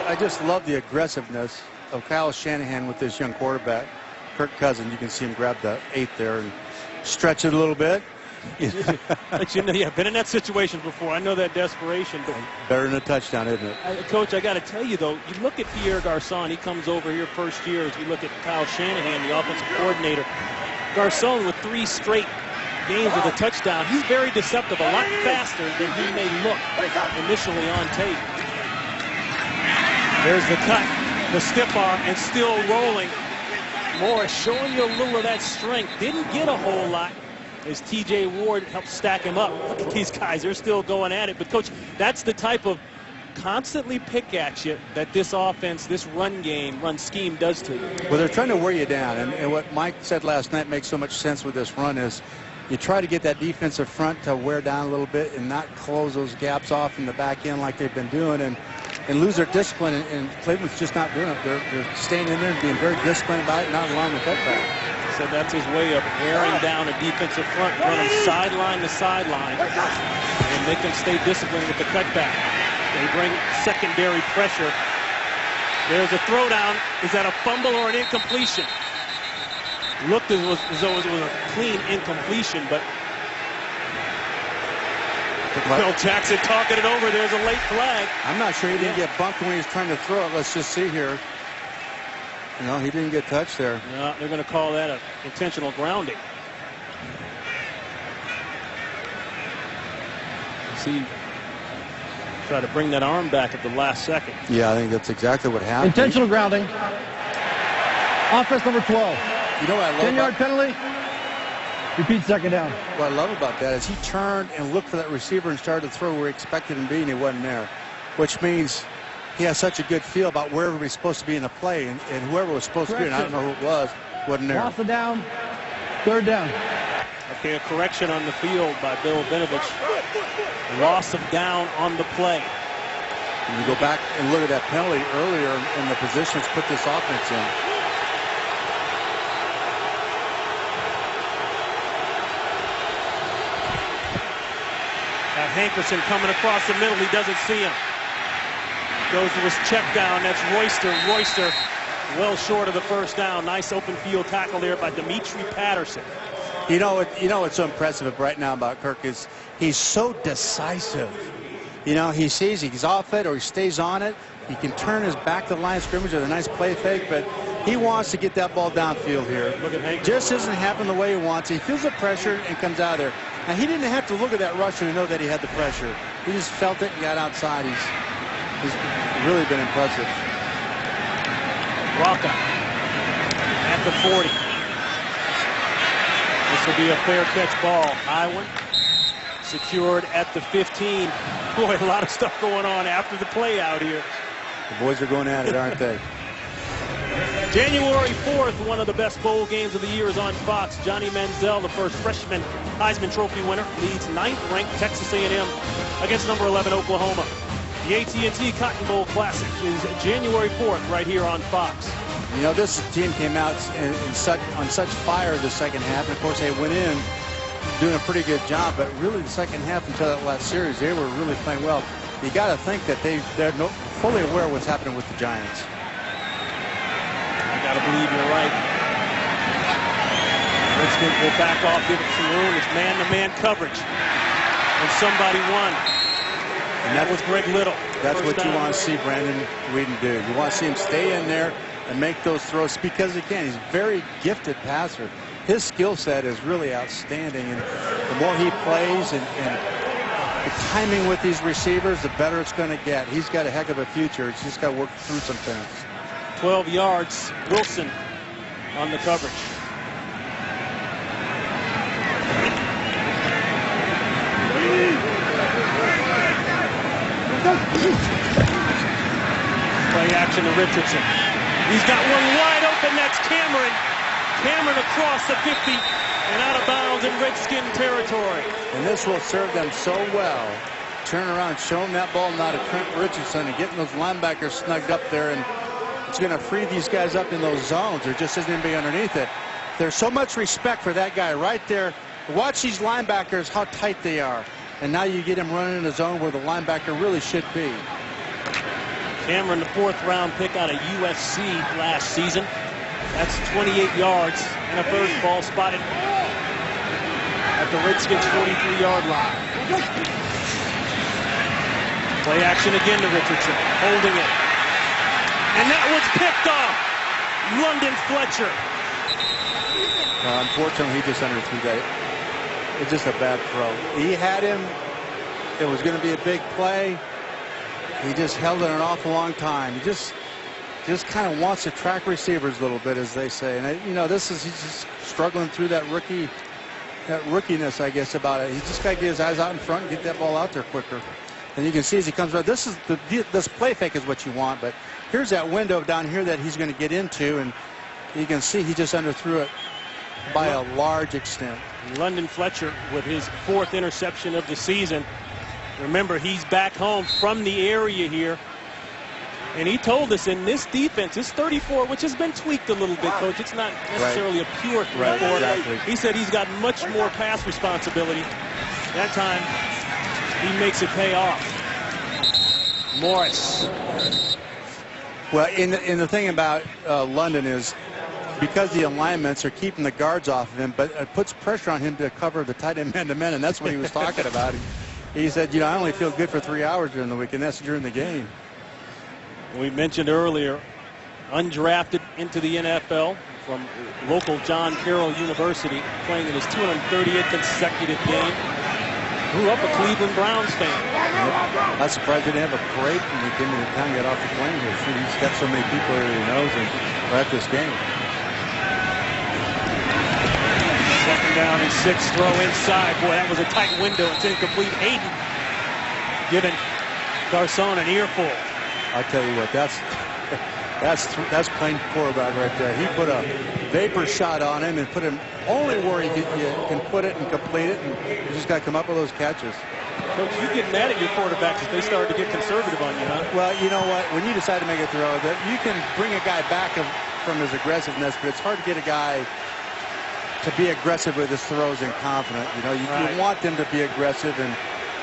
Speaker 4: I just love the aggressiveness of Kyle Shanahan with this young quarterback. Kirk Cousins, you can see him grab the 8 there and stretch it a little bit.
Speaker 1: But you know, yeah, been in that situation before. I know that desperation. But
Speaker 4: better than a touchdown, isn't it?
Speaker 1: Coach, I got to tell you, though, you look at Pierre Garcon. He comes over here first year. As you look at Kyle Shanahan, the offensive coordinator. Garcon with 3 straight games with a touchdown. He's very deceptive, a lot faster than he may look initially on tape. There's the cut, the stiff arm, and still rolling. Morris showing you a little of that strength. Didn't get a whole lot as T.J. Ward helped stack him up. Look at these guys. They're still going at it. But, Coach, that's the type of constantly pick at you that this offense, this run scheme does to you.
Speaker 4: Well, they're trying to wear you down. And what Mike said last night makes so much sense with this run is you try to get that defensive front to wear down a little bit and not close those gaps off in the back end like they've been doing and lose their discipline. And Cleveland's just not doing it. They're staying in there and being very disciplined about it, not allowing the cutback.
Speaker 1: So that's his way of wearing down a defensive front, running sideline to sideline, and make them stay disciplined with the cutback. They bring secondary pressure. There's a throwdown. Is that a fumble or an incompletion? Looked as though it was a clean incompletion, but Phil Jackson talking it over. There's a late flag.
Speaker 4: I'm not sure he didn't get bumped when he was trying to throw it. Let's just see here. No, he didn't get touched there.
Speaker 1: No, they're going to call that an intentional grounding. See, try to bring that arm back at the last second.
Speaker 4: Yeah, I think that's exactly what happened.
Speaker 5: Intentional grounding. Offense number 12.
Speaker 4: You know what I love
Speaker 5: 10-yard penalty. Repeat 2nd down.
Speaker 4: What I love about that is he turned and looked for that receiver and started to throw where he expected him to be, and he wasn't there, which means he has such a good feel about where everybody's supposed to be in the play, and whoever was supposed to be, and I don't know who it was, wasn't there.
Speaker 5: Lost the down. 3rd down.
Speaker 1: Okay, a correction on the field by Bill Vinovich. Loss of down on the play.
Speaker 4: And you go back and look at that penalty earlier and the positions put this offense in.
Speaker 1: Got Hankerson coming across the middle. He doesn't see him. Goes to his check down. That's Royster. Royster well short of the first down. Nice open field tackle there by Dimitri Patterson.
Speaker 4: You know what's so impressive right now about Kirk is he's so decisive. You know, he sees he's off it or he stays on it. He can turn his back to the line of scrimmage with a nice play fake, but he wants to get that ball downfield here.
Speaker 1: Look at Hank.
Speaker 4: Just doesn't happen the way he wants. He feels the pressure and comes out of there. Now, he didn't have to look at that rusher to know that he had the pressure. He just felt it and got outside. He's really been impressive.
Speaker 1: Rocca at the 40. This will be a fair catch ball. High one. Secured at the 15. Boy, a lot of stuff going on after the play out here.
Speaker 4: The boys are going at it, aren't they?
Speaker 1: January 4th, one of the best bowl games of the year is on Fox. Johnny Manziel, the first freshman Heisman Trophy winner, leads 9th-ranked Texas A&M against number 11 Oklahoma. The AT&T Cotton Bowl Classic is January 4th right here on Fox.
Speaker 4: You know, this team came out on such fire the second half. And, of course, they went in doing a pretty good job. But really the second half until that last series, they were really playing well. You got to think that they're fully aware of what's happening with the Giants.
Speaker 1: I got to believe you're right. Redskins will back off, give it some room. It's man-to-man coverage. And somebody won. And that was Greg Little.
Speaker 4: That's what you want to see Brandon Weeden do. You want to see him stay in there and make those throws because he can. He's a very gifted passer. His skill set is really outstanding. And the more he plays and the timing with these receivers, the better it's going to get. He's got a heck of a future. He's just got to work through some things.
Speaker 1: 12 yards. Wilson on the coverage. Play action to Richardson. He's got one wide open. That's Cameron. Cameron across the 50 and out of bounds in Redskin territory.
Speaker 4: And this will serve them so well. Turn around, showing that ball now to Trent Richardson and getting those linebackers snugged up there. And it's going to free these guys up in those zones. There just isn't anybody underneath it. There's so much respect for that guy right there. Watch these linebackers, how tight they are. And now you get him running in a zone where the linebacker really should be.
Speaker 1: Cameron, the 4th-round pick out of USC last season. That's 28 yards and a first ball spotted at the Redskins' 43-yard line. Play action again to Richardson, holding it. And that was picked off. London Fletcher.
Speaker 4: Unfortunately, he just underthrew that. It's just a bad throw. He had him. It was going to be a big play. He just held it an awful long time. He just kind of wants to track receivers a little bit, as they say. And you know, he's just struggling through that rookiness, I guess, about it. He's just got to get his eyes out in front and get that ball out there quicker. And you can see as he comes around, this play fake is what you want. But here's that window down here that he's going to get into, and you can see he just underthrew it by a large extent.
Speaker 1: London Fletcher with his 4th interception of the season. Remember, he's back home from the area here. And he told us in this defense, this 34, which has been tweaked a little bit, Coach. It's not necessarily a pure 34.
Speaker 4: Right, exactly.
Speaker 1: He said he's got much more pass responsibility. That time, he makes it pay off. Morris.
Speaker 4: Well, in the thing about London is because the alignments are keeping the guards off of him, but it puts pressure on him to cover the tight end man-to-man, and that's what he was talking about. He said, you know, I only feel good for 3 hours during the week, and that's during the game.
Speaker 1: We mentioned earlier, undrafted into the NFL from local John Carroll University, playing in his 230th consecutive game. Grew up a Cleveland Browns fan.
Speaker 4: Yep. Not surprised they didn't have a parade when he came into town and got off the plane here. He's got so many people that he knows and are at this game.
Speaker 1: 2nd down and 6, throw inside. Boy, that was a tight window. It's incomplete. Hayden giving Garcon an earful.
Speaker 4: I'll tell you what, that's plain quarterback right there. He put a vapor shot on him and put him only where you can put it and complete it, and you just got to come up with those catches.
Speaker 1: Coach, you get mad at your quarterbacks if they started to get conservative on you, huh?
Speaker 4: Well, you know what? When you decide to make a throw, that you can bring a guy back from his aggressiveness, but it's hard to get a guy to be aggressive with his throws and confident. You know, you want them to be aggressive, and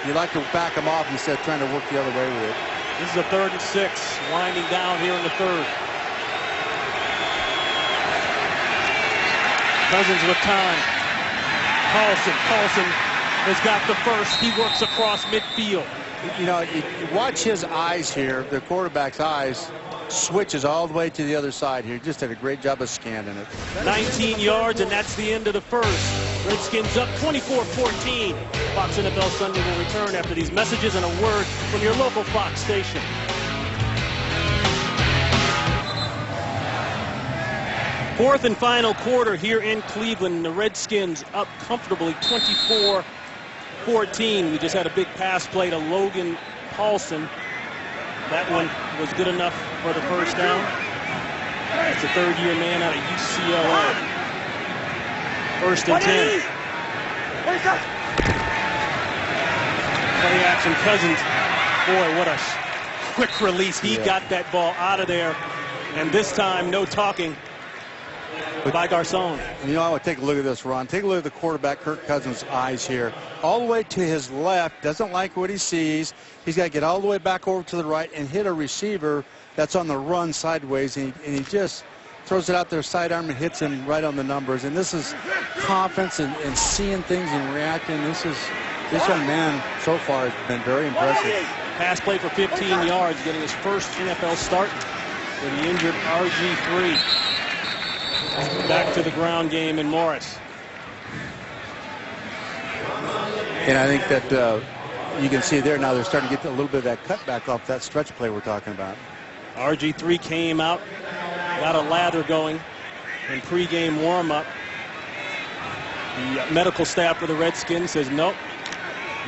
Speaker 4: you like to back them off instead of trying to work the other way with it.
Speaker 1: This is a 3rd and 6, winding down here in the 3rd. Cousins with time. Paulson has got the first. He works across midfield.
Speaker 4: You know, you watch his eyes here, the quarterback's eyes, switches all the way to the other side here. He just did a great job of scanning it.
Speaker 1: 19 yards, and that's the end of the first. Redskins up 24-14. Fox NFL Sunday will return after these messages and a word from your local Fox station. Fourth and final quarter here in Cleveland. The Redskins up comfortably 24-14. We just had a big pass play to Logan Paulson. That one was good enough for the first down. It's a 3rd-year man out of UCLA. 1st and 10. Play action Cousins. Boy, what a quick release. He got that ball out of there. And this time, no talking by Garcon.
Speaker 4: You know, I would take a look at this, Ron. Take a look at the quarterback, Kirk Cousins' eyes here. All the way to his left, doesn't like what he sees. He's got to get all the way back over to the right and hit a receiver that's on the run sideways, and he just throws it out there sidearm and hits him right on the numbers. And this is confidence and seeing things and reacting. This young man so far has been very impressive.
Speaker 1: Pass play for 15 yards, getting his first NFL start for the injured RG3. Back to the ground game in Morris.
Speaker 4: And I think that you can see there now they're starting to get a little bit of that cutback off that stretch play we're talking about.
Speaker 1: RG3 came out, got a lather going in pregame warm-up. The medical staff for the Redskins says, nope,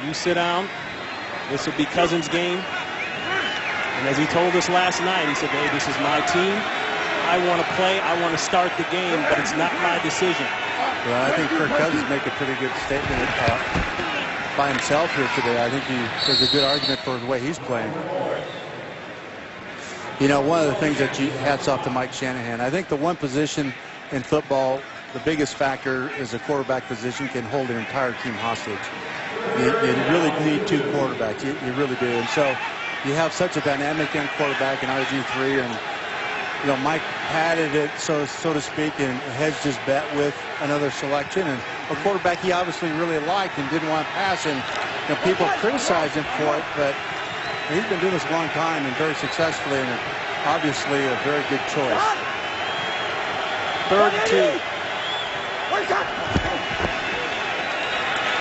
Speaker 1: you sit down. This will be Cousins' game. And as he told us last night, he said, hey, this is my team. I want to play, I want to start the game, but it's not my decision.
Speaker 4: Well, I think Kirk Cousins make a pretty good statement by himself here today. I think there's a good argument for the way he's playing. You know, one of the things that hats off to Mike Shanahan, I think the one position in football, the biggest factor is the quarterback position can hold an entire team hostage. You really need 2 quarterbacks, you really do. And so you have such a dynamic young quarterback in RG3, and you know, Mike padded it, so to speak, and hedged his bet with another selection. And a quarterback he obviously really liked and didn't want to pass. And you know, people criticized him for it, but he's been doing this a long time and very successfully, and obviously a very good choice.
Speaker 1: 3rd and 2.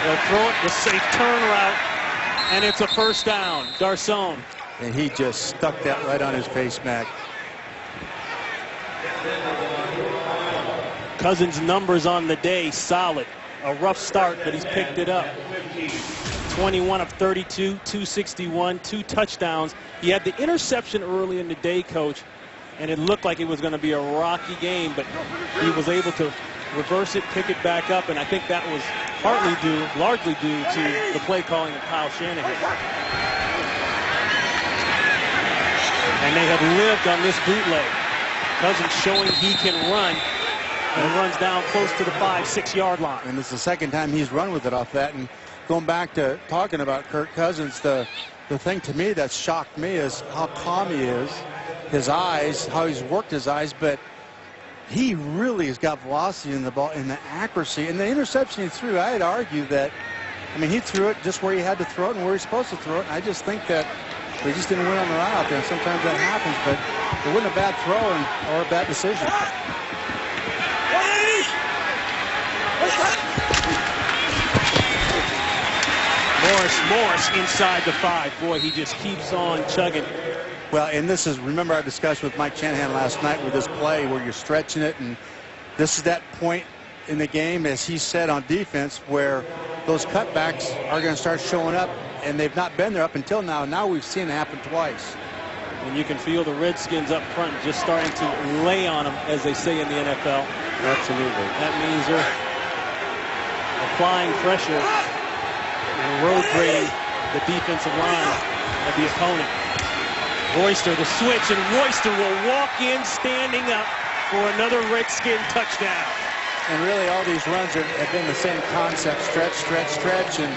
Speaker 1: They'll throw it, the safe turn route, and it's a first down. Garcon.
Speaker 4: And he just stuck that right on his face, Mac.
Speaker 1: Cousins' numbers on the day, solid. A rough start, but he's picked it up. 21 of 32, 261, 2 touchdowns. He had the interception early in the day, Coach, and it looked like it was going to be a rocky game, but he was able to reverse it, pick it back up, and I think that was largely due to the play calling of Kyle Shanahan. And they have lived on this bootleg. Cousins showing he can run, and runs down close to the 5-6 yard line.
Speaker 4: And it's the second time he's run with it off that. And going back to talking about Kirk Cousins, the thing to me that shocked me is how calm he is, his eyes, how he's worked his eyes, but he really has got velocity in the ball and the accuracy. And the interception he threw, I'd argue that, I mean, he threw it just where he had to throw it and where he's supposed to throw it. And I just think that they just didn't win on the route out there. And sometimes that happens, but it wasn't a bad throw or a bad decision.
Speaker 1: Morris inside the 5. Boy, he just keeps on chugging.
Speaker 4: Well, and this is, remember our discussion with Mike Shanahan last night with this play where you're stretching it, and this is that point in the game, as he said, on defense, where those cutbacks are going to start showing up, and they've not been there up until now. Now we've seen it happen twice.
Speaker 1: And you can feel the Redskins up front just starting to lay on them, as they say in the NFL.
Speaker 4: Absolutely.
Speaker 1: That means they're applying pressure, road grading the defensive line of the opponent. Royster, the switch, and Royster will walk in standing up for another Redskin touchdown.
Speaker 4: And really all these runs have been the same concept, stretch, stretch, stretch, and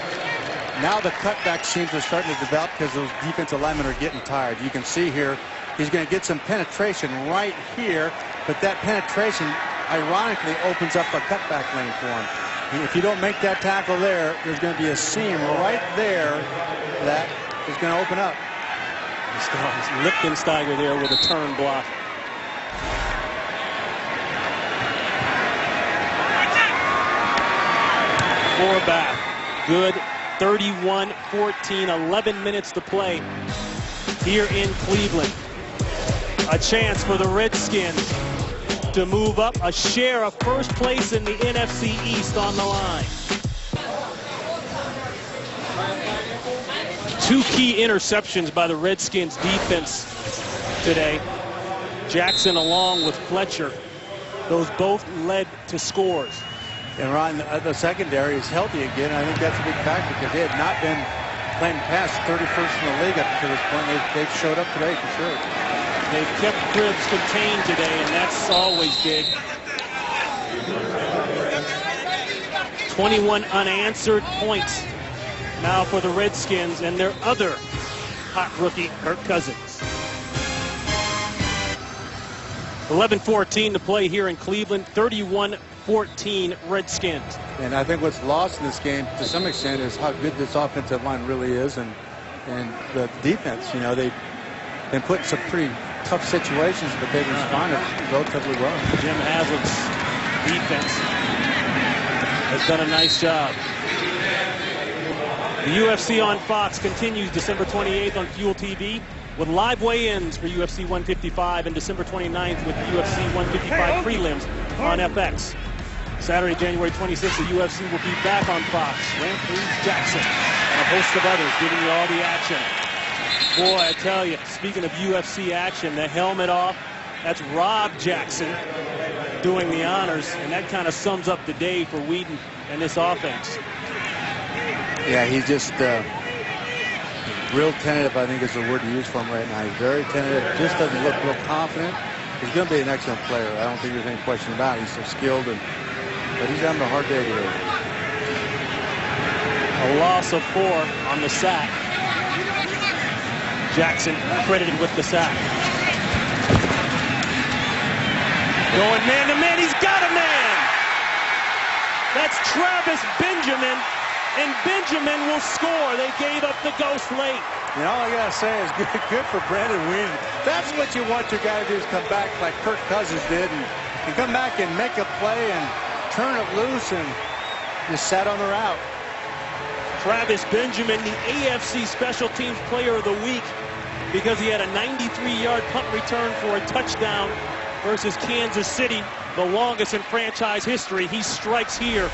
Speaker 4: now the cutback seems to start to develop because those defensive linemen are getting tired. You can see here, he's going to get some penetration right here, but that penetration ironically opens up a cutback lane for him. And if you don't make that tackle there, there's going to be a seam right there that is going to open up.
Speaker 1: Lippensteiger there with a turn block. Back. Good. 31-14, 11 minutes to play here in Cleveland. A chance for the Redskins to move up, a share of first place in the NFC East on the line. Two key interceptions by the Redskins defense today. Jackson along with Fletcher. Those both led to scores.
Speaker 4: And Ron, the secondary is healthy again. I think that's a big factor because they had not been playing past 31st in the league up to this point. They've showed up today for sure.
Speaker 1: They've kept Cribs contained today, and that's always big. 21 unanswered points now for the Redskins and their other hot rookie, Kirk Cousins. 11-14 to play here in Cleveland. 31-14 Redskins.
Speaker 4: And I think what's lost in this game to some extent is how good this offensive line really is, and the defense. You know, they've been put in some pretty tough situations, but they've responded relatively well.
Speaker 1: Jim Haslam's defense has done a nice job. The UFC on Fox continues December 28th on Fuel TV with live weigh-ins for UFC 155 and December 29th with UFC 155 prelims on FX. Saturday, January 26th, the UFC will be back on Fox. Rampage Jackson and a host of others giving you all the action. Boy, I tell you, speaking of UFC action, the helmet off, that's Rob Jackson doing the honors, and that kind of sums up the day for Whedon and this offense.
Speaker 4: Yeah, he's just real tentative, I think is the word to use for him right now. He's very tentative, just doesn't look real confident. He's going to be an excellent player. I don't think there's any question about it. He's so skilled, but he's having a hard day today.
Speaker 1: A loss of 4 on the sack. Jackson credited with the sack. Going man to man, he's got a man! That's Travis Benjamin, and Benjamin will score. They gave up the ghost late.
Speaker 4: You know, all I gotta say is good for Brandon Whedon. That's what you want your guy to do, is come back like Kirk Cousins did and come back and make a play and turn it loose and just sat on the route.
Speaker 1: Travis Benjamin, the AFC Special Teams Player of the Week, because he had a 93-yard punt return for a touchdown versus Kansas City, the longest in franchise history. He strikes here.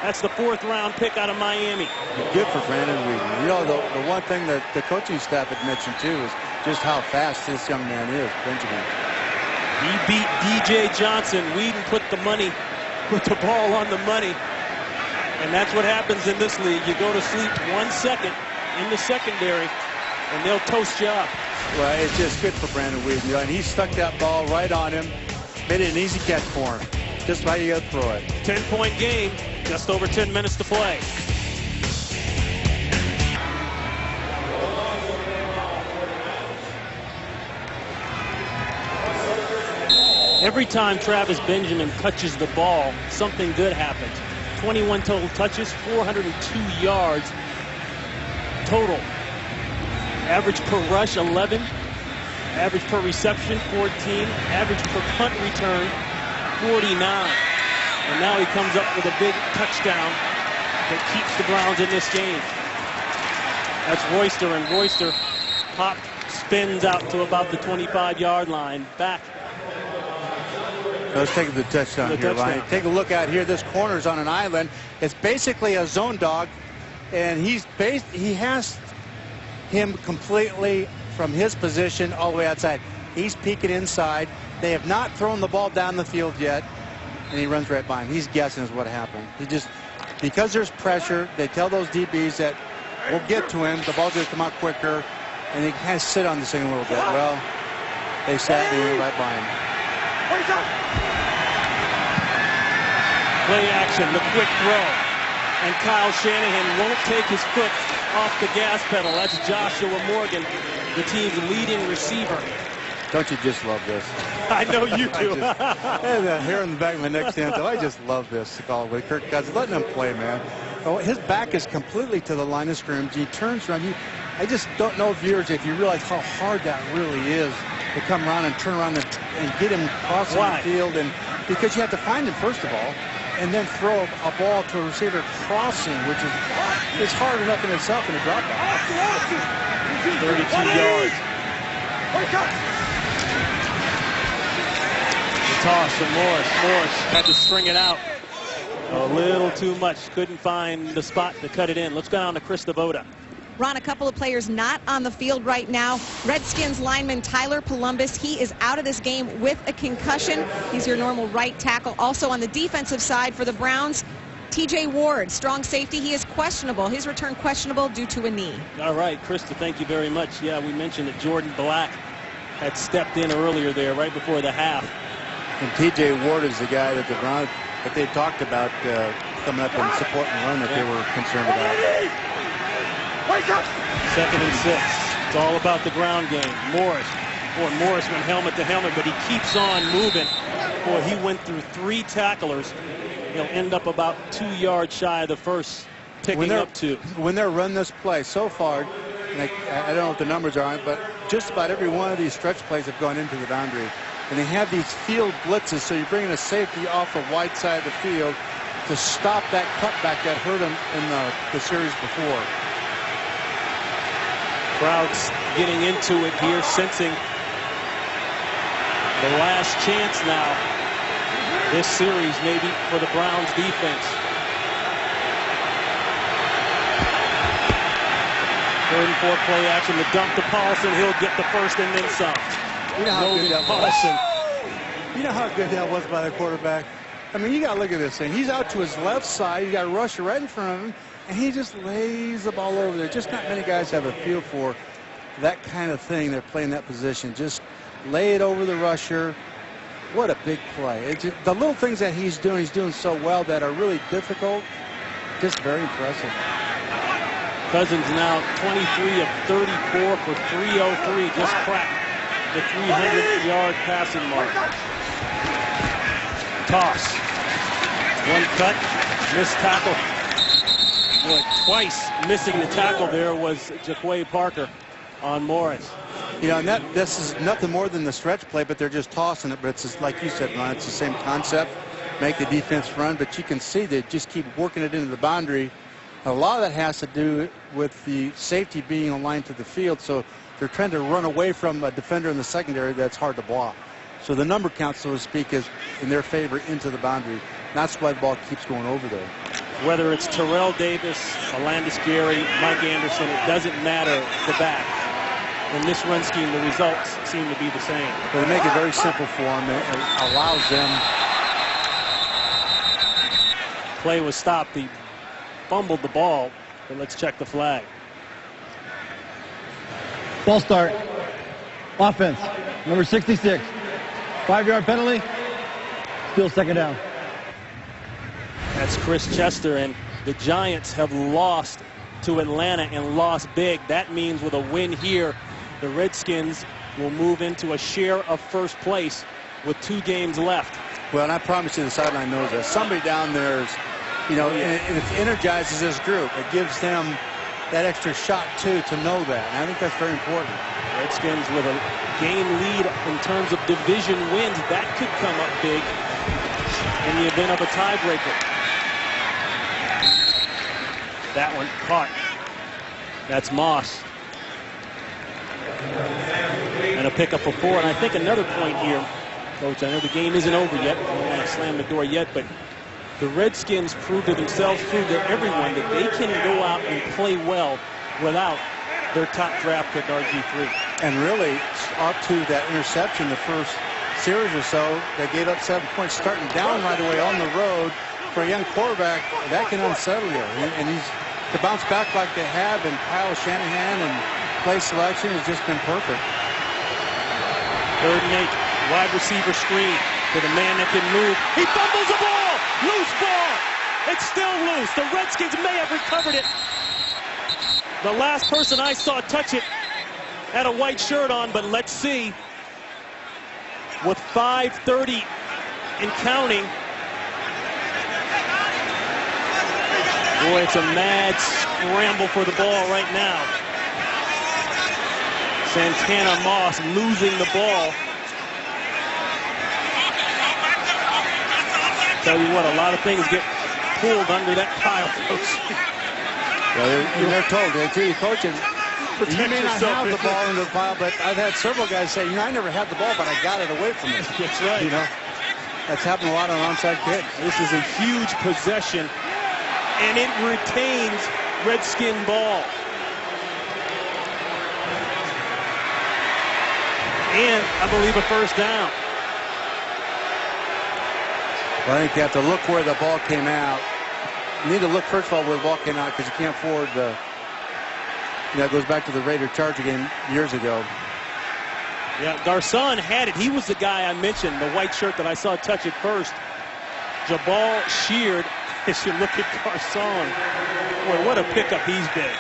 Speaker 1: That's the 4th-round pick out of Miami.
Speaker 4: Good for Brandon Whedon. You know, the one thing that the coaching staff had mentioned, too, is just how fast this young man is, Benjamin.
Speaker 1: He beat DJ Johnson. Whedon put the ball on the money. And that's what happens in this league. You go to sleep 1 second in the secondary, and they'll toast you up.
Speaker 4: Well, it's just good for Brandon Whedon. And he stuck that ball right on him. Made it an easy catch for him. Just how you got to throw it.
Speaker 1: 10-point game. Just over 10 minutes to play. Every time Travis Benjamin touches the ball, something good happens. 21 total touches, 402 yards total. Average per rush, 11. Average per reception, 14. Average per punt return, 49. And now he comes up with a big touchdown that keeps the Browns in this game. That's Royster, and Royster spins out to about the 25-yard line. Back.
Speaker 4: Let's take the touchdown here, Ryan. Take a look out here. This corner's on an island. It's basically a zone dog, and he has him completely from his position all the way outside. He's peeking inside. They have not thrown the ball down the field yet, and he runs right by him. He's guessing is what happened. He just, because there's pressure, they tell those DBs that will get to him. The ball's going to come out quicker, and he kind of sit on this thing a little bit. Well, they sat and went right by him.
Speaker 1: Play action, the quick throw. And Kyle Shanahan won't take his foot off the gas pedal. That's Joshua Morgan, the team's leading receiver.
Speaker 4: Don't you just love this?
Speaker 1: I know you do.
Speaker 4: And the hair on the back of my neck stands up. I just love this call with Kirk Cousins. Letting him play, man. Oh, his back is completely to the line of scrimmage. He turns around. I just don't know, viewers, if you realize how hard that really is to come around and turn around and get him crossing the field. And because you have to find him, first of all, and then throw a ball to a receiver crossing, which is hard enough in itself in a drop back.
Speaker 1: 32 yards. The toss from Morris. Morris had to string it out a little too much. Couldn't find the spot to cut it in. Let's go down to Chris Devoda.
Speaker 2: Ron, a couple of players not on the field right now. Redskins lineman Tyler Columbus, he is out of this game with a concussion. He's your normal right tackle. Also on the defensive side for the Browns, TJ Ward, strong safety. He is questionable. His return questionable due to a knee.
Speaker 1: All right, Krista, thank you very much. Yeah, we mentioned that Jordan Black had stepped in earlier there right before the half.
Speaker 4: And TJ Ward is the guy that the Browns, that they talked about coming up and supporting the run that they were concerned about.
Speaker 1: 2nd and 6. It's all about the ground game. Morris. Boy, Morris went helmet to helmet, but he keeps on moving. Boy, he went through 3 tacklers. He'll end up about 2 yards shy of the first, picking up 2.
Speaker 4: When they're run this play so far, and I don't know what the numbers are on it, but just about every one of these stretch plays have gone into the boundary. And they have these field blitzes, so you're bringing a safety off the wide side of the field to stop that cutback that hurt him in the series before.
Speaker 1: Crowd's getting into it here, sensing the last chance now this series maybe for the Browns defense. 3rd and 4 play action, the dump to Paulson. He'll get the first and then some.
Speaker 4: You know how good that was. You know how good that was by the quarterback. I mean, you got to look at this thing. He's out to his left side. You got a rusher right in front of him, and he just lays the ball over there. Just not many guys have a feel for that kind of thing. They're playing that position. Just lay it over the rusher. What a big play. The little things that he's doing so well that are really difficult. Just very impressive.
Speaker 1: Cousins now 23 of 34 for 303. Just cracked the 300-yard passing mark. Toss. One cut. Missed tackle. Boy, twice missing the tackle there was Jaquay Parker on Morris.
Speaker 4: You know, and this is nothing more than the stretch play, but they're just tossing it. But it's just, like you said, Ron, it's the same concept. Make the defense run, but you can see they just keep working it into the boundary. A lot of that has to do with the safety being aligned to the field, so they're trying to run away from a defender in the secondary that's hard to block. So the number count, so to speak, is in their favor into the boundary. That's why the ball keeps going over there.
Speaker 1: Whether it's Terrell Davis, Alandis Gary, Mike Anderson, it doesn't matter the back. In this run scheme, the results seem to be the same.
Speaker 4: But they make it very simple for them. It allows them.
Speaker 1: Play was stopped. He fumbled the ball, but let's check the flag.
Speaker 5: Ball start. Offense. Number 66. 5-yard penalty. Still 2nd down.
Speaker 1: That's Chris Chester, and the Giants have lost to Atlanta and lost big. That means with a win here, the Redskins will move into a share of first place with 2 games left.
Speaker 4: Well, and I promise you the sideline knows that. Somebody down there is, you know, and it energizes this group. It gives them that extra shot, too, to know that. And I think that's very important.
Speaker 1: Redskins with a game lead in terms of division wins. That could come up big in the event of a tiebreaker. That one caught. That's Moss. And a pickup for 4. And I think another point here, Coach, I know the game isn't over yet. I don't want to slam the door yet, but the Redskins proved to themselves, proved to everyone that they can go out and play well without their top draft pick, RG3.
Speaker 4: And really, up to that interception the first series or so, they gave up 7 points, starting down right away on the road. For a young quarterback, that can unsettle you. And to bounce back like they have, and Kyle Shanahan and play selection has just been perfect.
Speaker 1: 3rd and 8. Wide receiver screen to the man that can move. He fumbles the ball. Loose ball. It's still loose. The Redskins may have recovered it. The last person I saw touch it had a white shirt on, but let's see. With 5:30 and counting. Boy, it's a mad scramble for the ball right now. Santana Moss losing the ball. Tell you what, a lot of things get pulled under that pile, Coach.
Speaker 4: Well, they're told, coaches, you may not have the ball in the pile, but I've had several guys say, I never had the ball, but I got it away from it.
Speaker 1: That's right.
Speaker 4: That's happened a lot on onside kick.
Speaker 1: This is a huge possession, and it retains Redskin ball. And I believe a first down.
Speaker 4: Well, I think you have to look where the ball came out. You need to look, first of all, where the ball came out, because you can't afford the... It goes back to the Raider-Charger game years ago.
Speaker 1: Yeah, Garcon had it. He was the guy I mentioned, the white shirt that I saw touch it first. Jabal Sheard, as you look at Garcon. Boy, what a pickup he's been.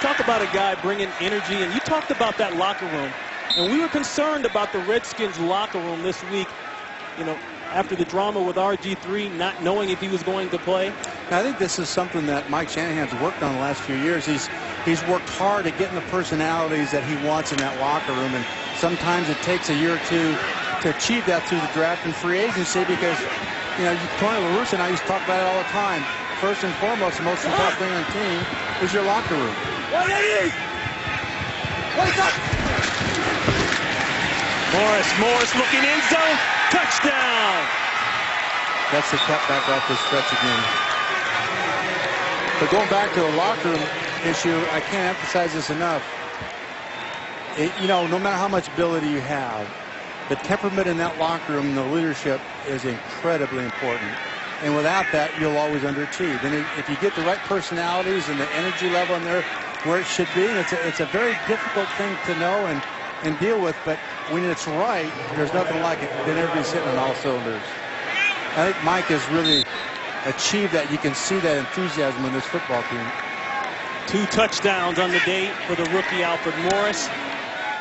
Speaker 1: Talk about a guy bringing energy, and you talked about that locker room. And we were concerned about the Redskins locker room this week, after the drama with RG3, not knowing if he was going to play.
Speaker 4: I think this is something that Mike Shanahan's worked on the last few years. He's worked hard at getting the personalities that he wants in that locker room, and sometimes it takes a year or two to achieve that through the draft and free agency, because Tony La Russa and I used to talk about it all the time. First and foremost, the most important thing on the team is your locker room.
Speaker 1: Morris looking end zone, touchdown.
Speaker 4: That's the cutback off the stretch again. But going back to the locker room issue, I can't emphasize this enough. No matter how much ability you have, the temperament in that locker room, the leadership, is incredibly important. And without that, you'll always underachieve. And if you get the right personalities and the energy level in there where it should be, it's a very difficult thing to know and deal with. But when it's right, there's nothing like it. Then everybody's hitting on all cylinders. I think Mike has really achieved that. You can see that enthusiasm in this football team.
Speaker 1: 2 touchdowns on the day for the rookie Alfred Morris,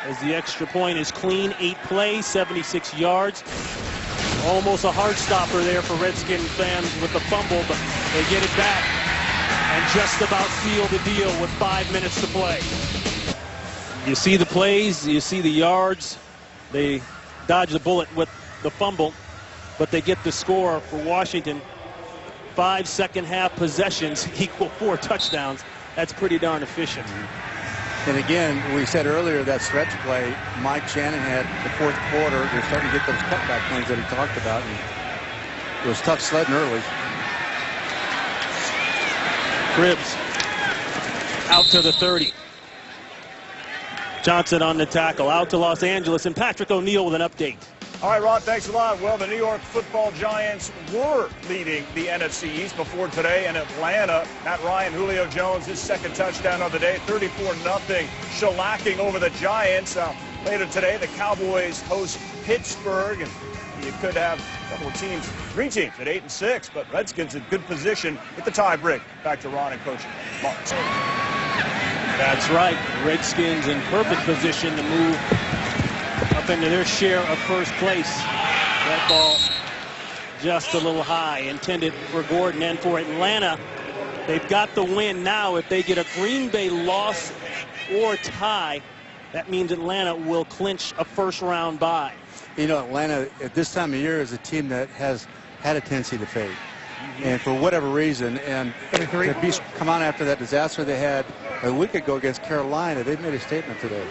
Speaker 1: as the extra point is clean. 8 plays, 76 yards. Almost a heart stopper there for Redskin fans with the fumble, but they get it back and just about seal the deal with 5 minutes to play. You see the plays, you see the yards. They dodge the bullet with the fumble, but they get the score for Washington. 5 second-half possessions equal 4 touchdowns. That's pretty darn efficient.
Speaker 4: And again, we said earlier that stretch play, Mike Shanahan, the 4th quarter, they're starting to get those cutback plays that he talked about. And it was tough sledding early.
Speaker 1: Cribbs out to the 30. Johnson on the tackle, out to Los Angeles, and Patrick O'Neill with an update.
Speaker 9: All right, Ron, thanks a lot. Well, the New York Football Giants were leading the NFC East before today in Atlanta. Matt Ryan, Julio Jones, his 2nd touchdown of the day, 34-0 shellacking over the Giants. Later today, the Cowboys host Pittsburgh, and you could have a couple of teams, 3 teams at 8-6, but Redskins in good position with the tie break. Back to Ron and Coach Mark.
Speaker 1: That's right. Redskins in perfect position to move up into their share of first place. That ball just a little high, intended for Gordon and for Atlanta. They've got the win now. If they get a Green Bay loss or tie, that means Atlanta will clinch a first-round bye.
Speaker 4: Atlanta at this time of year is a team that has had a tendency to fade. And for whatever reason, and to come on after that disaster they had a week ago against Carolina, they've made a statement today.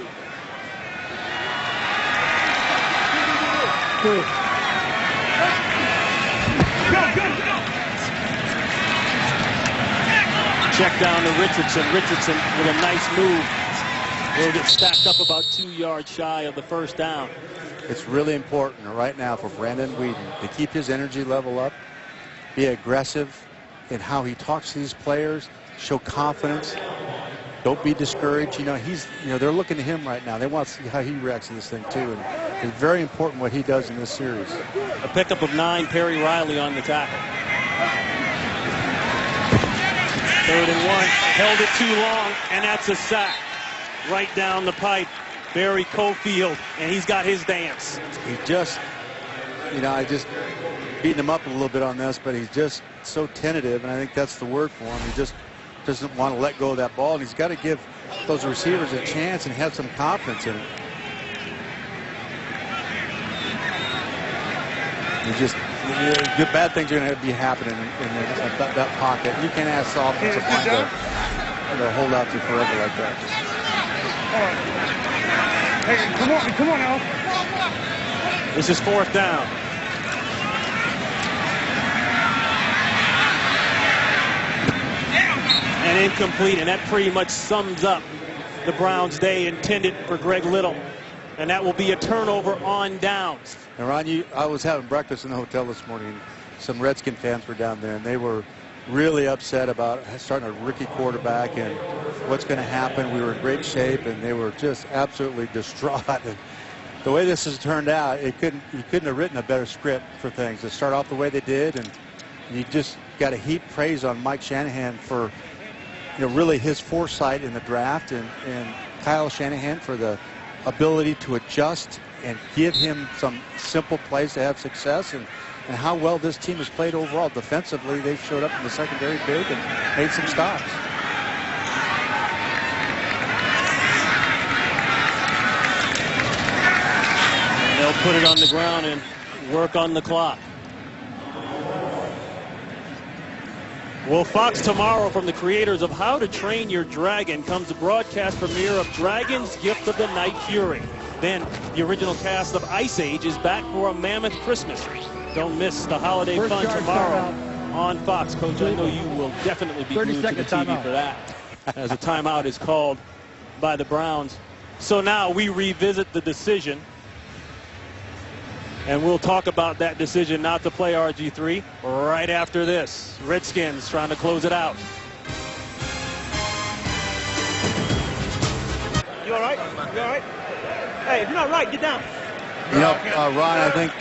Speaker 1: Check down to Richardson. Richardson with a nice move. Will get stacked up about 2 yards shy of the first down.
Speaker 4: It's really important right now for Brandon Weeden to keep his energy level up, be aggressive in how he talks to these players, show confidence. Don't be discouraged. You know, they're looking to him right now. They want to see how he reacts to this thing too, and it's very important what he does in this series.
Speaker 1: A pickup of 9, Perry Riley on the tackle. 3rd and 1, held it too long, and that's a sack. Right down the pipe, Barry Cofield, and he's got his dance.
Speaker 4: He just, I just beating him up a little bit on this, but he's just so tentative, and I think that's the word for him. He just doesn't want to let go of that ball, and he's got to give those receivers a chance and have some confidence in it. Good bad things are going to be happening in that pocket. You can't ask the offensive line to hold out to forever like that.
Speaker 6: Hey, come on now.
Speaker 1: This is 4th down. And incomplete, and that pretty much sums up the Browns' day intended for Greg Little. And that will be a turnover on downs.
Speaker 4: And Ron, I was having breakfast in the hotel this morning. Some Redskin fans were down there, and they were really upset about starting a rookie quarterback and what's going to happen. We were in great shape, and they were just absolutely distraught. And the way this has turned out, you couldn't have written a better script for things to start off the way they did. And you just got to heap praise on Mike Shanahan for really his foresight in the draft, and Kyle Shanahan for the ability to adjust and give him some simple plays to have success, and how well this team has played overall. Defensively, they've showed up in the secondary big and made some stops.
Speaker 1: And they'll put it on the ground and work on the clock. Well, Fox tomorrow, from the creators of How to Train Your Dragon, comes the broadcast premiere of Dragon's Gift of the Night Fury. Then the original cast of Ice Age is back for a mammoth Christmas. Don't miss the holiday fun tomorrow on Fox. Coach, I know you will definitely be glued to the TV for that, as a timeout is called by the Browns. So now we revisit the decision, and we'll talk about that decision not to play RG3 right after this. Redskins trying to close it out.
Speaker 6: You all right? You all right? Hey, if you're not right, get down.
Speaker 4: Ron, I think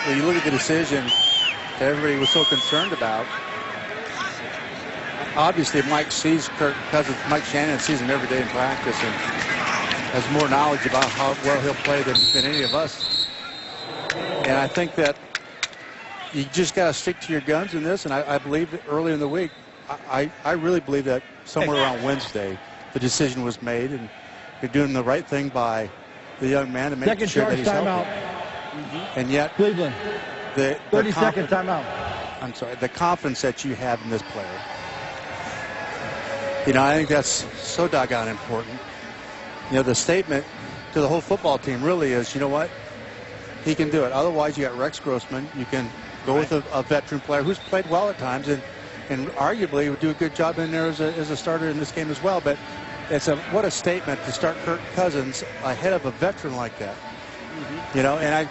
Speaker 4: when you look at the decision that everybody was so concerned about, obviously Mike sees Kirk Cousins, Mike Shanahan sees him every day in practice and has more knowledge about how well he'll play than any of us. And I think that you just got to stick to your guns in this. And I believe that early in the week, I really believe that somewhere around Wednesday, the decision was made, and you're doing the right thing by the young man to make sure that he's healthy. And yet,
Speaker 5: Cleveland,
Speaker 4: the
Speaker 5: 30-second timeout.
Speaker 4: I'm sorry, the confidence that you have in this player. I think that's so doggone important. The statement to the whole football team really is, you know what? He can do it. Otherwise, you got Rex Grossman. You can go with a veteran player who's played well at times and arguably would do a good job in there as a starter in this game as well. But what a statement to start Kirk Cousins ahead of a veteran like that. And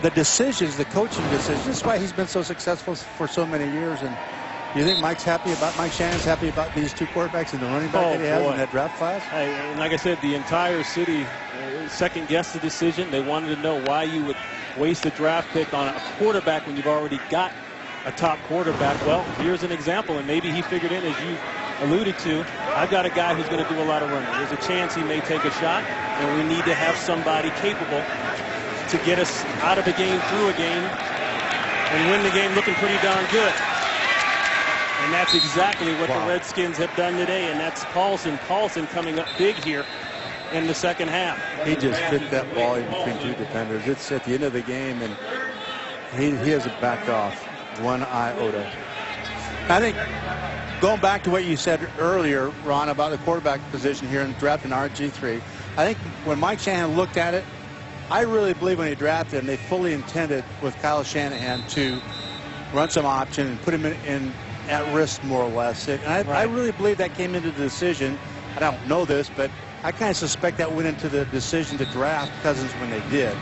Speaker 4: the decisions, the coaching decisions, that's why he's been so successful for so many years. And you think Mike Shanahan's happy about these two quarterbacks and the running back that he has in that draft class?
Speaker 1: And like I said, the entire city second-guessed the decision. They wanted to know why you would waste a draft pick on a quarterback when you've already got a top quarterback. Well, here's an example, and maybe he figured in, as you alluded to, I've got a guy who's going to do a lot of running. There's a chance he may take a shot, and we need to have somebody capable to get us out of a game, through a game, and win the game looking pretty darn good. And that's exactly what the Redskins have done today, and that's Paulson. Paulson coming up big here in the second half.
Speaker 4: He just hit that ball in between two defenders. It's at the end of the game, and he hasn't backed off one iota. I think going back to what you said earlier, Ron, about the quarterback position here in drafting RG3, I think when Mike Shanahan looked at it, I really believe when he drafted him, they fully intended with Kyle Shanahan to run some option and put him in at risk more or less. And I really believe that came into the decision. I don't know this, but I kind of suspect that went into the decision to draft Cousins when they did,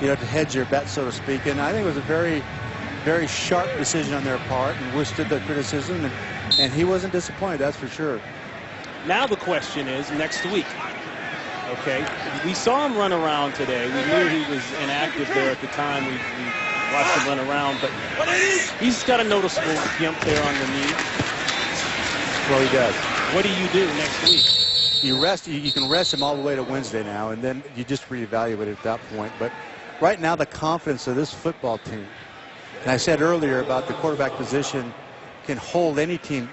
Speaker 4: to hedge your bet, so to speak. And I think it was a very very sharp decision on their part and withstood the criticism, and he wasn't disappointed, that's for sure.
Speaker 1: Now the question is next week. Okay, we saw him run around today. We knew he was inactive there at the time. We watched him run around, but he's got a noticeable gimp there on the knee.
Speaker 4: Well, he does.
Speaker 1: What do you do next week?
Speaker 4: You can rest him all the way to Wednesday now, and then you just reevaluate at that point. But right now, the confidence of this football team, and I said earlier about the quarterback position can hold any team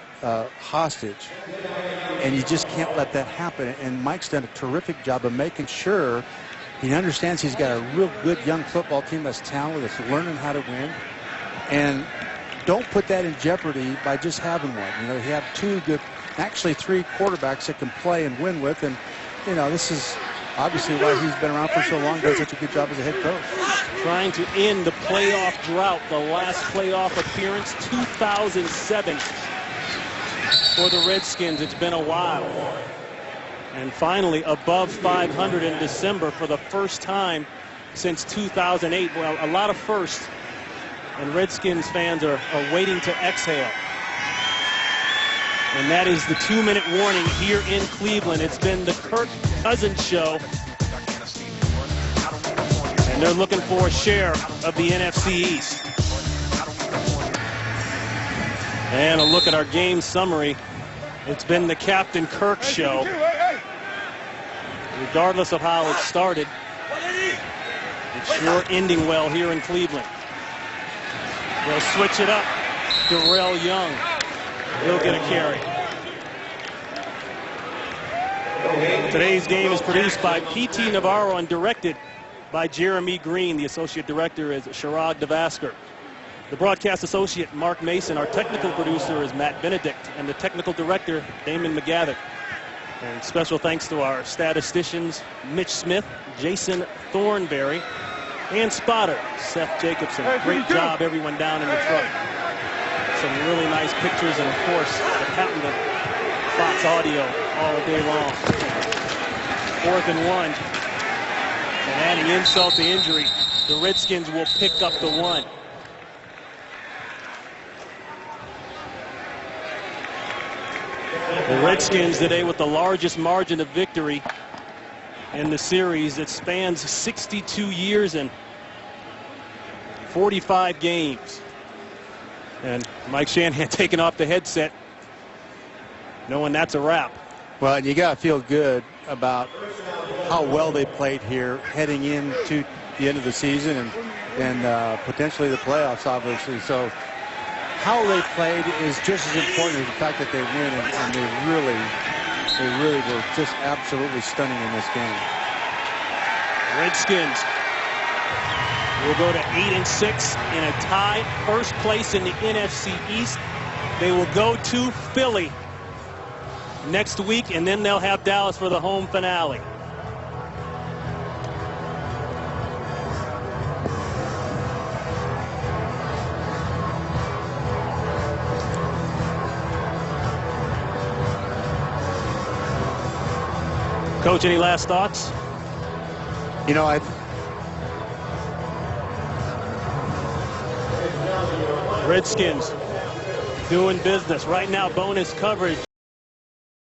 Speaker 4: hostage, and you just can't let that happen. And Mike's done a terrific job of making sure he understands he's got a real good young football team that's talented, that's learning how to win, and don't put that in jeopardy by just having one. You know, he have two good, actually three quarterbacks that can play and win with, and you know, this is obviously why he's been around for so long, does such a good job as a head coach.
Speaker 1: Trying to end the playoff drought. The last playoff appearance, 2007 for the Redskins. It's been a while. And finally above 500 in December for the first time since 2008. Well, a lot of firsts. And Redskins fans are waiting to exhale. And that is the 2-minute warning here in Cleveland. It's been the Kirk Cousins show. And they're looking for a share of the NFC East. And a look at our game summary. It's been the Captain Kirk show. Regardless of how it started, it's sure ending well here in Cleveland. They'll switch it up. Darrell Young. He'll get a carry. Today's game is produced by P.T. Navarro and directed by Jeremy Green. The associate director is Chirag Devasker. The broadcast associate, Mark Mason. Our technical producer is Matt Benedict. And the technical director, Damon McGavick. And special thanks to our statisticians, Mitch Smith, Jason Thornberry, and spotter, Seth Jacobson. Great job, everyone down in the truck. Some really nice pictures, and of course, the patent of Fox Audio all day long. 4th and 1. And adding insult to injury, the Redskins will pick up the 1. The Redskins today with the largest margin of victory in the series. It spans 62 years and 45 games. And Mike Shanahan taking off the headset, knowing that's a wrap.
Speaker 4: Well, and you got to feel good about how well they played here heading into the end of the season and potentially the playoffs, obviously. So how they played is just as important as the fact that they win, and they really were just absolutely stunning in this game.
Speaker 1: Redskins will go to 8-6 in a tie, first place in the NFC East. They will go to Philly next week, and then they'll have Dallas for the home finale. Coach, any last thoughts?
Speaker 4: You know,
Speaker 1: Redskins doing business right now. Bonus coverage